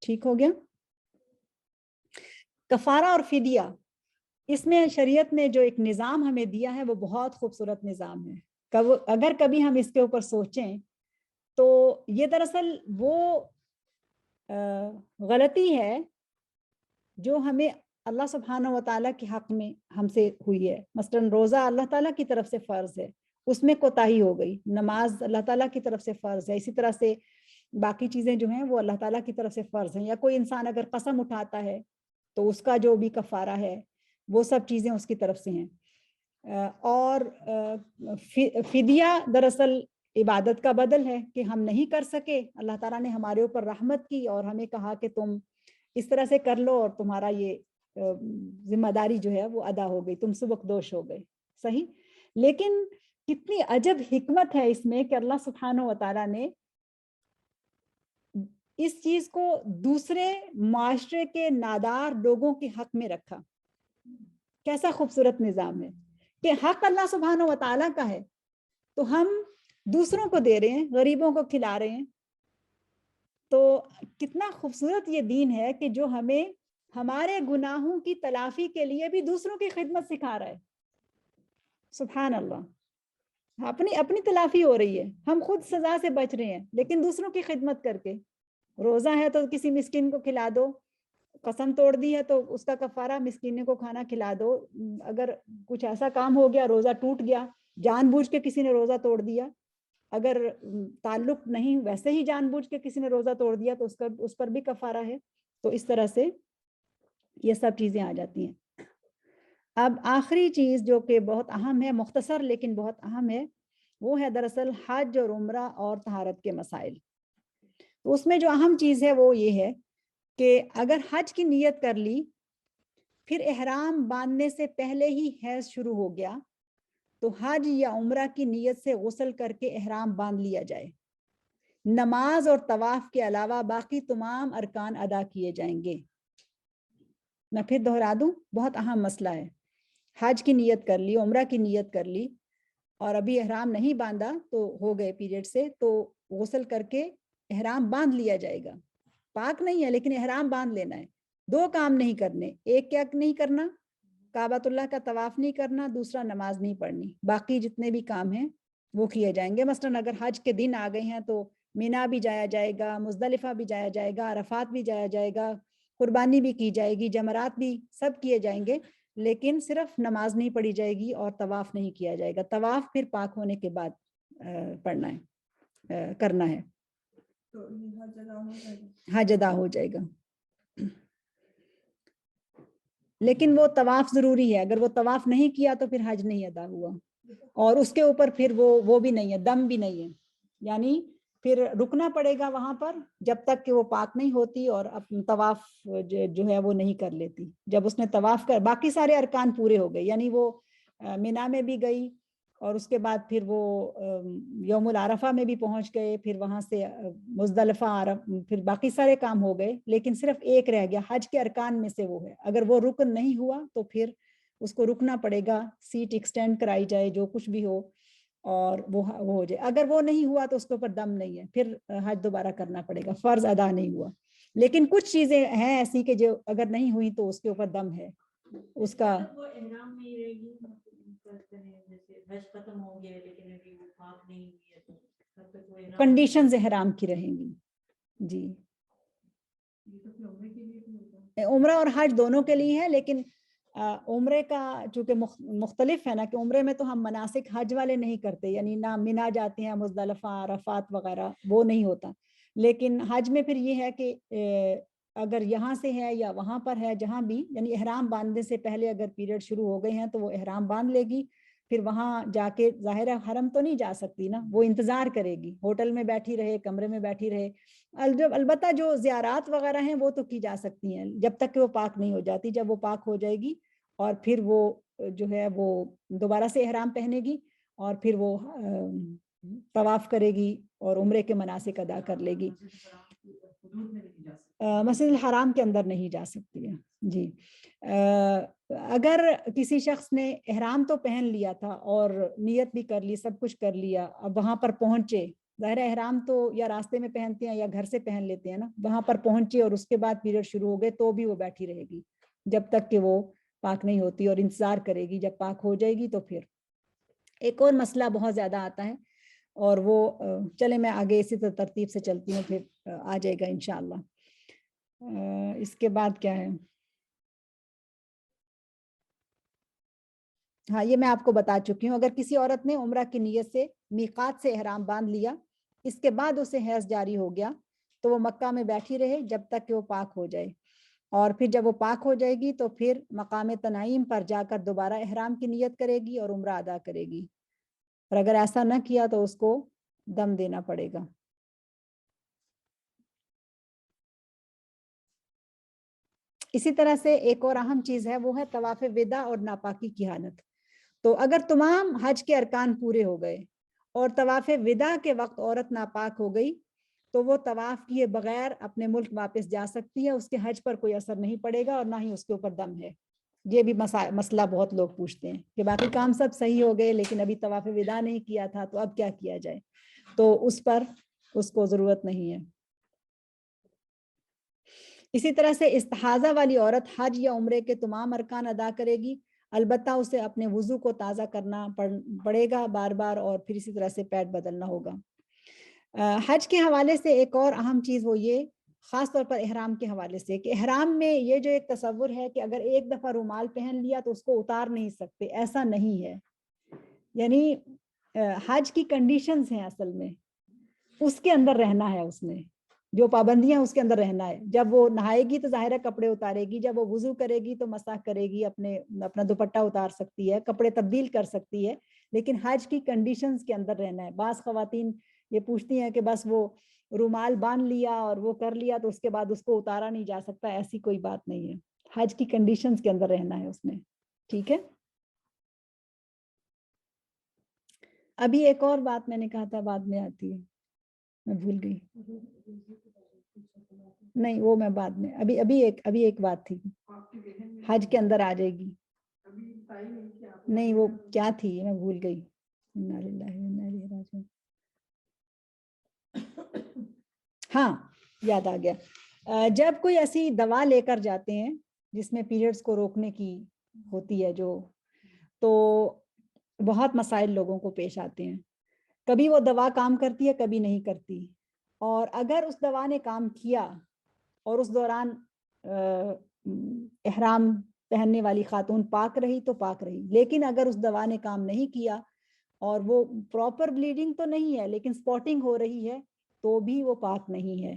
Speaker 1: ٹھیک ہو گیا. کفارہ اور فدیہ, اس میں شریعت نے جو ایک نظام ہمیں دیا ہے وہ بہت خوبصورت نظام ہے. اگر کبھی ہم اس کے اوپر سوچیں تو یہ دراصل وہ غلطی ہے جو ہمیں اللہ سبحانہ و تعالیٰ کے حق میں ہم سے ہوئی ہے. مثلاً روزہ اللہ تعالیٰ کی طرف سے فرض ہے, اس میں کوتاہی ہو گئی. نماز اللہ تعالیٰ کی طرف سے فرض ہے, اسی طرح سے باقی چیزیں جو ہیں وہ اللہ تعالیٰ کی طرف سے فرض ہیں. یا کوئی انسان اگر قسم اٹھاتا ہے تو اس کا جو بھی کفارہ ہے وہ سب چیزیں اس کی طرف سے ہیں. اور فدیہ دراصل عبادت کا بدل ہے کہ ہم نہیں کر سکے, اللہ تعالیٰ نے ہمارے اوپر رحمت کی اور ہمیں کہا کہ تم اس طرح سے کر لو اور تمہارا یہ ذمہ داری جو ہے وہ ادا ہو گئی, تم سبکدوش ہو گئے. صحیح. لیکن کتنی عجب حکمت ہے اس میں کہ اللہ سبحانہ و تعالیٰ نے اس چیز کو دوسرے معاشرے کے نادار لوگوں کے حق میں رکھا. کیسا خوبصورت نظام ہے کہ حق اللہ سبحانہ و تعالیٰ کا ہے تو ہم دوسروں کو دے رہے ہیں, غریبوں کو کھلا رہے ہیں. تو کتنا خوبصورت یہ دین ہے کہ جو ہمیں ہمارے گناہوں کی تلافی کے لیے بھی دوسروں کی خدمت سکھا رہا ہے. سبحان اللہ. اپنی تلافی ہو رہی ہے, ہم خود سزا سے بچ رہے ہیں لیکن دوسروں کی خدمت کر کے. روزہ ہے تو کسی مسکین کو کھلا دو, قسم توڑ دی ہے تو اس کا کفارہ مسکین کو کھانا کھلا دو. اگر کچھ ایسا کام ہو گیا, روزہ ٹوٹ گیا, جان بوجھ کے کسی نے روزہ توڑ دیا, اگر تعلق نہیں ویسے ہی جان بوجھ کے کسی نے روزہ توڑ دیا تو اس پر بھی کفارہ ہے. تو اس طرح سے یہ سب چیزیں آ جاتی ہیں. اب آخری چیز جو کہ بہت اہم ہے, مختصر لیکن بہت اہم ہے, وہ ہے دراصل حج اور عمرہ اور طہارت کے مسائل. تو اس میں جو اہم چیز ہے وہ یہ ہے کہ اگر حج کی نیت کر لی, پھر احرام باندھنے سے پہلے ہی حیض شروع ہو گیا تو حج یا عمرہ کی نیت سے غسل کر کے احرام باندھ لیا جائے. نماز اور طواف کے علاوہ باقی تمام ارکان ادا کیے جائیں گے. میں پھر دہرا دوں, بہت اہم مسئلہ ہے. حج کی نیت کر لی, عمرہ کی نیت کر لی اور ابھی احرام نہیں باندھا تو ہو گئے پیریڈ سے, تو غسل کر کے احرام باندھ لیا جائے گا. پاک نہیں ہے لیکن احرام باندھ لینا ہے. 2 کام نہیں کرنے. ایک کیا نہیں کرنا, کعبۃ اللہ کا طواف نہیں کرنا, دوسرا نماز نہیں پڑھنی. باقی جتنے بھی کام ہیں وہ کیے جائیں گے. مثلاً اگر حج کے دن آ گئے ہیں تو مینا بھی جایا جائے گا, مزدلفہ بھی جایا جائے گا, عرفات بھی جایا جائے گا, قربانی بھی کی جائے گی, جمرات بھی سب کیے جائیں گے, لیکن صرف نماز نہیں پڑھی جائے گی اور طواف نہیں کیا جائے گا. طواف پھر پاک ہونے کے بعد پڑھنا ہے, کرنا ہے.
Speaker 4: تو یہ حج ادا ہو جائے گا.
Speaker 1: حج ادا ہو جائے گا. لیکن وہ طواف ضروری ہے. اگر وہ طواف نہیں کیا تو پھر حج نہیں ادا ہوا, اور اس کے اوپر پھر وہ بھی نہیں ہے, دم بھی نہیں ہے, یعنی پھر رکنا پڑے گا وہاں پر جب تک کہ وہ پاک نہیں ہوتی اور طواف جو ہے وہ نہیں کر لیتی. جب اس نے طواف کر, باقی سارے ارکان پورے ہو گئے, یعنی وہ مینا میں بھی گئی اور اس کے بعد پھر وہ یوم العرفہ میں بھی پہنچ گئے, پھر وہاں سے مزدلفہ, پھر باقی سارے کام ہو گئے, لیکن صرف ایک رہ گیا حج کے ارکان میں سے, وہ ہے اگر وہ رکن نہیں ہوا تو پھر اس کو رکنا پڑے گا, سیٹ ایکسٹینڈ کرائی جائے, جو کچھ بھی ہو, اور وہ ہو جائے. اگر وہ نہیں ہوا تو اس کے اوپر دم نہیں ہے, پھر حج دوبارہ کرنا پڑے گا, فرض ادا نہیں ہوا. لیکن کچھ چیزیں ہیں ایسی کہ جو اگر نہیں ہوئی تو اس کے اوپر دم ہے اس کا.
Speaker 3: وہ احرام میں ہی رہے گی, جیسے حج ختم ہو گیا لیکن ابھی وہ پاک نہیں ہوئی ہے تو
Speaker 1: کنڈیشنز احرام کی رہیں گی. جی, عمرہ اور حج دونوں کے لیے ہے, لیکن عمرے کا چونکہ مختلف ہے نا, کہ عمرے میں تو ہم مناسک حج والے نہیں کرتے, یعنی نہ مینا جاتے ہیں, مزدلفہ, عرفات وغیرہ وہ نہیں ہوتا. لیکن حج میں پھر یہ ہے کہ اگر یہاں سے ہے یا وہاں پر ہے, جہاں بھی, یعنی احرام باندھنے سے پہلے اگر پیریڈ شروع ہو گئے ہیں تو وہ احرام باندھ لے گی, پھر وہاں جا کے ظاہر حرم تو نہیں جا سکتی نا, وہ انتظار کرے گی, ہوٹل میں بیٹھی رہے, کمرے میں بیٹھی رہے. البتہ جو زیارات وغیرہ ہیں وہ تو کی جا سکتی ہیں جب تک کہ وہ پاک نہیں ہو جاتی. جب وہ پاک ہو جائے گی اور پھر وہ جو ہے وہ دوبارہ سے احرام پہنے گی اور پھر وہ طواف کرے گی اور عمرے کے مناسک ادا کر لے گی. مسجد الحرام کے اندر نہیں جا سکتی ہے. جی, اگر کسی شخص نے احرام تو پہن لیا تھا اور نیت بھی کر لی, سب کچھ کر لیا, اب وہاں پر پہنچے, ظاہر احرام تو یا راستے میں پہنتے ہیں یا گھر سے پہن لیتے ہیں نا, وہاں پر پہنچے اور اس کے بعد پیریڈ شروع ہو گئے تو بھی وہ بیٹھی رہے گی جب تک کہ وہ پاک نہیں ہوتی, اور انتظار کرے گی جب پاک ہو جائے گی تو پھر. ایک اور مسئلہ بہت زیادہ آتا ہے, اور وہ چلے میں آگے اسی ترتیب سے چلتی ہوں, پھر آ جائے گا انشاءاللہ. اس کے بعد کیا ہے, ہاں یہ میں آپ کو بتا چکی ہوں. اگر کسی عورت نے عمرہ کی نیت سے میقات سے احرام باندھ لیا, اس کے بعد اسے حیض جاری ہو گیا, تو وہ مکہ میں بیٹھی رہے جب تک کہ وہ پاک ہو جائے, اور پھر جب وہ پاک ہو جائے گی تو پھر مقام تنعیم پر جا کر دوبارہ احرام کی نیت کرے گی اور عمرہ ادا کرے گی. اور اگر ایسا نہ کیا تو اس کو دم دینا پڑے گا. اسی طرح سے ایک اور اہم چیز ہے, وہ ہے طواف وداع اور ناپاکی کی حالت. تو اگر تمام حج کے ارکان پورے ہو گئے اور طواف وداع کے وقت عورت ناپاک ہو گئی تو وہ طواف کیے بغیر اپنے ملک واپس جا سکتی ہے, اس کے حج پر کوئی اثر نہیں پڑے گا اور نہ ہی اس کے اوپر دم ہے. یہ بھی مسئلہ بہت لوگ پوچھتے ہیں کہ باقی کام سب صحیح ہو گئے لیکن ابھی طواف وداع نہیں کیا تھا, تو اب کیا کیا جائے؟ تو اس پر اس کو ضرورت نہیں ہے. اسی طرح سے استحاضہ والی عورت حج یا عمرے کے تمام ارکان ادا کرے گی, البتہ اسے اپنے وضو کو تازہ کرنا پڑے گا بار بار, اور پھر اسی طرح سے پیڈ بدلنا ہوگا. حج کے حوالے سے ایک اور اہم چیز وہ یہ, خاص طور پر احرام کے حوالے سے, کہ احرام میں یہ جو ایک تصور ہے کہ اگر ایک دفعہ رومال پہن لیا تو اس کو اتار نہیں سکتے, ایسا نہیں ہے. یعنی حج کی کنڈیشنز ہیں اصل میں, اس کے اندر رہنا ہے, اس میں جو پابندیاں اس کے اندر رہنا ہے. جب وہ نہائے گی تو ظاہر ہے کپڑے اتارے گی, جب وہ وضو کرے گی تو مسح کرے گی, اپنا دوپٹہ اتار سکتی ہے, کپڑے تبدیل کر سکتی ہے, لیکن حج کی کنڈیشنز کے اندر رہنا ہے. بعض خواتین یہ پوچھتی ہیں کہ بس وہ رومال باندھ لیا اور وہ کر لیا تو اس کے بعد اس کو اتارا نہیں جا سکتا, ایسی کوئی بات نہیں ہے. حج کی کنڈیشنز کے اندر رہنا ہے اس میں. ٹھیک ہے. ابھی ایک اور بات میں نے کہا تھا بعد میں آتی ہے, میں بھول گئی. نہیں وہ میں بعد میں, ابھی ایک بات تھی حج کے اندر آ جائے گی. نہیں وہ کیا تھی میں بھول گئی. ہاں یاد آ گیا. جب کوئی ایسی دوا لے کر جاتے ہیں جس میں پیریڈز کو روکنے کی ہوتی ہے جو, تو بہت مسائل لوگوں کو پیش آتے ہیں. کبھی وہ دوا کام کرتی ہے, کبھی نہیں کرتی, اور اگر اس دوا نے کام کیا اور اس دوران احرام پہننے والی خاتون پاک رہی تو پاک رہی, لیکن اگر اس دوا نے کام نہیں کیا اور وہ پراپر بلیڈنگ تو نہیں ہے لیکن سپاٹنگ ہو رہی ہے تو بھی وہ پاک نہیں ہے.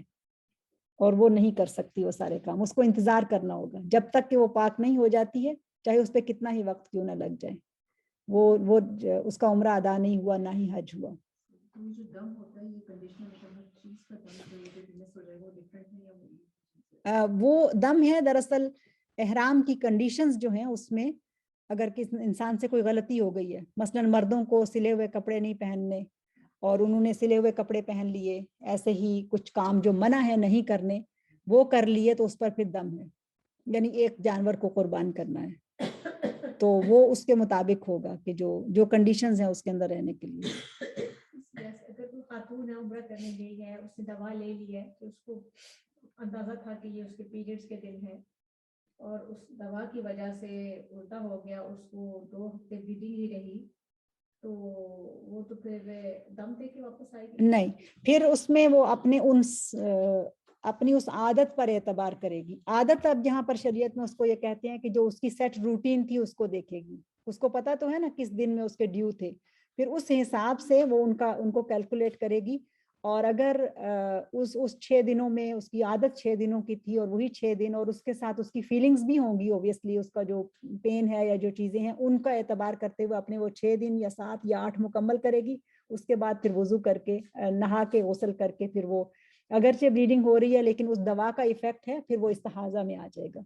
Speaker 1: اور وہ نہیں کر سکتی وہ سارے کام, اس کو انتظار کرنا ہوگا جب تک کہ وہ پاک نہیں ہو جاتی ہے, چاہے اس پہ کتنا ہی وقت کیوں نہ لگ جائے. وہ اس کا عمرہ ادا نہیں ہوا, نہ ہی حج ہوا.
Speaker 4: جو دم ہوتا ہے یہ کنڈیشن ہر چیز کا دم جو مس ہو جائے وہ ڈیفرنٹ نہیں ہے.
Speaker 1: وہ دم ہے دراصل احرام کی کنڈیشنز جو ہیں اس میں اگر کس انسان سے کوئی غلطی ہو گئی ہے, مثلا مردوں کو سلے ہوئے کپڑے نہیں پہننے اور انہوں نے سلے ہوئے کپڑے پہن لیے, ایسے ہی کچھ کام جو منع ہے نہیں کرنے وہ کر لیے, تو اس پر پھر دم ہے, یعنی ایک جانور کو قربان کرنا ہے. تو وہ اس کے مطابق ہوگا کہ جو کنڈیشنز ہیں اس کے اندر رہنے کے لیے.
Speaker 3: اگر کوئی خاتون ہے عمرہ کرنے گئی ہے, اس نے دوا لے لی ہے, تو اس کو اندازہ تھا کہ یہ اس کے پیریڈز کے دن ہے اور اس دوا کی وجہ سے الٹا ہو گیا, اس کو 2 ہفتے بلیڈنگ ہی رہی, تو وہ تو پھر دم دے کے واپس آئے گی؟
Speaker 1: نہیں, پھر اس میں وہ اپنی اس عادت پر اعتبار کرے گی. عادت اب یہاں پر شریعت میں اس کو یہ کہتے ہیں کہ جو اس کی سیٹ روٹین تھی اس کو دیکھے گی, اس کو پتا تو ہے نا کس دن میں اس کے ڈیو تھے, پھر اس حساب سے وہ ان کو کیلکولیٹ کرے گی. اور اگر اس 6 دنوں میں اس کی عادت 6 دنوں کی تھی اور وہی 6 دن, اور اس کے ساتھ اس کی فیلنگز بھی ہوں گی اوبیسلی, اس کا جو پین ہے یا جو چیزیں ہیں ان کا اعتبار کرتے ہوئے اپنے وہ 6 دن یا 7 یا 8 مکمل کرے گی. اس کے بعد پھر وضو کر کے نہا کے غسل کر کے پھر وہ اگرچہ بلیڈنگ ہو رہی ہے لیکن اس دوا کا ایفیکٹ ہے, پھر وہ استحاضہ میں آ جائے گا.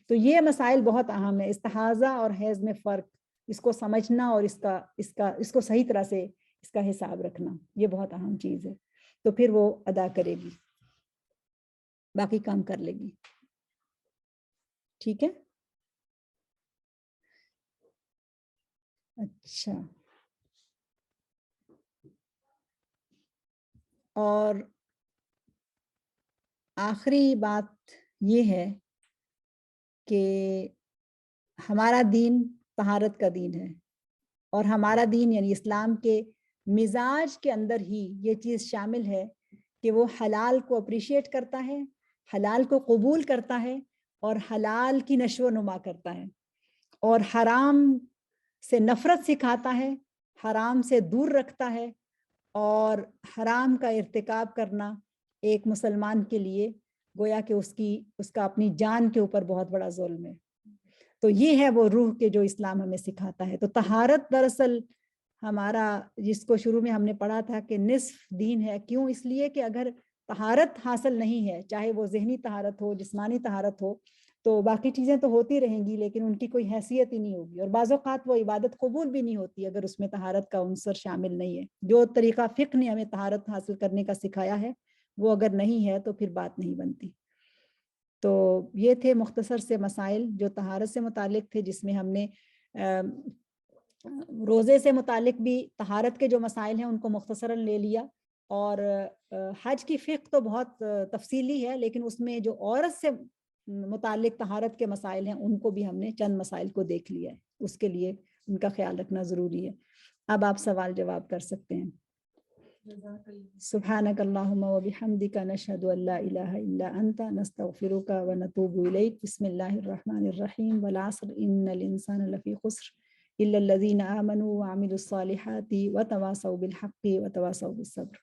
Speaker 1: تو یہ مسائل بہت اہم ہے, استحاضہ اور حیض میں فرق, اس کو سمجھنا اور اس کو صحیح طرح سے اس کا حساب رکھنا, یہ بہت اہم چیز ہے. تو پھر وہ ادا کرے گی, باقی کام کر لے گی. ٹھیک ہے, اچھا. اور آخری بات یہ ہے کہ ہمارا دین طہارت کا دین ہے, اور ہمارا دین یعنی اسلام کے مزاج کے اندر ہی یہ چیز شامل ہے کہ وہ حلال کو اپریشیٹ کرتا ہے, حلال کو قبول کرتا ہے, اور حلال کی نشو و نما کرتا ہے, اور حرام سے نفرت سکھاتا ہے, حرام سے دور رکھتا ہے. اور حرام کا ارتکاب کرنا ایک مسلمان کے لیے گویا کہ اس کا اپنی جان کے اوپر بہت بڑا ظلم ہے. تو یہ ہے وہ روح کے جو اسلام ہمیں سکھاتا ہے. تو طہارت دراصل ہمارا, جس کو شروع میں ہم نے پڑھا تھا کہ نصف دین ہے, کیوں؟ اس لیے کہ اگر طہارت حاصل نہیں ہے, چاہے وہ ذہنی طہارت ہو, جسمانی طہارت ہو, تو باقی چیزیں تو ہوتی رہیں گی لیکن ان کی کوئی حیثیت ہی نہیں ہوگی. اور بعض اوقات وہ عبادت قبول بھی نہیں ہوتی اگر اس میں طہارت کا عنصر شامل نہیں ہے. جو طریقہ فقہ نے ہمیں طہارت حاصل کرنے کا سکھایا ہے وہ اگر نہیں ہے تو پھر بات نہیں بنتی. تو یہ تھے مختصر سے مسائل جو طہارت سے متعلق تھے, جس میں ہم نے روزے سے متعلق بھی طہارت کے جو مسائل ہیں ان کو مختصراً لے لیا, اور حج کی فقہ تو بہت تفصیلی ہے لیکن اس میں جو عورت سے متعلق طہارت کے مسائل ہیں ان کو بھی ہم نے چند مسائل کو دیکھ لیا ہے, اس کے لیے ان کا خیال رکھنا ضروری ہے. اب آپ سوال جواب کر سکتے ہیں. سبحانک اللہم و بحمدک نشہد ان لا الہ الا انت نستغفرک و نتوب الیک. بسم اللہ الرحمن الرحیم. والعصر ان الانسان لفی خسر الا الذین آمنوا وعملوا الصالحات وتواصوا بالحق وتواصوا بالصبر.